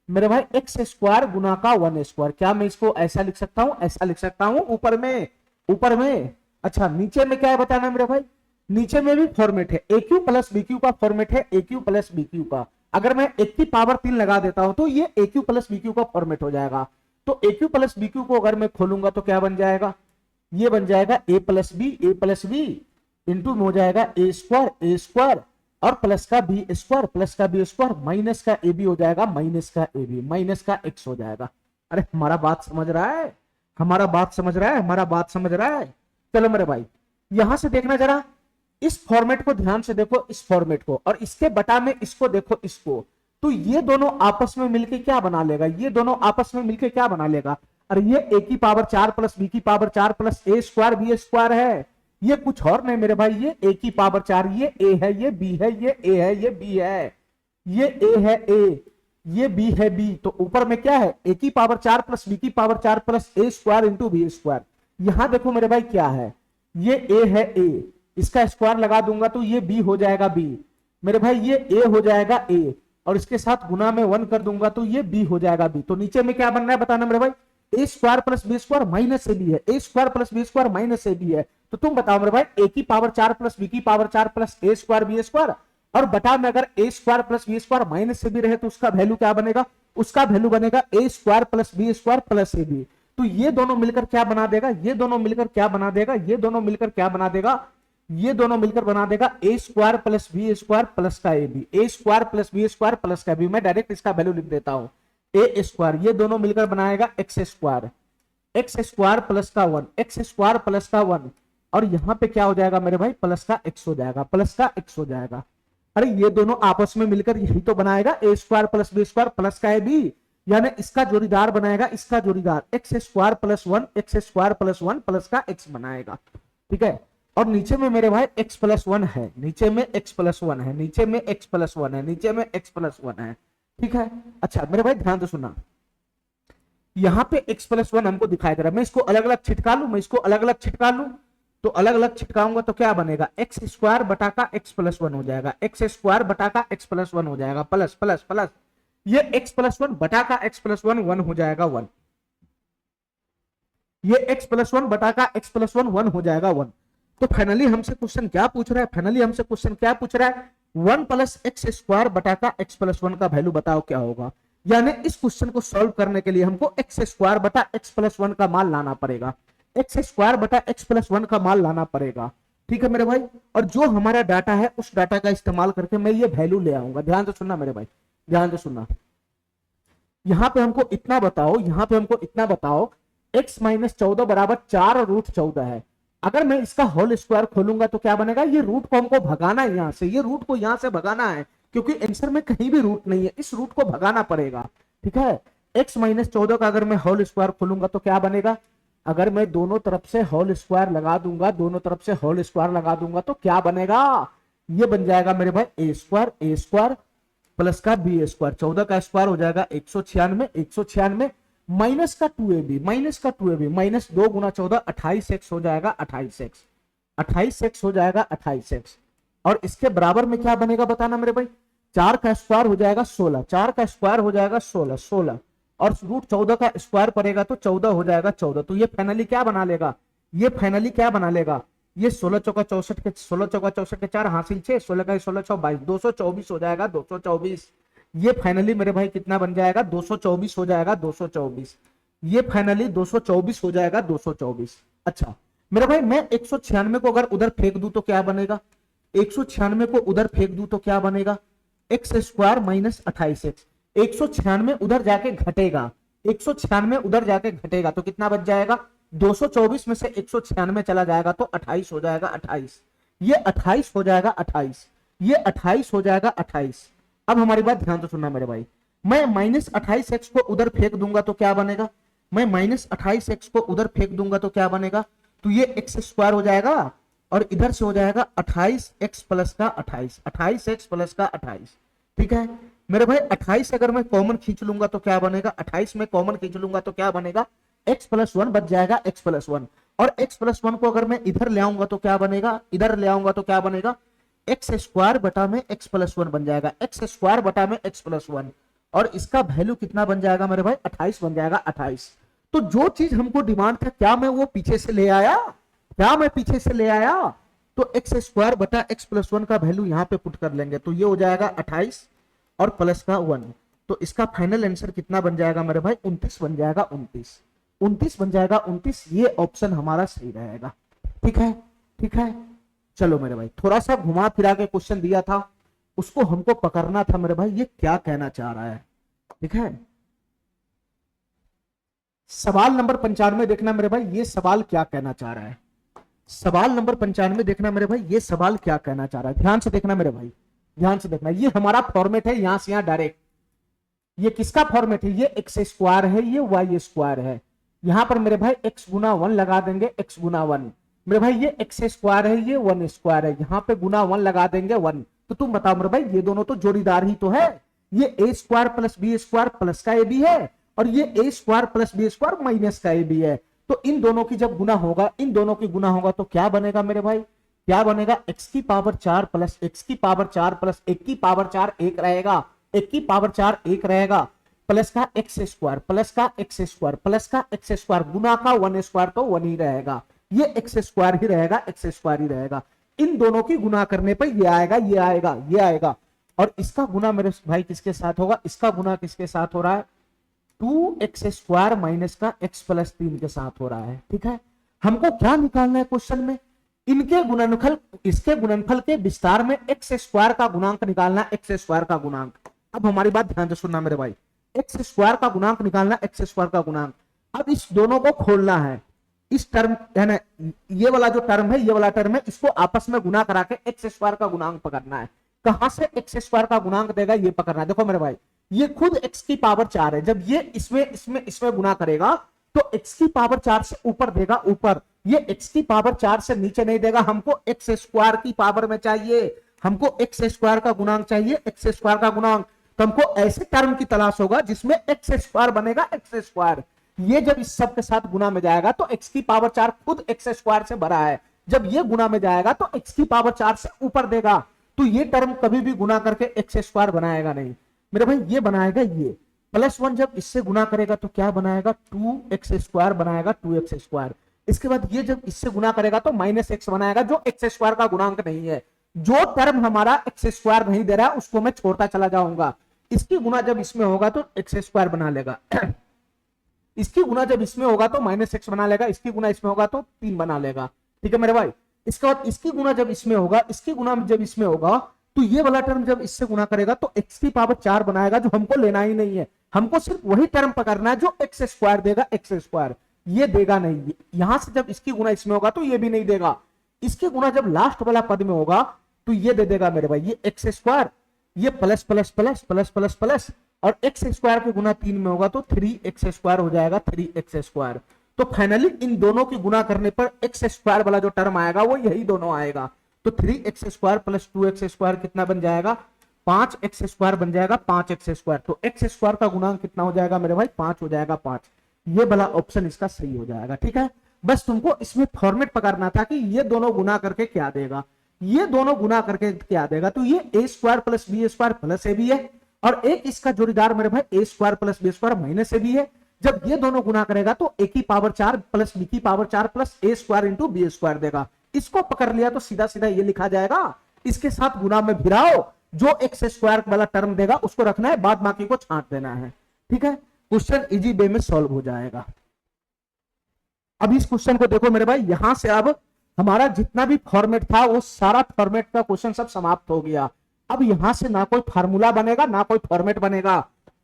मेरे भाई एक्स स्क्वायर गुना का 1 स्क्वायर। क्या मैं इसको ऐसा लिख सकता हूं, ऐसा लिख सकता हूं ऊपर में, ऊपर में। अच्छा नीचे में क्या है बताना मेरे भाई, नीचे में भी फॉर्मेट है, ए क्यू प्लस बी क्यू का फॉर्मेट है, ए क्यू प्लस बी क्यू का। अगर मैं एक की पावर 3 लगा देता हूं तो ये ए क्यू प्लस बी क्यू का फॉर्मेट हो जाएगा। तो ए क्यू प्लस बी क्यू को अगर मैं खोलूंगा तो क्या बन जाएगा? ये बन जाएगा ए प्लस बी इंटू में हो जाएगा ए स्क्वायर और प्लस का बी स्क्वायर, प्लस का बी स्क्वायर, माइनस का ए बी हो जाएगा, माइनस का ए बी, माइनस का एक्स हो जाएगा। अरे हमारा बात समझ रहा है, हमारा बात समझ रहा है, हमारा बात समझ रहा है। चलो मेरे भाई यहां से देखना जरा, इस फॉर्मेट को ध्यान से देखो, इस फॉर्मेट को, और इसके बटा में इसको देखो, इसको। तो ये दोनों आपस में मिलके क्या बना लेगा, ये दोनों आपस में मिलके क्या बना लेगा, अरे ये ए की पावर 4 प्लस बी की power 4 plus A square B square है। ये कुछ और नहीं मेरे भाई, ये ए की पावर 4, ये ए है, ये बी है, ये ए है, ये बी है, ये ए है ए, ये बी है बी। तो ऊपर में क्या है, ए की पावर 4 प्लस बी की power 4 plus A square into b square. यहां देखो मेरे भाई क्या है, ये ए है ए, इसका स्क्वायर लगा दूंगा तो ये बी हो जाएगा बी मेरे भाई, ये ए हो जाएगा ए, और इसके साथ गुना में 1 कर दूंगा तो ये बी हो जाएगा बी। तो नीचे में क्या बन रहा है बताना मेरे भाई, A square plus B square minus A B है, A square plus B square minus A B है। तो तुम बताओ मेरे भाई, ए की पावर 4 प्लस बी की power 4 plus A square B square, और बटा में अगर A square plus B square minus A B रहे तो उसका वैल्यू क्या बनेगा, उसका वैल्यू बनेगा A square plus B square plus A B. तो ये दोनों मिलकर क्या बना देगा, ये दोनों मिलकर क्या बना देगा, ये दोनों मिलकर क्या बना देगा, ये दोनों मिलकर बना देगा A square plus B square plus का ए B, A square plus B square plus का बी। मैं डायरेक्ट इसका वैल्यू लिख देता हूं, ए स्क्वायर, ये दोनों मिलकर बनाएगा X square, X square plus का 1, एक्स स्क्वायर प्लस का 1, और यहां पे क्या हो जाएगा मेरे भाई, प्लस का एक्स हो जाएगा, प्लस का एक्स हो जाएगा। अरे ये दोनों आपस में मिलकर यही तो बनाएगा A square plus B square plus का ए बी, यानी इसका जोड़ीदार बनाएगा, इसका जोड़ीदार X square plus 1, X square plus 1 plus का एक्स बनाएगा। ठीक है, और नीचे में मेरे भाई x प्लस 1 है, नीचे में x प्लस 1 है, नीचे में x प्लस 1 है, नीचे में x प्लस 1 है। ठीक है, अच्छा मेरे भाई ध्यान से सुनना, यहां पे x प्लस 1 हमको दिखाई दे रहा है, मैं इसको अलग अलग छिटका लू, मैं इसको अलग अलग छिटका लू, तो अलग अलग छिटकाऊंगा तो क्या बनेगा, एक्स स्क्वायर बटा का एक्स प्लस 1 हो जाएगा, एक्स स्क्वायर बटा का एक्स प्लस 1 हो जाएगा, प्लस प्लस प्लस, ये एक्स प्लस 1 बटा का एक्स प्लस 1 1 हो जाएगा 1, ये x प्लस 1 बटा का x प्लस 1 1 हो जाएगा 1। तो फाइनली हमसे क्वेश्चन क्या पूछ रहा है, फाइनली हमसे क्वेश्चन क्या पूछ रहा है, 1 प्लस एक्स स्क्वायर बटा का x प्लस 1 का वैल्यू बताओ क्या होगा। यानी इस क्वेश्चन को सॉल्व करने के लिए हमको एक्स स्क्वायर बटा एक्स प्लस 1 का मान लाना पड़ेगा, एक्स स्क्वायर बटा एक्स प्लस 1 का मान लाना पड़ेगा। ठीक है मेरे भाई, और जो हमारा डाटा है उस डाटा का इस्तेमाल करके मैं ये वैल्यू ले आऊंगा। ध्यान से सुनना मेरे भाई, ध्यान से सुनना, यहां पे हमको इतना बताओ, यहां पे हमको इतना बताओ, x माइनस 14 बराबर 4 रूट 14 है। अगर मैं इसका होल स्क्वायर खोलूंगा तो क्या बनेगा, ये रूट को हमको भगाना है यहां से, ये रूट को यहां से भगाना है, क्योंकि आंसर में कहीं भी रूट नहीं है, इस रूट को भगाना पड़ेगा। ठीक है, x माइनस 14 का अगर मैं होल स्क्वायर खोलूंगा तो क्या बनेगा, अगर मैं दोनों तरफ से होल स्क्वायर लगा दूंगा, दोनों तरफ से होल स्क्वायर लगा दूंगा तो क्या बनेगा, ये बन जाएगा मेरे भाई ए स्क्वायर प्लस का बी स्क्वायर, 14 का स्क्वायर हो जाएगा 196, 196 माइनस का 2ab, माइनस का 2ab, माइनस 2 गुना 14 28x हो जाएगा, 28x, 28x हो जाएगा 28x। और इसके बराबर में क्या बनेगा बताना मेरे भाई, 4 का स्क्वायर हो जाएगा 16, 4 का स्क्वायर हो जाएगा 16, 16 और रूट 14 का स्क्वायर पड़ेगा तो 14 हो जाएगा 14। तो ये फाइनली क्या बना लेगा, ये फाइनली क्या बना लेगा, ये 16 चौका 64 के 16 चौका 64 के 4 हासिल 6, 16 का 16 6 22, 224 हो जाएगा, 224। ये फाइनली मेरे भाई कितना बन जाएगा, 224 हो जाएगा, 224। ये फाइनली 224 हो जाएगा, 224। अच्छा मेरे भाई मैं 196 को अगर उधर फेंक दूं तो क्या बनेगा, 196 को उधर फेंक दूं तो क्या बनेगा, एक्स स्क्वायर माइनस 28x, 196 उधर जाके घटेगा, 196 उधर जाके घटेगा तो कितना बच जाएगा, 224 में से 196 चला जाएगा तो 28 हो जाएगा, 28, ये 28 हो जाएगा, 28, ये 28 हो जाएगा, 28। अब हमारी बात ध्यान से सुनना मेरे भाई, मैं माइनस 28x को उधर फेंक दूंगा तो क्या बनेगा, मैं माइनस 28x को उधर फेंक दूंगा तो क्या बनेगा, तो ये एक्स स्क्वायर हो जाएगा और इधर से हो जाएगा 28x प्लस का 28, 28x प्लस का 28। ठीक है मेरे भाई, 28 अगर मैं कॉमन खींच लूंगा तो क्या बनेगा, 28 में कॉमन खींच लूंगा तो क्या बनेगा, x प्लस 1 बच जाएगा, x प्लस 1, और x प्लस 1 को अगर मैं इधर ले आऊंगा तो क्या बनेगा, इधर ले आऊंगा तो क्या बनेगा, एक्स स्क्वायर बटा में एक्स प्लस 1 बन जाएगा, एक्स स्क्वायर बटा में एक्स प्लस 1, और इसका वैल्यू कितना बन जाएगा मेरे भाई, 28 बन जाएगा, 28। तो जो चीज हमको डिमांड था क्या मैं वो पीछे से ले आया, क्या मैं पीछे से ले आया, तो एक्स स्क्वायर बटा एक्स प्लस 1 का वैल्यू यहां पे पुट कर लेंगे तो ये हो जाएगा 28 और प्लस का 1। तो इसका फाइनल आंसर कितना बन जाएगा मेरे भाई, 29 बन जाएगा, 29, 29 बन जाएगा, 29। ये ऑप्शन हमारा सही रहेगा। ठीक है, ठीक है, चलो मेरे भाई थोड़ा सा घुमा फिरा के क्वेश्चन दिया था, उसको हमको पकड़ना था मेरे भाई, ये क्या कहना चाह रहा है। ठीक है, सवाल नंबर 95 देखना मेरे भाई, ये सवाल क्या कहना चाह रहा है। सवाल नंबर 95 देखना मेरे भाई, ये सवाल क्या कहना चाह रहा है। ध्यान से देखना मेरे भाई, ध्यान से देखना। ये हमारा फॉर्मेट है, यहां से यहां डायरेक्ट। ये किसका फॉर्मेट है, ये एक्स स्क्वायर है, ये वाई स्क्वायर है। यहां पर मेरे भाई एक्स गुना 1 लगा देंगे, एक्स गुना 1। मेरे भाई ये एक्स स्क्वायर है, ये 1 स्क्वायर है, यहां पे गुना 1 लगा देंगे 1। तो तुम बताओ मेरे भाई, ये दोनों तो जोड़ीदार ही तो है। ये A square plus B square plus का ए बी है, और ये A square plus B square minus का ए बी है। तो इन दोनों की जब गुना होगा, इन दोनों की गुना होगा तो क्या बनेगा मेरे भाई, क्या बनेगा, एक्स की पावर 4 प्लस एक्स की पावर 4 प्लस एक की पावर 4 एक रहेगा, एक की पावर 4 एक रहेगा, प्लस का एक्स स्क्वायर प्लस का एक्स स्क्वायर प्लस का एक्स स्क्वायर गुना का 1 स्क्वायर तो 1 ही रहेगा। ये एक्स स्क्वायर ही रहेगा, एक्स स्क्वायर ही रहेगा। इन दोनों की गुना करने पर ये आएगा, ये आएगा, ये आएगा। और इसका गुना मेरे भाई किसके साथ होगा, इसका गुना किसके साथ हो रहा है, 2x स्क्वायर माइनस का x प्लस 3 के साथ हो रहा है। ठीक है, हमको क्या निकालना है क्वेश्चन में, इनके गुणनफल, इसके गुणनफल के विस्तार में x स्क्वायर का गुणांक निकालना, x स्क्वायर का गुणांक। अब हमारी बात ध्यान से सुनना मेरे भाई, x स्क्वायर का गुणांक निकालना, x स्क्वायर का गुणांक। अब इस दोनों को खोलना है, इस टर्म है ना, ये वाला जो टर्म है, ये वाला टर्म है, इसको आपस में गुना करा के एक्स स्क्वायर का गुणांक पकड़ना है। कहां से एक्स स्क्वायर का गुणांक देगा ये पकड़ना है। देखो मेरे भाई, ये खुद x की पावर 4 है, जब ये इसमें गुना करेगा तो x की पावर 4 से ऊपर देगा, ऊपर। ये x की पावर 4 से नीचे नहीं देगा, हमको x स्क्वायर की पावर में चाहिए, हमको x स्क्वायर का गुणांक चाहिए, x स्क्वायर का गुणांक। तो हमको ऐसे टर्म की तलाश होगा जिसमें x स्क्वायर बनेगा, x स्क्वायर। ये जब इस सब के साथ गुना में जाएगा तो x की पावर 4 खुद x स्क्वायर से बड़ा है, जब ये गुना में जाएगा तो x की पावर 4 से ऊपर देगा। तो ये टर्म कभी भी गुना करके x स्क्वायर बनाएगा नहीं मेरे भाई, ये बनाएगा ये +1। जब इससे गुना करेगा तो क्या बनाएगा, 2x स्क्वायर बनाएगा, 2x स्क्वायर। इसके बाद ये जब इससे गुना करेगा तो -x बनाएगा, जो x स्क्वायर का गुणांक नहीं है। जो टर्म हमारा x स्क्वायर नहीं दे रहा है उसको मैं छोड़ता चला जाऊंगा। इसकी गुना जब इसमें होगा तो x स्क्वायर बना लेगा, इसकी गुना जब इसमें होगा तो -x बना लेगा, इसकी गुना इसमें होगा तो 3 बना लेगा। ठीक है मेरे भाई, इसके बाद इसकी गुना जब इसमें होगा, इसकी गुना जब इसमें होगा तो ये वाला टर्म जब इससे गुना करेगा तो x की पावर 4 बनाएगा, जो हमको लेना ही नहीं है। हमको सिर्फ वही टर्म पकड़ना है जो x स्क्वायर देगा, x स्क्वायर। ये देगा नहीं, यहां से जब इसकी गुना इसमें होगा तो ये भी नहीं देगा। इसकी गुना जब लास्ट वाला पद में होगा तो ये दे देगा मेरे भाई, ये x स्क्वायर, ये plus plus plus plus plus plus, और x स्क्वायर के गुना 3 में होगा तो 3x स्क्वायर हो जाएगा, 3x स्क्वायर। तो फाइनली इन दोनों की गुना करने पर x स्क्वायर वाला जो टर्म आएगा वो यही दोनों आएगा। तो 3x square plus 2x square कितना बन जाएगा, 5x स्क्वायर बन जाएगा, 5x स्क्वायर। तो x स्क्वायर का गुणांक कितना हो जाएगा मेरे भाई, 5 हो जाएगा, 5। ये वाला ऑप्शन इसका सही हो जाएगा। ठीक है, बस तुमको इसमें फॉर्मेट पकड़ना था कि ये दोनों गुना करके क्या देगा, ये दोनों गुना करके क्या देगा। तो ये a square plus B square plus A B है, और एक इसका जोड़ीदार मेरे भाई a square plus B square minus A B है। जब ये दोनों गुना करेगा तो a की पावर 4 प्लस b की power 4 plus a square into b square देगा। इसको पकड़ लिया तो सीधा सीधा ये लिखा जाएगा, इसके साथ गुना में भिड़ाओ, जो एक्स स्क्वायर वाला टर्म देगा उसको रखना है, बाद बाकी को छांट देना है। ठीक है, क्वेश्चन इजी वे में सॉल्व हो जाएगा। अब इस क्वेश्चन को देखो मेरे भाई, यहां से अब हमारा जितना भी फॉर्मेट था वो सारा फॉर्मेट का क्वेश्चन सब समाप्त हो गया। अब यहां से ना कोई फार्मूला बनेगा ना कोई फॉर्मेट बनेगा,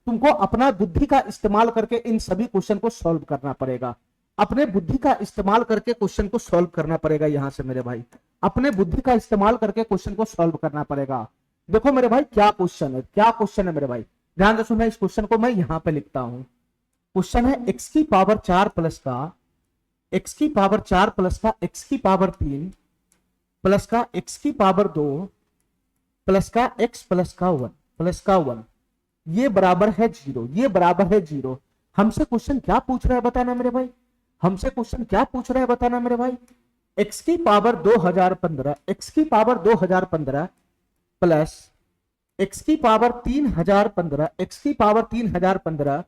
तुमको अपना बुद्धि का इस्तेमाल करके इन सभी क्वेश्चन को सॉल्व करना पड़ेगा। अपने बुद्धि का इस्तेमाल करके क्वेश्चन को सॉल्व करना पड़ेगा। यहां से मेरे भाई अपने बुद्धि का इस्तेमाल करके क्वेश्चन को सॉल्व करना पड़ेगा। देखो मेरे भाई क्या क्वेश्चन है, क्या क्वेश्चन है मेरे भाई, ध्यान से सुनना। इस क्वेश्चन को मैं यहां पे लिखता हूं। क्वेश्चन है x की पावर 4 प्लस का x की पावर 4 प्लस का x की पावर 3 प्लस का x की पावर 2 प्लस का x प्लस का 1 प्लस का 1, ये बराबर है 0, ये बराबर है 0। हमसे क्वेश्चन क्या पूछ रहा है बताना मेरे भाई, हमसे क्वेश्चन क्या पूछ रहा है बताना मेरे भाई। x की पावर 2015, x की पावर 2015 प्लस x की पावर 3015, x की पावर 3015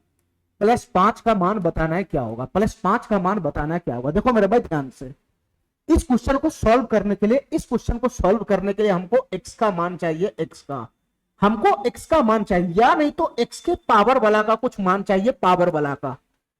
प्लस 5 का मान बताना है क्या होगा, प्लस 5 का मान बताना है क्या होगा। देखो मेरे भाई ध्यान से, इस क्वेश्चन को सॉल्व करने के लिए, इस क्वेश्चन को सॉल्व करने के लिए हमको x का मान चाहिए, x का, हमको x का मान चाहिए, या नहीं तो x के पावर वाला का कुछ मान चाहिए, पावर वाला का।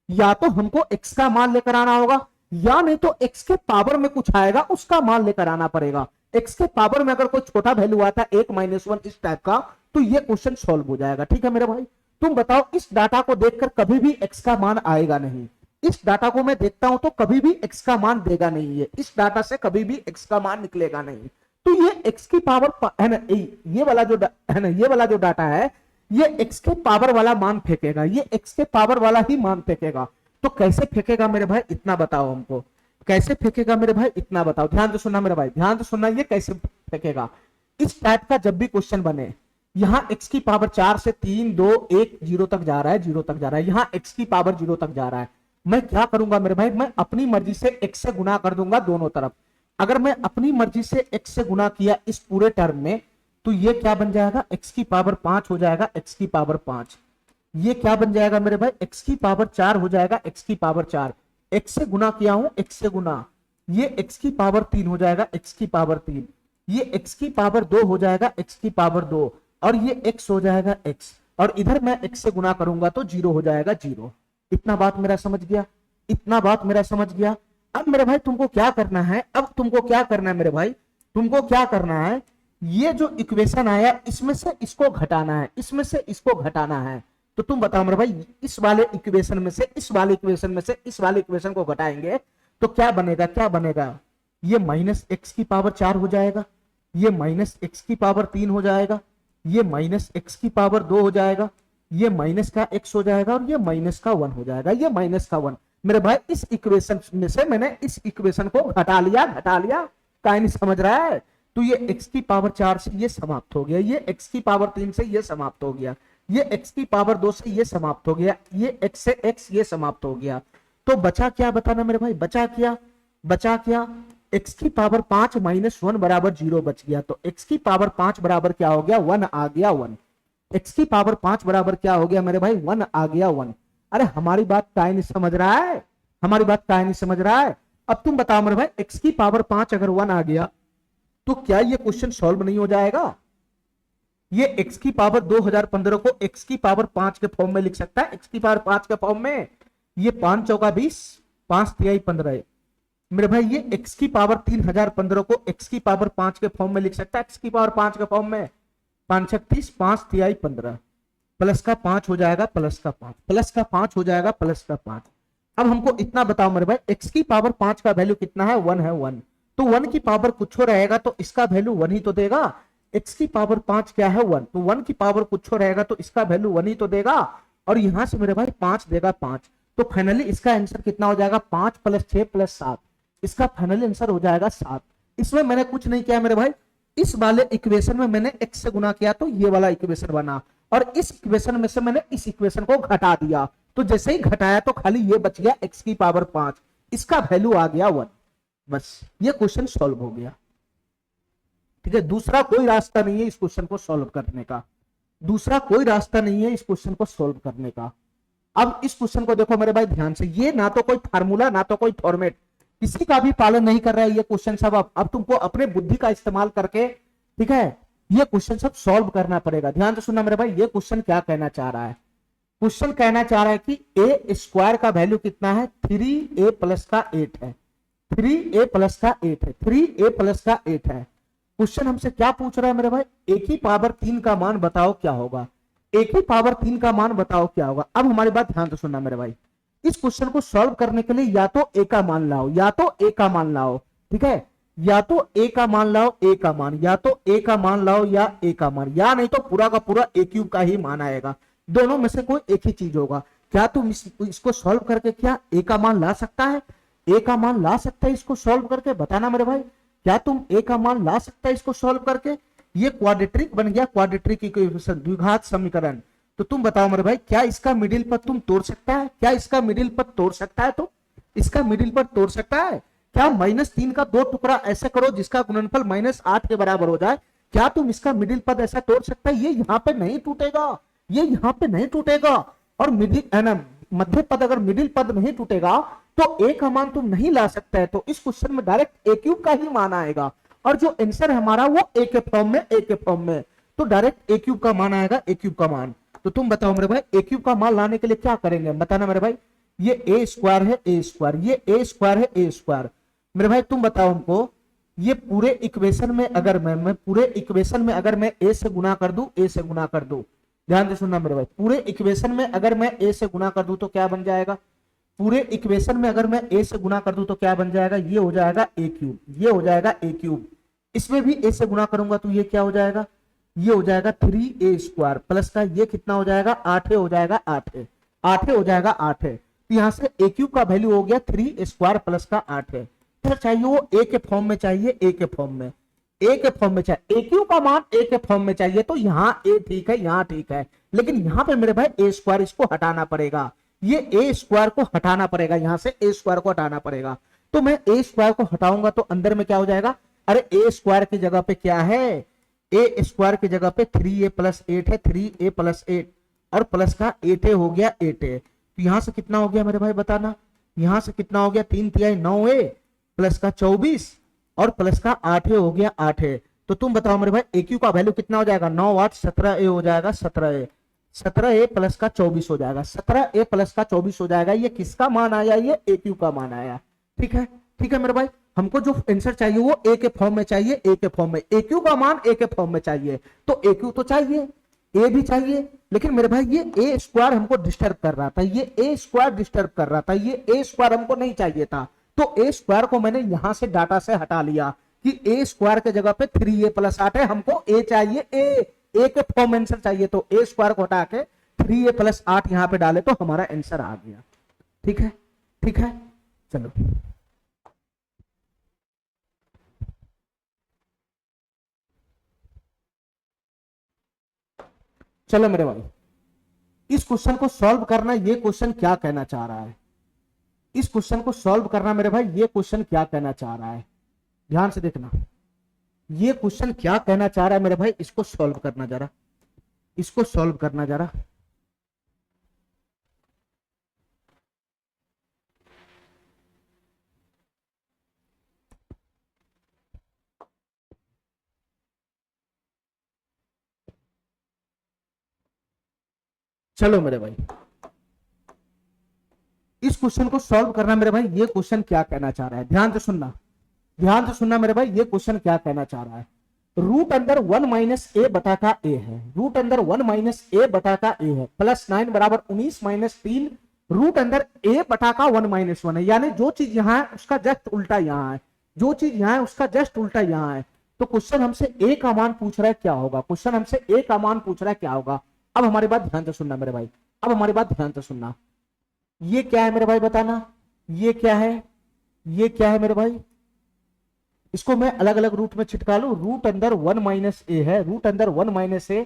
या तो हमको x का मान लेकर आना होगा, या नहीं तो x के पावर में कुछ आएगा उसका मान लेकर आना पड़ेगा। एक्स के पावर में अगर कोई छोटा वैल्यू आता है 1 - 1 इस टाइप का, तो ये क्वेश्चन सॉल्व हो जाएगा। ठीक है मेरे भाई, तुम बताओ इस डाटा को देखकर कभी भी एक्स का मान आएगा नहीं। इस डाटा को मैं देखता हूं तो कभी भी एक्स का मान देगा नहीं है, इस डाटा से कभी भी एक्स का मान निकलेगा नहीं। तो ये एक्स की पावर है ना, ये वाला जो है ना, ये वाला जो डाटा है ये एक्स के पावर वाला मान फेंकेगा, ये एक्स के पावर वाला ही मान फेंकेगा। तो कैसे फेंकेगा मेरे भाई, इतना बताओ हमको, कैसे फेंकेगा मेरे भाई, इतना बताओ। ध्यान से सुनना मेरे भाई, ध्यान से सुनना, ये कैसे फेंकेगा। इस टाइप का जब भी क्वेश्चन बने, यहां एक्स की पावर 4 से 3 2 1 0 तक जा रहा है, 0 तक जा रहा है, यहां एक्स की पावर 0 तक जा रहा है। मैं क्या करूंगा मेरे भाई, मैं अपनी मर्जी से एक्स से गुना कर दूंगा दोनों तरफ। अगर मैं अपनी मर्जी से एक्स से गुना किया इस पूरे टर्म में, तो ये क्या बन जाएगा, एक्स की पावर 5 हो जाएगा, एक्स की पावर 5। ये क्या बन जाएगा मेरे भाई, एक्स की पावर 4 हो जाएगा, एक्स की पावर 4। एक्स से गुना किया हूं, एक्स से गुना, ये एक्स की पावर 3 हो जाएगा, एक्स की पावर 3। ये एक्स की पावर 2 हो जाएगा, एक्स की पावर 2, और ये एक्स हो जाएगा एक्स, और इधर मैं एक्स से गुना करूंगा तो 0 हो जाएगा 0। इतना बात मेरा समझ गया, इतना बात मेरा समझ गया। अब मेरे भाई तुमको क्या करना है, अब तुमको क्या करना है मेरे भाई, तुमको क्या करना है, ये जो इक्वेशन आया इसमें से इसको घटाना है, इसमें से इसको घटाना है। तो तुम बताओ मेरे भाई, इस वाले इक्वेशन में से इस वाले इक्वेशन में से इस वाले इक्वेशन को घटाएंगे तो क्या बनेगा, क्या बनेगा, ये माइनस एक्स की पावर 4 हो जाएगा, ये माइनस एक्स की पावर 3 हो जाएगा, ये माइनस एक्स की पावर 2 हो जाएगा, ये माइनस का एक्स हो जाएगा, और ये माइनस का 1 हो जाएगा, ये माइनस का 1। मेरे भाई इस इक्वेशन में से मैंने इस इक्वेशन को घटा लिया, काहे नहीं समझ रहा है। तो ये x की पावर 4 से ये समाप्त हो गया, ये x की पावर 3 से ये समाप्त हो गया, ये x की पावर 2 से ये समाप्त हो गया, ये x से x ये समाप्त हो गया। तो बचा क्या बताना मेरे भाई, बचा क्या, बचा क्या, x की पावर 5 - 1 बराबर 0 बच गया। तो x की पावर 5 बराबर क्या हो गया, 1 आ गया, 1। x की पावर 5 बराबर क्या हो गया मेरे भाई, 1 आ गया, 1। अरे हमारी बात काहे नहीं समझ रहा है, हमारी बात काहे नहीं समझ रहा है। अब तुम बताओ मेरे भाई, x की पावर 5 अगर 1 आ गया तो क्या ये क्वेश्चन सॉल्व नहीं हो जाएगा। ये x की पावर 2015 को x की पावर 5 के फॉर्म में लिख सकता है, x की पावर 5 के फॉर्म में। ये 5 चौका 20, 5 तिहाई 15। मेरे भाई ये x की पावर 3015 को x की पावर 5 के फॉर्म में लिख सकता है, x की पावर 5 के फॉर्म में। 5 छक 30, 5 तिहाई 15, प्लस का 5 हो जाएगा, प्लस का 5, प्लस का 5 हो जाएगा, प्लस का 5। अब हमको इतना बताओ मेरे भाई, x की पावर 5 का वैल्यू कितना है, 1 है, 1। तो 1 की पावर कुछ हो रहेगा तो इसका वैल्यू 1 ही तो देगा। x की पावर 5 क्या है, 1, तो 1 की पावर कुछ हो रहेगा तो इसका वैल्यू 1 ही तो देगा। और यहां से मेरे भाई 5 देगा 5, तो फाइनली इसका आंसर कितना हो जाएगा, 5 + 6 + 7, इसका फाइनली आंसर हो जाएगा 7। इसमें मैंने कुछ नहीं किया मेरे भाई, इस वाले इक्वेशन में मैंने x से गुना किया तो ये वाला इक्वेशन बना, और इस इक्वेशन में से मैंने इस इक्वेशन को घटा दिया। तो जैसे ही घटाया तो खाली ये बच गया x की पावर 5, इसका वैल्यू आ गया 1। बस ये क्वेश्चन सॉल्व हो गया। ठीक है, दूसरा कोई रास्ता नहीं है इस क्वेश्चन को सॉल्व करने का, दूसरा कोई रास्ता नहीं है इस क्वेश्चन को सॉल्व करने का। अब इस क्वेश्चन को देखो मेरे भाई ध्यान से, ये ना तो कोई फार्मूला ना तो कोई फॉर्मेट, किसी का भी पालन नहीं कर रहा है ये क्वेश्चन सब। अब तुमको अपने बुद्धि का इस्तेमाल करके, ठीक है, ये क्वेश्चन सब सॉल्व करना पड़ेगा। ध्यान से सुनना मेरे भाई, ये क्वेश्चन क्या कहना चाह रहा है, क्वेश्चन कहना चाह रहा है कि a स्क्वायर का वैल्यू कितना है, 3a + का 8 है, 3a + का 8 है, 3a + का 8 है। क्वेश्चन हमसे क्या पूछ रहा है मेरे भाई, a की पावर 3 का मान बताओ क्या होगा, a की पावर 3 का मान बताओ क्या होगा। अब हमारी बात ध्यान से सुनना मेरे भाई, इस क्वेश्चन को सॉल्व करने के लिए या तो a का मान लाओ, या तो a का मान लाओ, ठीक है, या तो a का मान लाओ, a का मान, या तो a का मान लाओ या a का मान, या नहीं तो पूरा का पूरा a³ का ही मान आएगा। दोनों में से कोई एक ही चीज होगा। क्या तुम इसको सॉल्व करके क्या a का मान ला सकता है, a का मान ला सकता है इसको सॉल्व करके, बताना मेरे भाई, क्या तुम a का मान ला सकता है इसको सॉल्व करके। ये क्वाड्रेटिक बन गया, क्वाड्रेटिक इक्वेशन, द्विघात समीकरण। तो तुम बताओ मेरे भाई, क्या इसका मिडिल पद तुम तोड़ सकता है, क्या इसका मिडिल पद तोड़ सकता है, तो इसका मिडिल पद तोड़ सकता है क्या। -3 का 2 टुकड़ा ऐसे करो जिसका गुणनफल -8 के बराबर हो जाए, क्या तुम इसका मिडिल पद ऐसा तोड़ सकता है। ये यहाँ पे नहीं टूटेगा, ये यहाँ पे नहीं टूटेगा। और मिडिल है ना, मध्य पद अगर मिडिल पद नहीं टूटेगा तो a का मान तुम नहीं ला सकता है। तो इस क्वेश्चन में डायरेक्ट a³ का ही मान आएगा, और जो आंसर है हमारा वो a के फॉर्म में, a के फॉर्म में, तो डायरेक्ट a³ का मान आएगा, a³ का मान। तो तुम बताओ मेरे भाई, a³ का मान लाने के लिए क्या करेंगे, बताना मेरे भाई। ये a² है, a², ये a² है, a²। मेरे भाई तुम बताओ हमको, ये पूरे इक्वेशन में अगर मैं पूरे इक्वेशन में अगर मैं ए से गुना कर दूं, ए से गुना कर दूं, ध्यान से सुनना मेरे भाई, पूरे इक्वेशन में अगर मैं ए से गुना कर दूं तो क्या बन जाएगा, पूरे इक्वेशन में अगर मैं ए से गुना कर दूं तो क्या बन जाएगा, ये हो जाएगा ए क्यूब, ये हो जाएगा ए क्यूब। इसमें भी ए से गुना करूंगा तो ये क्या हो जाएगा, ये हो जाएगा 3a स्क्वायर प्लस का ये कितना हो जाएगा, 8 हो जाएगा, 8 हो जाएगा, 8। तो यहां से ए क्यूब का वैल्यू हो गया 3 स्क्वायर प्लस का 8 है। फिर चाहिए वो ए के फॉर्म में चाहिए, ए के फॉर्म में, ए के फॉर्म में चाहिए, ए क्यू का मान ए के फॉर्म में चाहिए। तो यहाँ ए ठीक है, यहाँ ठीक है, लेकिन यहाँ पे मेरे भाई ए स्क्वायर इसको हटाना पड़ेगा, ये ए स्क्वायर को हटाना पड़ेगा, यहां से ए स्क्वायर को हटाना पड़ेगा। तो मैं ए स्क्वायर को हटाऊंगा तो अंदर में क्या हो जाएगा, अरे ए स्क्वायर की जगह पे क्या है, ए स्क्वायर की जगह पे 3a प्लस 8 है, 3a प्लस 8 और प्लस का 8a हो गया 8a। तो यहां से कितना हो गया मेरे भाई बताना, यहां से कितना हो गया, 3 तिहाई 9a प्लस का 24 और प्लस का 8a हो गया 8a। तो तुम बताओ मेरे भाई ए क्यू का वैल्यू कितना हो जाएगा, 9 8 17a हो जाएगा, 17a, 17a प्लस का 24 हो जाएगा, 17a प्लस का 24 हो जाएगा। ये किसका मान आया, ये ए क्यू का मान आया। ठीक है, ठीक है मेरे भाई, हमको जो आंसर चाहिए वो ए के फॉर्म में चाहिए, ए के फॉर्म में, ए क्यू का मान ए के फॉर्म में चाहिए। तो ए क्यू तो चाहिए, ए भी चाहिए, लेकिन मेरे भाई ये ए स्क्वायर हमको डिस्टर्ब कर रहा था, ये ए स्क्वायर डिस्टर्ब कर रहा था, ये ए स्क्वायर हमको नहीं चाहिए था। तो ए स्क्वायर को मैंने यहां से डाटा से हटा लिया कि ए स्क्वायर के जगह पे 3a प्लस 8 है, हमको ए चाहिए, ए के फॉर्म आंसर चाहिए। तो ए स्क्वायर को हटा के 3a प्लस 8 यहां पे डाले तो हमारा आंसर आ गया। ठीक है, ठीक है, चलो चलो मेरे भाई, इस क्वेश्चन को सॉल्व करना, ये क्वेश्चन क्या कहना चाह रहा है, इस क्वेश्चन को सॉल्व करना मेरे भाई, ये क्वेश्चन क्या कहना चाह रहा है, ध्यान से देखना, ये क्वेश्चन क्या कहना चाह रहा है मेरे भाई, इसको सॉल्व करना जरा, इसको सॉल्व करना जरा। चलो मेरे भाई, इस क्वेश्चन को सॉल्व करना मेरे भाई, ये क्वेश्चन क्या कहना चाह रहा है, ध्यान से सुनना, ध्यान से सुनना मेरे भाई, ये क्वेश्चन क्या कहना चाह रहा है। रूट अंदर 1 माइनस ए बटा का ए है, रूट अंदर 1 माइनस ए बटा का ए है, प्लस 9 बराबर 19 माइनस 3 रूट अंदर ए बटा का 1 माइनस 1 है। यानी जो चीज यहाँ है उसका जस्ट उल्टा यहाँ है, जो चीज यहाँ है उसका जस्ट उल्टा यहाँ है। तो क्वेश्चन हमसे ए का मान पूछ रहा है, क्या होगा, क्वेश्चन हमसे ए का मान पूछ रहा है, क्या होगा। अब हमारी बात ध्यान से सुनना मेरे भाई, अब हमारी बात ध्यान से सुनना, ये क्या है मेरे भाई बताना, ये क्या है, ये क्या है मेरे भाई, इसको मैं अलग अलग रूट में छिटका लू। रूट अंदर 1 माइनस ए है, रूट अंदर 1 माइनस ए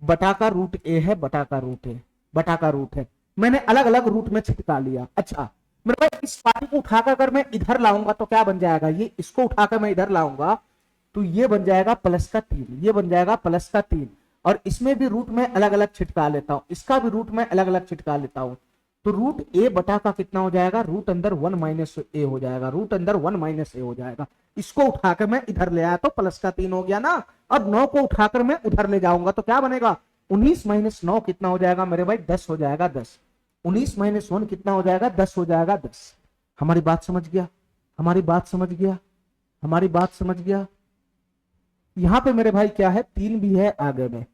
बटा का रूट ए है, बटा का रूट है, बटा का रूट है, मैंने अलग अलग रूट में छिटका लिया। अच्छा मेरे भाई, इस पार्टी को उठाकर अगर मैं इधर लाऊंगा तो क्या बन जाएगा, ये इसको उठाकर मैं इधर लाऊंगा तो ये बन जाएगा प्लस का 3, ये बन जाएगा प्लस का 3, और इसमें भी रूट में अलग अलग छिटका लेता हूं, इसका भी रूट में अलग अलग छिटका लेता हूं। तो रूट ए बटा का कितना हो जाएगा, रूट अंदर 1 माइनस ए हो जाएगा, रूट अंदर 1 माइनस ए हो जाएगा। इसको उठाकर मैं इधर ले आया तो प्लस का 3 हो गया ना। अब 9 को उठाकर मैं उधर ले जाऊंगा तो क्या बनेगा, 19 माइनस 9 कितना हो जाएगा मेरे भाई, 10 हो जाएगा, 10। 19 माइनस 1 कितना हो जाएगा, 10 हो जाएगा, 10। हमारी बात समझ गया, हमारी बात समझ गया, हमारी बात समझ गया। यहां पे मेरे भाई क्या है, 3 भी है आगे में,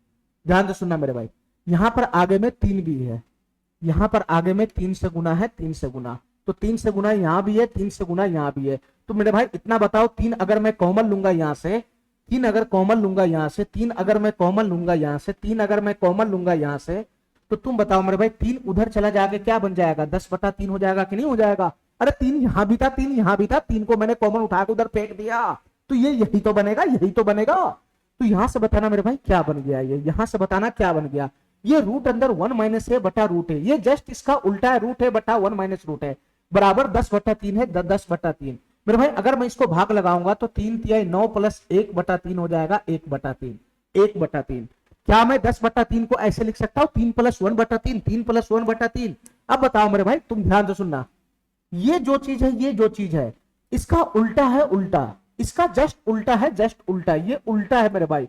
ध्यान से सुनना मेरे भाई, यहां पर आगे में 3 भी है, यहां पर आगे में 3 से गुना है, 3 से गुना, तो 3 से गुना यहां भी है, 3 से गुना यहां भी है। तो मेरे भाई इतना बताओ, 3 अगर मैं कॉमन लूंगा यहां से, 3 अगर कॉमन लूंगा यहां से, 3 अगर मैं कॉमन लूंगा यहां से, 3 अगर मैं कॉमन लूंगा यहां से, तो तुम बताओ मेरे भाई 3 उधर चला जाके क्या बन जाएगा, 10/3 हो जाएगा कि नहीं हो जाएगा। अरे 3 यहां भी था, 3 यहां भी था, 3 को मैंने कॉमन उठा के उधर फेंक दिया, तो ये यही तो बनेगा, यही तो बनेगा। तो यहां से बताना मेरे भाई क्या बन गया, ये यहां से बताना क्या बन गया, ये रूट अंदर 1 माइनस ए बटा रूट है, ये जस्ट इसका उल्टा है, रूट है बटा 1 माइनस रूट है, बराबर 10/3 है, 10/3। मेरे भाई अगर मैं इसको भाग लगाऊंगा तो 3 तिहाई 9 प्लस 1/3 हो जाएगा, 1/3, 1/3। क्या मैं 10/3 को ऐसे लिख सकता हूं, 3 प्लस 1/3, 3 प्लस 1/3। अब बताओ मेरे भाई, तुम ध्यान से सुनना, ये जो चीज है, ये जो चीज है, इसका उल्टा है उल्टा, इसका जस्ट उल्टा है, जस्ट उल्टा, ये उल्टा है मेरे भाई,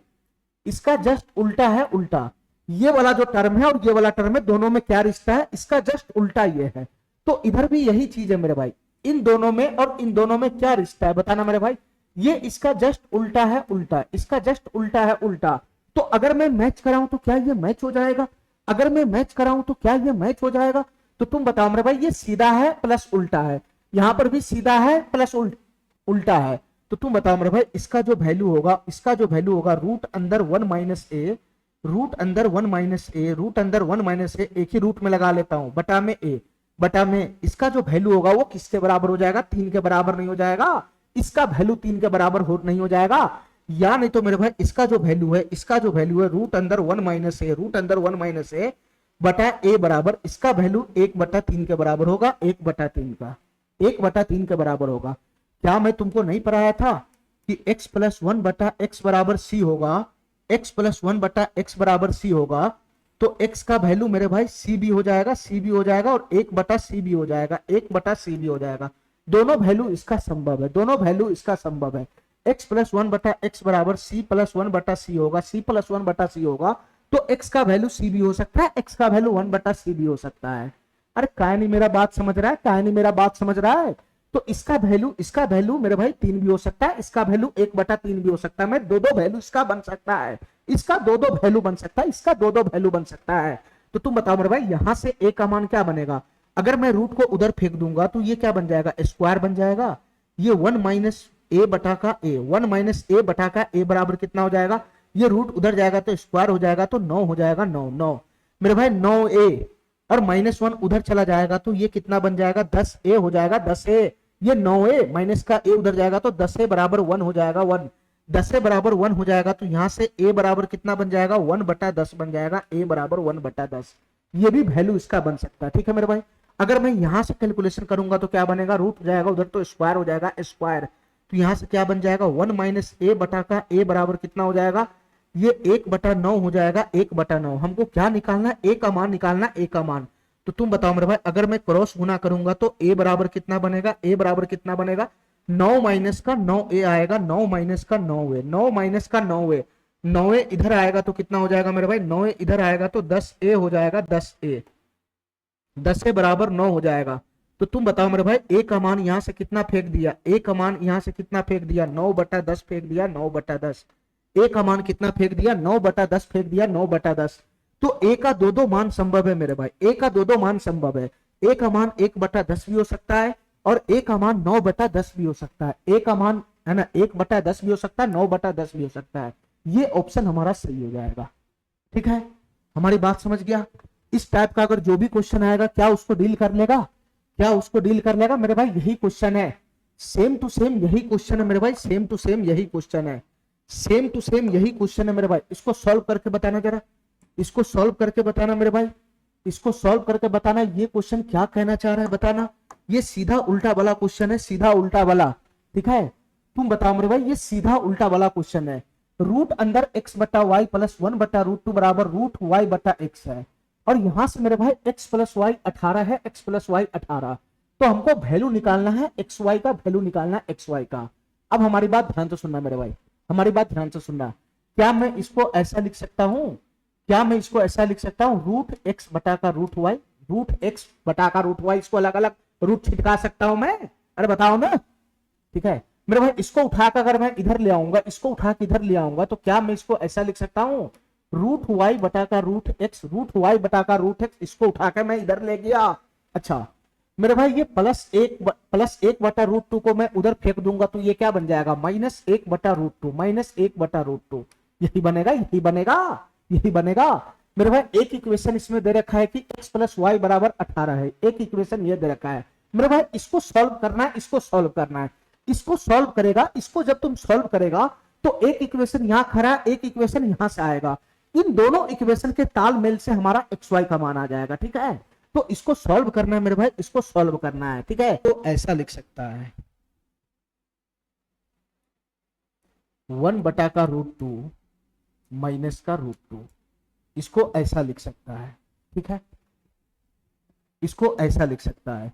इसका जस्ट उल्टा है उल्टा। ये वाला जो टर्म है और ये वाला टर्म है, दोनों में क्या रिश्ता है, इसका जस्ट उल्टा ये है। तो इधर भी यही चीज है मेरे भाई, इन दोनों में और इन दोनों में क्या रिश्ता है बताना मेरे भाई, ये इसका जस्ट उल्टा है उल्टा, इसका जस्ट उल्टा है उल्टा। तो अगर मैं मैच कराऊं तो क्या ये मैच हो जाएगा? अगर मैं मैच कराऊं तो क्या ये मैच हो जाएगा? तो तुम बताओ मेरे भाई, ये सीधा है प्लस उल्टा है, यहां पर भी सीधा है प्लस उल्टा है। तो तुम बताओ मेरे भाई, इसका जो वैल्यू होगा, इसका जो वैल्यू होगा रूट अंदर 1 माइनस ए, रूट अंदर 1 माइनस ए, रूट अंदर 1 माइनस ए, एक ही रूट में लगा लेता हूं, बटा में ए, बटा में इसका जो वैल्यू होगा वो किसके बराबर हो जाएगा? 3 के बराबर नहीं हो जाएगा? इसका वैल्यू 3 के बराबर नहीं हो जाएगा? या नहीं तो मेरे भाई इसका जो वैल्यू है, इसका जो वैल्यू है रूट अंदर 1 माइनस ए, रूट अंदर 1 माइनस ए बटा ए बराबर, इसका वैल्यू 1/3 के बराबर होगा, 1/3 का, 1/3 के बराबर होगा। क्या मैं तुमको नहीं पढ़ाया था कि x प्लस 1 बटा x बराबर सी होगा, x प्लस 1 बटा x बराबर सी होगा? तो x का वैल्यू मेरे भाई c भी हो जाएगा, c भी हो जाएगा, और 1/c भी हो जाएगा, 1/c भी हो जाएगा। दोनों वैल्यू इसका संभव है, दोनों वैल्यू इसका संभव है। x प्लस 1 बटा x बराबर c प्लस 1 बटा c होगा, c प्लस 1 बटा c होगा, तो x का वैल्यू c भी हो सकता है, x का वैल्यू 1/c भी हो सकता है। अरे काय नहीं मेरा बात समझ रहा है, काय नहीं मेरा बात समझ रहा है? तो इसका वैल्यू मेरे भाई 3 भी हो सकता है, इसका वैल्यू 1/3 भी हो सकता है। मैं दो वैल्यू इसका बन सकता है, इसका दो वैल्यू बन सकता है, इसका दो वैल्यू बन सकता है। तो तुम बताओ मेरे भाई, यहां से a का मान क्या बनेगा? अगर मैं रूट को उधर फेंक दूंगा तो ये क्या बन जाएगा? स्क्वायर बन जाएगा। ये 1 माइनस ए बटा का ए, 1 माइनस ए बटा का ए बराबर कितना हो जाएगा? ये रूट उधर जाएगा तो स्क्वायर हो जाएगा, तो 9 हो जाएगा, 9 9 मेरे भाई 9a, और -1 उधर चला जाएगा तो ये कितना बन जाएगा? 10a हो जाएगा, 10a। ये 9a माइनस का a उधर जाएगा तो 10a बराबर 1 हो जाएगा, 1 10a बराबर 1 हो जाएगा। तो यहां से a बराबर कितना बन जाएगा? 1/10 बन जाएगा, a बराबर 1/10। ये भी वैल्यू इसका बन सकता है, ठीक है मेरे भाई। अगर मैं यहां से कैलकुलेशन करूंगा तो क्या बनेगा? रूट जाएगा उधर तो स्क्वायर हो जाएगा, स्क्वायर। तो यहां से क्या बन जाएगा? 1 माइनस ए बटा का ए बराबर कितना हो जाएगा? ये 1/9 हो जाएगा, 1/9। हमको क्या निकालना है? ए का मान निकालना, ए का मान। तो तुम बताओ मेरे भाई, अगर मैं क्रॉस गुना करूंगा तो ए बराबर कितना बनेगा? ए बराबर कितना बनेगा? 9 माइनस का 9a आएगा, 9 माइनस का 9a, 9 माइनस का 9a, 9a इधर आएगा तो कितना हो जाएगा मेरे भाई? 9a इधर आएगा तो 10a हो जाएगा, 10a, 10a बराबर 9 हो जाएगा। तो तुम बताओ मेरे भाई, a का मान यहां से कितना फेंक दिया? a का मान यहां से कितना फेंक दिया? 9/10 फेंक दिया, 9/10। a का मान कितना फेंक दिया? 9/10 फेंक दिया, 9/10। तो a का दो मान संभव है मेरे भाई, a का दो मान संभव है। a का मान 1/10 भी हो सकता है, और a का मान 9/10 भी हो सकता है। a का मान है ना 1/10 भी हो सकता है, 9/10 भी हो सकता है। ये ऑप्शन हमारा सही हो जाएगा, ठीक है। हमारी बात समझ गया? इस टाइप का अगर जो भी क्वेश्चन आएगा, क्या उसको डील कर लेगा? क्या उसको डील कर लेगा मेरे भाई? यही क्वेश्चन है, सेम टू सेम यही क्वेश्चन है मेरे भाई, सेम टू सेम यही क्वेश्चन है, सेम टू सेम यही क्वेश्चन है मेरे भाई। इसको सॉल्व करके बताना जरा, इसको सॉल्व करके बताना मेरे भाई, इसको सॉल्व करके बताना। ये क्वेश्चन क्या कहना चाह रहा है बताना। ये सीधा उल्टा वाला क्वेश्चन है, सीधा उल्टा वाला, ठीक है। तुम बताओ मेरे भाई, ये सीधा उल्टा वाला क्वेश्चन है। रूट अंदर x बटा वाई प्लस 1/√2 बराबर रूट वाई बटा एक्स है, और यहां से मेरे भाई x प्लस वाई 18 है, x प्लस वाई 18। तो हमको वैल्यू निकालना है एक्स वाई का, वैल्यू निकालना है एक्स वाई का। अब हमारी बात ध्यान से सुनना मेरे भाई, हमारी बात ध्यान से सुनना। क्या मैं इसको ऐसा लिख सकता हूं? क्या मैं इसको ऐसा लिख सकता हूं? रूट एक्स बटा का रूट वाई, रूट एक्स बटा का रूट वाई, इसको अलग अलग रूट छिटका सकता हूं मैं? अरे बताओ ना, ठीक है मेरे भाई। इसको उठाकर अगर मैं इधर ले आऊंगा, इसको उठा के इधर ले आऊंगा, तो क्या मैं इसको ऐसा लिख सकता हूं? रूट वाई बटा का रूट एक्स, रूट वाई बटा का रूट एक्स, इसको उठाकर मैं इधर ले गया। अच्छा मेरे भाई, ये +1/√2 को मैं उधर फेंक दूंगा तो ये क्या बन जाएगा? -1/√2, -1/√2। यही बनेगा, यही बनेगा, यही बनेगा मेरे भाई। एक इक्वेशन इसमें दे रखा है कि x प्लस वाई बराबर 18 है, एक इक्वेशन ये दे रखा है मेरे भाई। इसको सॉल्व करना है, इसको सॉल्व करना है, इसको सॉल्व करेगा। इसको जब तुम सॉल्व करेगा तो एक इक्वेशन यहां खड़ा, एक इक्वेशन यहां से आएगा। इन दोनों इक्वेशन के तालमेल से हमारा एक्स वाई का मान आ जाएगा, ठीक है। तो इसको सॉल्व करना है मेरे भाई, इसको सॉल्व करना है, ठीक है। तो ऐसा लिख सकता है 1/√2 माइनस का √2, इसको ऐसा लिख सकता है, ठीक है। इसको ऐसा लिख सकता है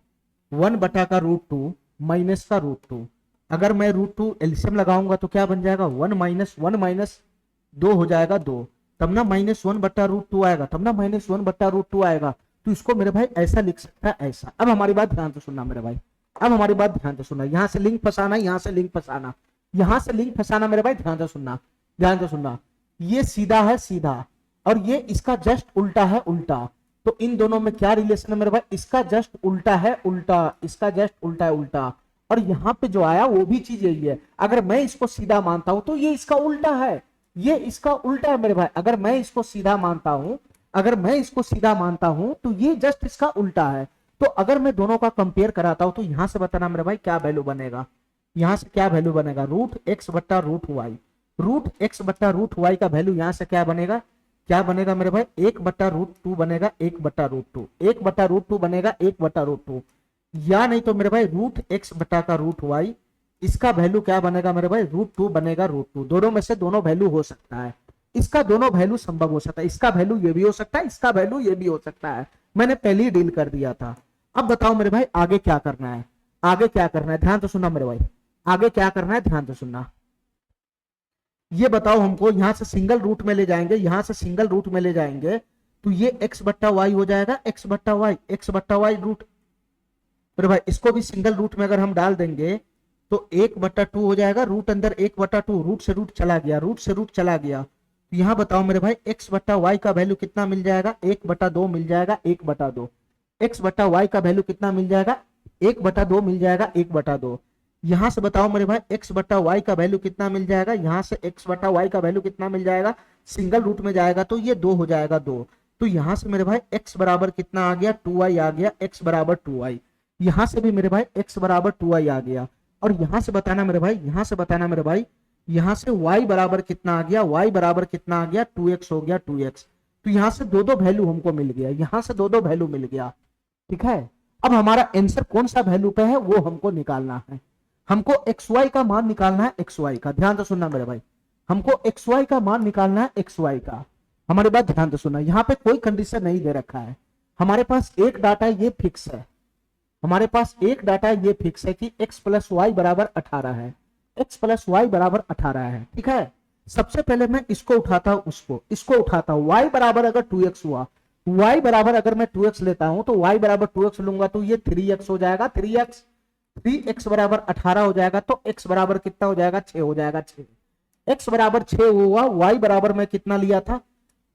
1/√2 माइनस का √2। अगर मैं √2 एलसीएम लगाऊंगा तो क्या बन जाएगा? 1 माइनस 1 माइनस 2 हो जाएगा 2, तब ना -1/√2 आएगा, तब ना -1/√2 आएगा। तो इसको मेरे भाई ऐसा लिख सकता है, ऐसा। अब हमारी बात ध्यान से सुनना मेरे भाई, अब हमारी बात ध्यान से सुनना। यहां से लिंक फंसाना, यहां से लिंक फंसाना। यहां से लिंक फंसाना मेरे भाई, ध्यान से सुनना, ध्यान से सुनना। ये सीधा है सीधा, और ये इसका जस्ट उल्टा है उल्टा। तो इन दोनों में क्या रिलेशन है मेरे भाई, इसका जस्ट उल्टा है उल्टा, इसका जस्ट उल्टा है उल्टा। और यहाँ पे जो आया वो भी चीज यही है। अगर मैं इसको सीधा मानता हूं तो ये इसका उल्टा है, ये इसका उल्टा है मेरे भाई। अगर मैं इसको सीधा मानता हूं, अगर मैं इसको सीधा मानता हूं तो ये जस्ट इसका उल्टा है। तो अगर मैं दोनों का कंपेयर कराता हूं तो यहां से बताना मेरे भाई क्या वैल्यू बनेगा, यहां से क्या वैल्यू बनेगा, रूट एक्स बट्टा रूट वाई। रूट एक्स बट्टा रूट वाई का वैल्यू यहां से क्या बनेगा, क्या बनेगा मेरे भाई, 1/√2 बनेगा, 1/√2, 1/√2 बनेगा, 1/√2। या नहीं तो मेरे भाई रूट एक्स बटा का रूट वाई, इसका वैल्यू क्या बनेगा मेरे भाई, √2 बनेगा, √2। दोनों में से दोनों वैल्यू हो सकता है, इसका दोनों वैल्यू संभव हो सकता है, इसका वैल्यू ये भी हो सकता है, इसका वैल्यू ये भी हो सकता है। मैंने पहले ही डील कर दिया था। अब बताओ मेरे भाई आगे क्या करना है, आगे क्या करना है, ध्यान से सुनना मेरे भाई, आगे क्या करना है ध्यान से सुनना। ये बताओ हमको, यहां से सिंगल रूट में ले जाएंगे, यहां से सिंगल रूट में ले जाएंगे तो ये x बट्टा वाई हो जाएगा, x बट्टा वाई, x बट्टा वाई रूट। अरे भाई इसको भी सिंगल रूट में अगर हम डाल देंगे तो 1/2 हो जाएगा, रूट अंदर 1/2, रूट से रूट चला गया, रूट से रूट चला गया। तो यहां बताओ मेरे भाई x बट्टा वाई का वैल्यू कितना मिल जाएगा, 1/2 मिल जाएगा, 1/2। x बट्टा वाई का वैल्यू कितना मिल जाएगा, 1/2 मिल जाएगा, 1/2। यहां से बताओ मेरे भाई x बट्टा वाई का वैल्यू कितना मिल जाएगा, यहां से x बट्टा वाई का वैल्यू कितना मिल जाएगा, सिंगल रूट में जाएगा तो ये 2 हो जाएगा, 2। तो यहां से मेरे भाई x बराबर कितना आ गया, 2i आ गया, x बराबर 2i। यहां से भी मेरे भाई x बराबर 2i आ गया। और यहां से बताना मेरे भाई, यहां से बताना मेरे भाई, यहां से y बराबर कितना आ गया, y बराबर कितना आ गया, 2x हो गया, 2x। तो यहां से दो दो वैल्यू हमको मिल गया, यहां से दो दो वैल्यू मिल गया, ठीक है। अब हमारा आंसर कौन सा वैल्यू पे है वो हमको निकालना है, हमको xy का मान निकालना है, xy का, ध्यान से सुनना मेरे भाई, हमको xy का मान निकालना है, xy का। हमारी बात ध्यान से सुनना, यहाँ पे कोई कंडीशन नहीं दे रखा है, हमारे पास एक डाटा ये फिक्स है, हमारे पास एक डाटा ये फिक्स है कि x प्लस वाई बराबर 18 है, x प्लस वाई बराबर 18 है, ठीक है। सबसे पहले मैं इसको उठाता हूं, इसको उठाता हूं, y बराबर अगर 2x हुआ, y बराबर अगर मैं 2x लेता हूं तो y बराबर 2x लूंगा तो ये 3x हो जाएगा, 3x बराबर 18 हो जाएगा, तो x बराबर कितना हो जाएगा, 6 हो जाएगा, 6। x बराबर 6 हुआ, y बराबर मैं कितना लिया था,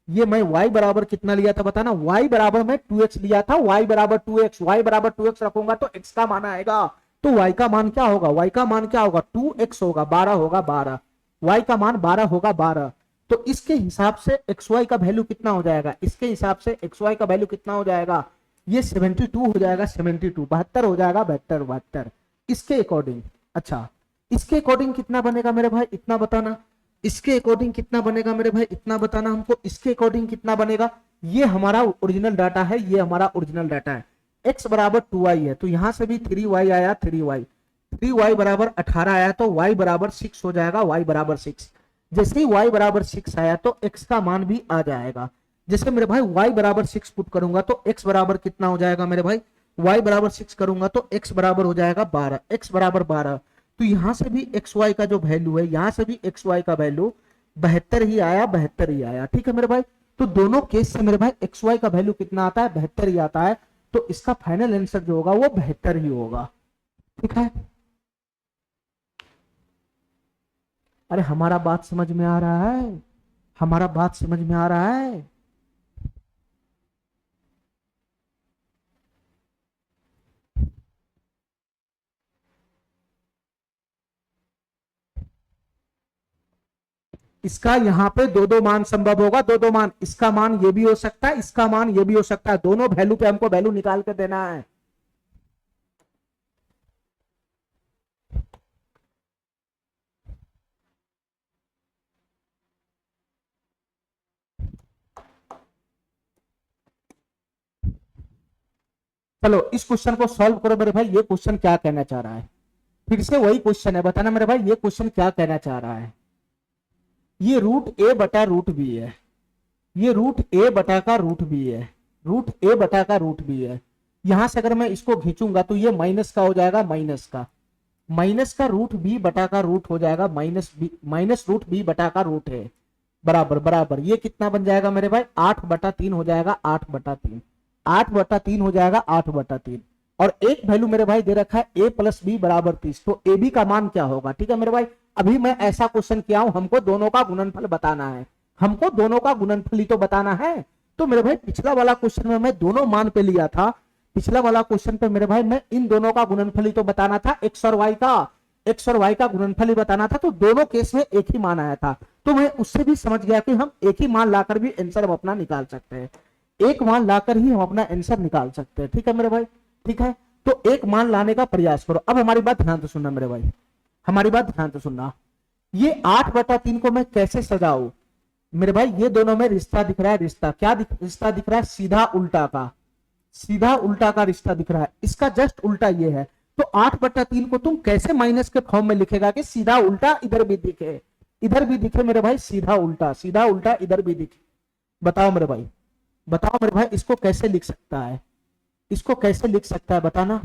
ये मैं y बराबर कितना लिया था बताना, y बराबर मैं 2x लिया था, y बराबर 2x, y बराबर 2x रखूंगा तो x का मान आएगा, तो y का मान क्या होगा, y का मान क्या होगा, 2x होगा, 12 होगा, 12, y का मान 12 होगा, 12। तो इसके हिसाब से xy का वैल्यू कितना हो जाएगा, इसके हिसाब से xy का वैल्यू कितना हो जाएगा, ये 72 हो जाएगा, 72, 72 हो जाएगा, 72, 72 इसके अकॉर्डिंग। अच्छा इसके अकॉर्डिंग कितना बनेगा मेरे भाई, इतना बताना, इसके अकॉर्डिंग कितना बनेगा मेरे भाई, इतना बताना हमको, इसके अकॉर्डिंग कितना बनेगा। ये हमारा ओरिजिनल डाटा है, ये हमारा ओरिजिनल डाटा है, x बराबर 2y है तो यहां से भी 3y आया, 3y बराबर 18 आया तो y बराबर 6 हो जाएगा, y बराबर 6। जैसे ही y बराबर 6 आया तो x का मान भी आ जाएगा। जैसे मेरे भाई y बराबर 6 पुट करूंगा तो x बराबर कितना हो जाएगा मेरे भाई, y बराबर 6 करूंगा तो x बराबर हो जाएगा 12, x बराबर 12। तो यहां से भी xy का जो वैल्यू है, यहां से भी xy का वैल्यू 72 ही आया, 72 ही आया, ठीक है मेरे भाई। तो दोनों केस से मेरे भाई xy का वैल्यू कितना आता है, 72 ही आता है, तो इसका फाइनल आंसर जो होगा वो 72 ही होगा, ठीक है। अरे हमारा बात समझ में आ रहा है, हमारा बात समझ में आ रहा है। इसका यहाँ पे दो दो मान संभव होगा, दो दो मान, इसका मान ये भी हो सकता है, इसका मान ये भी हो सकता है, दोनों वैल्यू पे हमको वैल्यू निकाल के देना है। चलो इस क्वेश्चन को सॉल्व करो मेरे भाई, ये क्वेश्चन क्या कहना चाह रहा है, फिर से वही क्वेश्चन है, बताना मेरे भाई ये क्वेश्चन क्या कहना चाह रहा है। ये रूट ए बटा रूट बी है, ये रूट ए बटा का रूट बी है, रूट ए बटा का रूट बी है। यहां से अगर मैं इसको खींचूंगा तो ये माइनस का हो जाएगा, माइनस का रूट बी बटा का रूट हो जाएगा, माइनस रूट बी बटा का रूट है, बराबर बराबर ये कितना बन जाएगा मेरे भाई, 8/3 हो जाएगा, 8/3, 8/3 हो जाएगा, 8/3। और एक वैल्यू मेरे भाई दे रखा है a प्लस बी बराबर 30, तो ए बी का मान क्या होगा, ठीक है मेरे भाई। अभी मैं ऐसा क्वेश्चन किया हूं, हमको दोनों का गुणनफल बताना है, हमको दोनों का गुणनफल ही तो बताना है। तो मेरे भाई पिछला वाला क्वेश्चन में मैं दोनों मान पे लिया था, पिछला वाला क्वेश्चन पे मेरे भाई मैं इन दोनों का गुणनफल ही तो बताना था, एक्स और वाई का, एक्स और वाई का गुणनफल ही बताना था। तो दोनों केस में एक ही मान आया था, तो मैं उससे भी समझ गया कि हम एक ही मान लाकर भी आंसर हम अपना निकाल सकते हैं, एक मान लाकर ही हम अपना आंसर निकाल सकते हैं। ठीक है मेरे भाई, ठीक है। तो एक मान लाने का प्रयास करो। अब हमारी बात ध्यान से सुनना मेरे भाई, हमारी बात ध्यान से सुनना। ये 8/3 को मैं कैसे सजाऊं मेरे भाई, ये दोनों में रिश्ता दिख रहा है, रिश्ता क्या रिश्ता दिख रहा है, सीधा उल्टा का, सीधा उल्टा का रिश्ता दिख रहा है। इसका जस्ट उल्टा ये है। तो 8/3 को तुम कैसे माइनस के फॉर्म में लिखेगा कि सीधा उल्टा इधर भी दिखे, इधर भी दिखे मेरे भाई, सीधा उल्टा, सीधा उल्टा इधर भी दिखे। बताओ मेरे भाई, बताओ मेरे भाई, इसको कैसे लिख सकता है, इसको कैसे लिख सकता है बताना।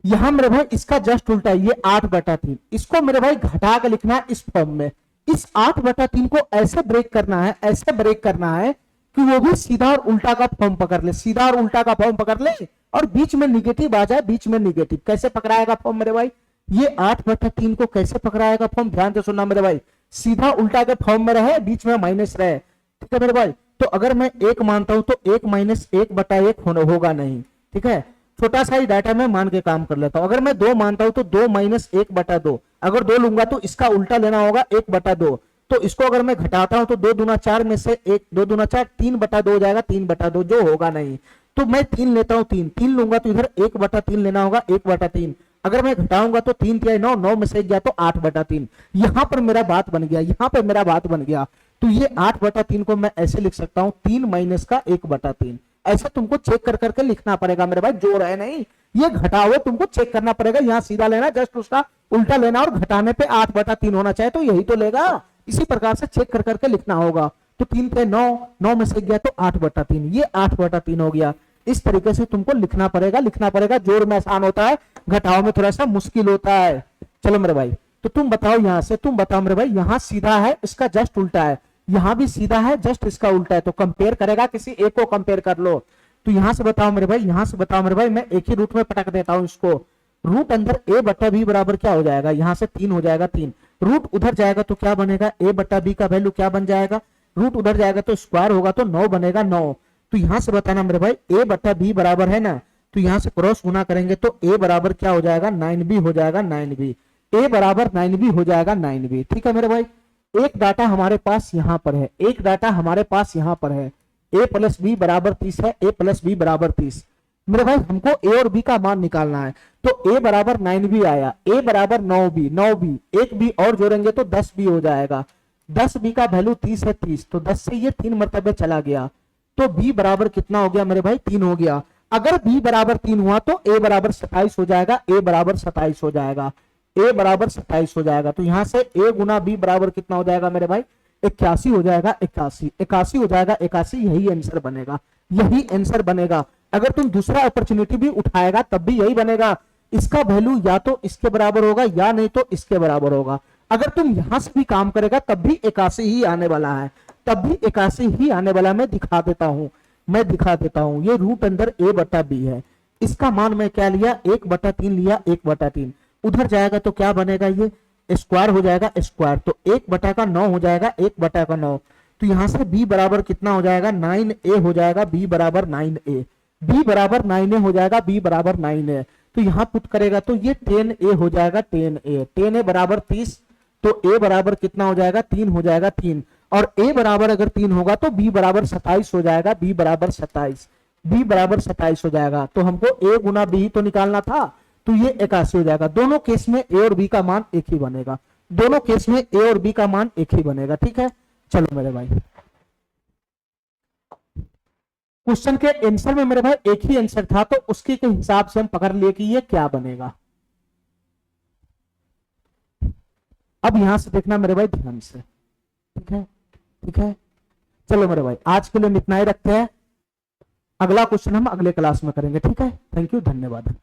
यहां मेरे भाई इसका जस्ट उल्टा, ये 8/3, इसको मेरे भाई घटा के लिखना है इस फॉर्म में। इस 8/3 को ऐसे ब्रेक करना है, ऐसे ब्रेक करना है कि वो भी सीधा और उल्टा का फॉर्म पकड़ ले, सीधा और उल्टा का फॉर्म पकड़ ले, और बीच में निगेटिव आ जाए, बीच में निगेटिव। कैसे पकड़ाएगा फॉर्म मेरे भाई, ये 8/3 को कैसे पकड़ाएगा फॉर्म, ध्यान से सुनना मेरे भाई। सीधा उल्टा के फॉर्म में रहे, बीच में माइनस रहे, ठीक है मेरे भाई। तो अगर मैं 1 मानता हूं तो 1 - 1/1 होगा नहीं, ठीक है। छोटा सा ही डाटा में मान के काम कर लेता हूं। अगर मैं 2 मानता हूं तो 2 - 1/2, अगर 2 लूंगा तो इसका उल्टा लेना होगा 1/2। तो इसको अगर मैं घटाता हूं तो 2 दूना 4 में से 1, 2 दूना 4, 3/2 हो जाएगा, 3/2 जो होगा नहीं। तो मैं 3 लेता हूं, 3 लूंगा तो इधर 1/3 लेना होगा, 1/3। अगर मैं घटाऊंगा तो 3 3 9, 9 में से 1 गया तो 8/3। यहां पर मेरा बात बन गया, यहां पर मेरा बात बन गया। तो ये 8/3 को मैं ऐसे लिख सकता हूं, 3 - 1/3। ऐसा तुमको चेक कर करके लिखना पड़ेगा मेरे भाई, जोड़ है नहीं, ये घटाओ है, तुमको चेक करना पड़ेगा। यहाँ सीधा लेना, जस्ट उसका उल्टा लेना, और घटाने पे 8/3 होना चाहिए, तो यही तो लेगा। इसी प्रकार से चेक कर करके लिखना होगा। तो 3 पे 9, 9 में से गया तो 8/3, ये 8/3 हो गया। इस तरीके से तुमको लिखना पड़ेगा, लिखना पड़ेगा। जोड़ में आसान होता है, घटाओ में थोड़ा सा मुश्किल होता है। चलो मेरे भाई, तो तुम बताओ यहां से, तुम बताओ मेरे भाई, यहां सीधा है, इसका जस्ट उल्टा है, यहां भी सीधा है, जस्ट इसका उल्टा है। तो कंपेयर करेगा, किसी एक को कंपेयर कर लो। तो यहां से बताओ मेरे भाई, यहां से बताओ मेरे भाई, मैं एक ही रूट में पटक देता हूं इसको। रूट अंदर a/b बराबर क्या हो जाएगा, यहां से 3 हो जाएगा, 3 रूट उधर जाएगा तो क्या बनेगा, a/b का वैल्यू क्या बन जाएगा, रूट उधर जाएगा तो स्क्वायर होगा, तो 9 बनेगा, 9। तो यहां से बताना मेरे भाई, a/b बराबर है ना, तो यहां से क्रॉस गुना करेंगे तो a बराबर क्या हो जाएगा, 9b हो जाएगा, 9b, a बराबर 9b हो जाएगा, 9b। ठीक है मेरे भाई, एक डाटा हमारे पास यहां पर है, एक डाटा हमारे पास यहां पर है, a + b बराबर 30 है, a + b बराबर 30। मेरे भाई हमको a और b का मान निकालना है। तो a बराबर 9b आया, a बराबर 9b, 9b, एक b और जोड़ेंगे तो 10b हो जाएगा। 10b का वैल्यू 30 है, 30, तो 10 से ये 3 मरतबे चला गया, तो b बराबर कितना हो गया मेरे भाई, 3 हो गया। अगर b बराबर 3 हुआ तो a बराबर 27 हो जाएगा, a बराबर 27 हो जाएगा, a बराबर 27 हो जाएगा। तो यहां से a गुना b बराबर कितना हो जाएगा मेरे भाई, 81 हो जाएगा, 81, 81 हो जाएगा, 81। यही आंसर बनेगा, यही आंसर बनेगा। अगर तुम दूसरा अपॉर्चुनिटी भी उठाएगा तब भी यही बनेगा। इसका वैल्यू या तो इसके बराबर होगा या नहीं तो इसके बराबर होगा। अगर तुम यहां से भी काम करेगा तब भी 81 ही आने वाला है, तब भी 81 ही आने वाला है। मैं दिखा देता हूं, मैं दिखा देता हूं। ये रूट अंदर a/b है, इसका मान मैं क्या लिया, 1/3 लिया, 1/3 उधर जाएगा तो क्या बनेगा, ये स्क्वायर हो जाएगा, स्क्वायर, तो 1/9 हो जाएगा, 1/9। तो यहां से b बराबर कितना हो जाएगा, 9a हो जाएगा, b बराबर 9a, b बराबर 9a हो जाएगा, b बराबर 9a। तो यहां पुट करेगा तो ये 10a हो जाएगा, 10a, 10a बराबर 30, तो a बराबर कितना हो जाएगा, 3 हो जाएगा, 3, और a बराबर अगर 3 होगा तो b बराबर 27 हो जाएगा, b बराबर 27, b बराबर 27 हो जाएगा। तो हमको a गुना b तो निकालना था, तो ये 81 हो जाएगा। दोनों केस में a और b का मान एक ही बनेगा, दोनों केस में a और b का मान एक ही बनेगा। ठीक है, चलो मेरे भाई, क्वेश्चन के आंसर में मेरे भाई एक ही आंसर था, तो उसके के हिसाब से हम पकड़ लिए कि ये क्या बनेगा। अब यहां से देखना मेरे भाई ध्यान से, ठीक है, ठीक है। चलो मेरे भाई, आज के लिए हम इतना ही रखते हैं, अगला क्वेश्चन हम अगले क्लास में करेंगे। ठीक है, थैंक यू, धन्यवाद।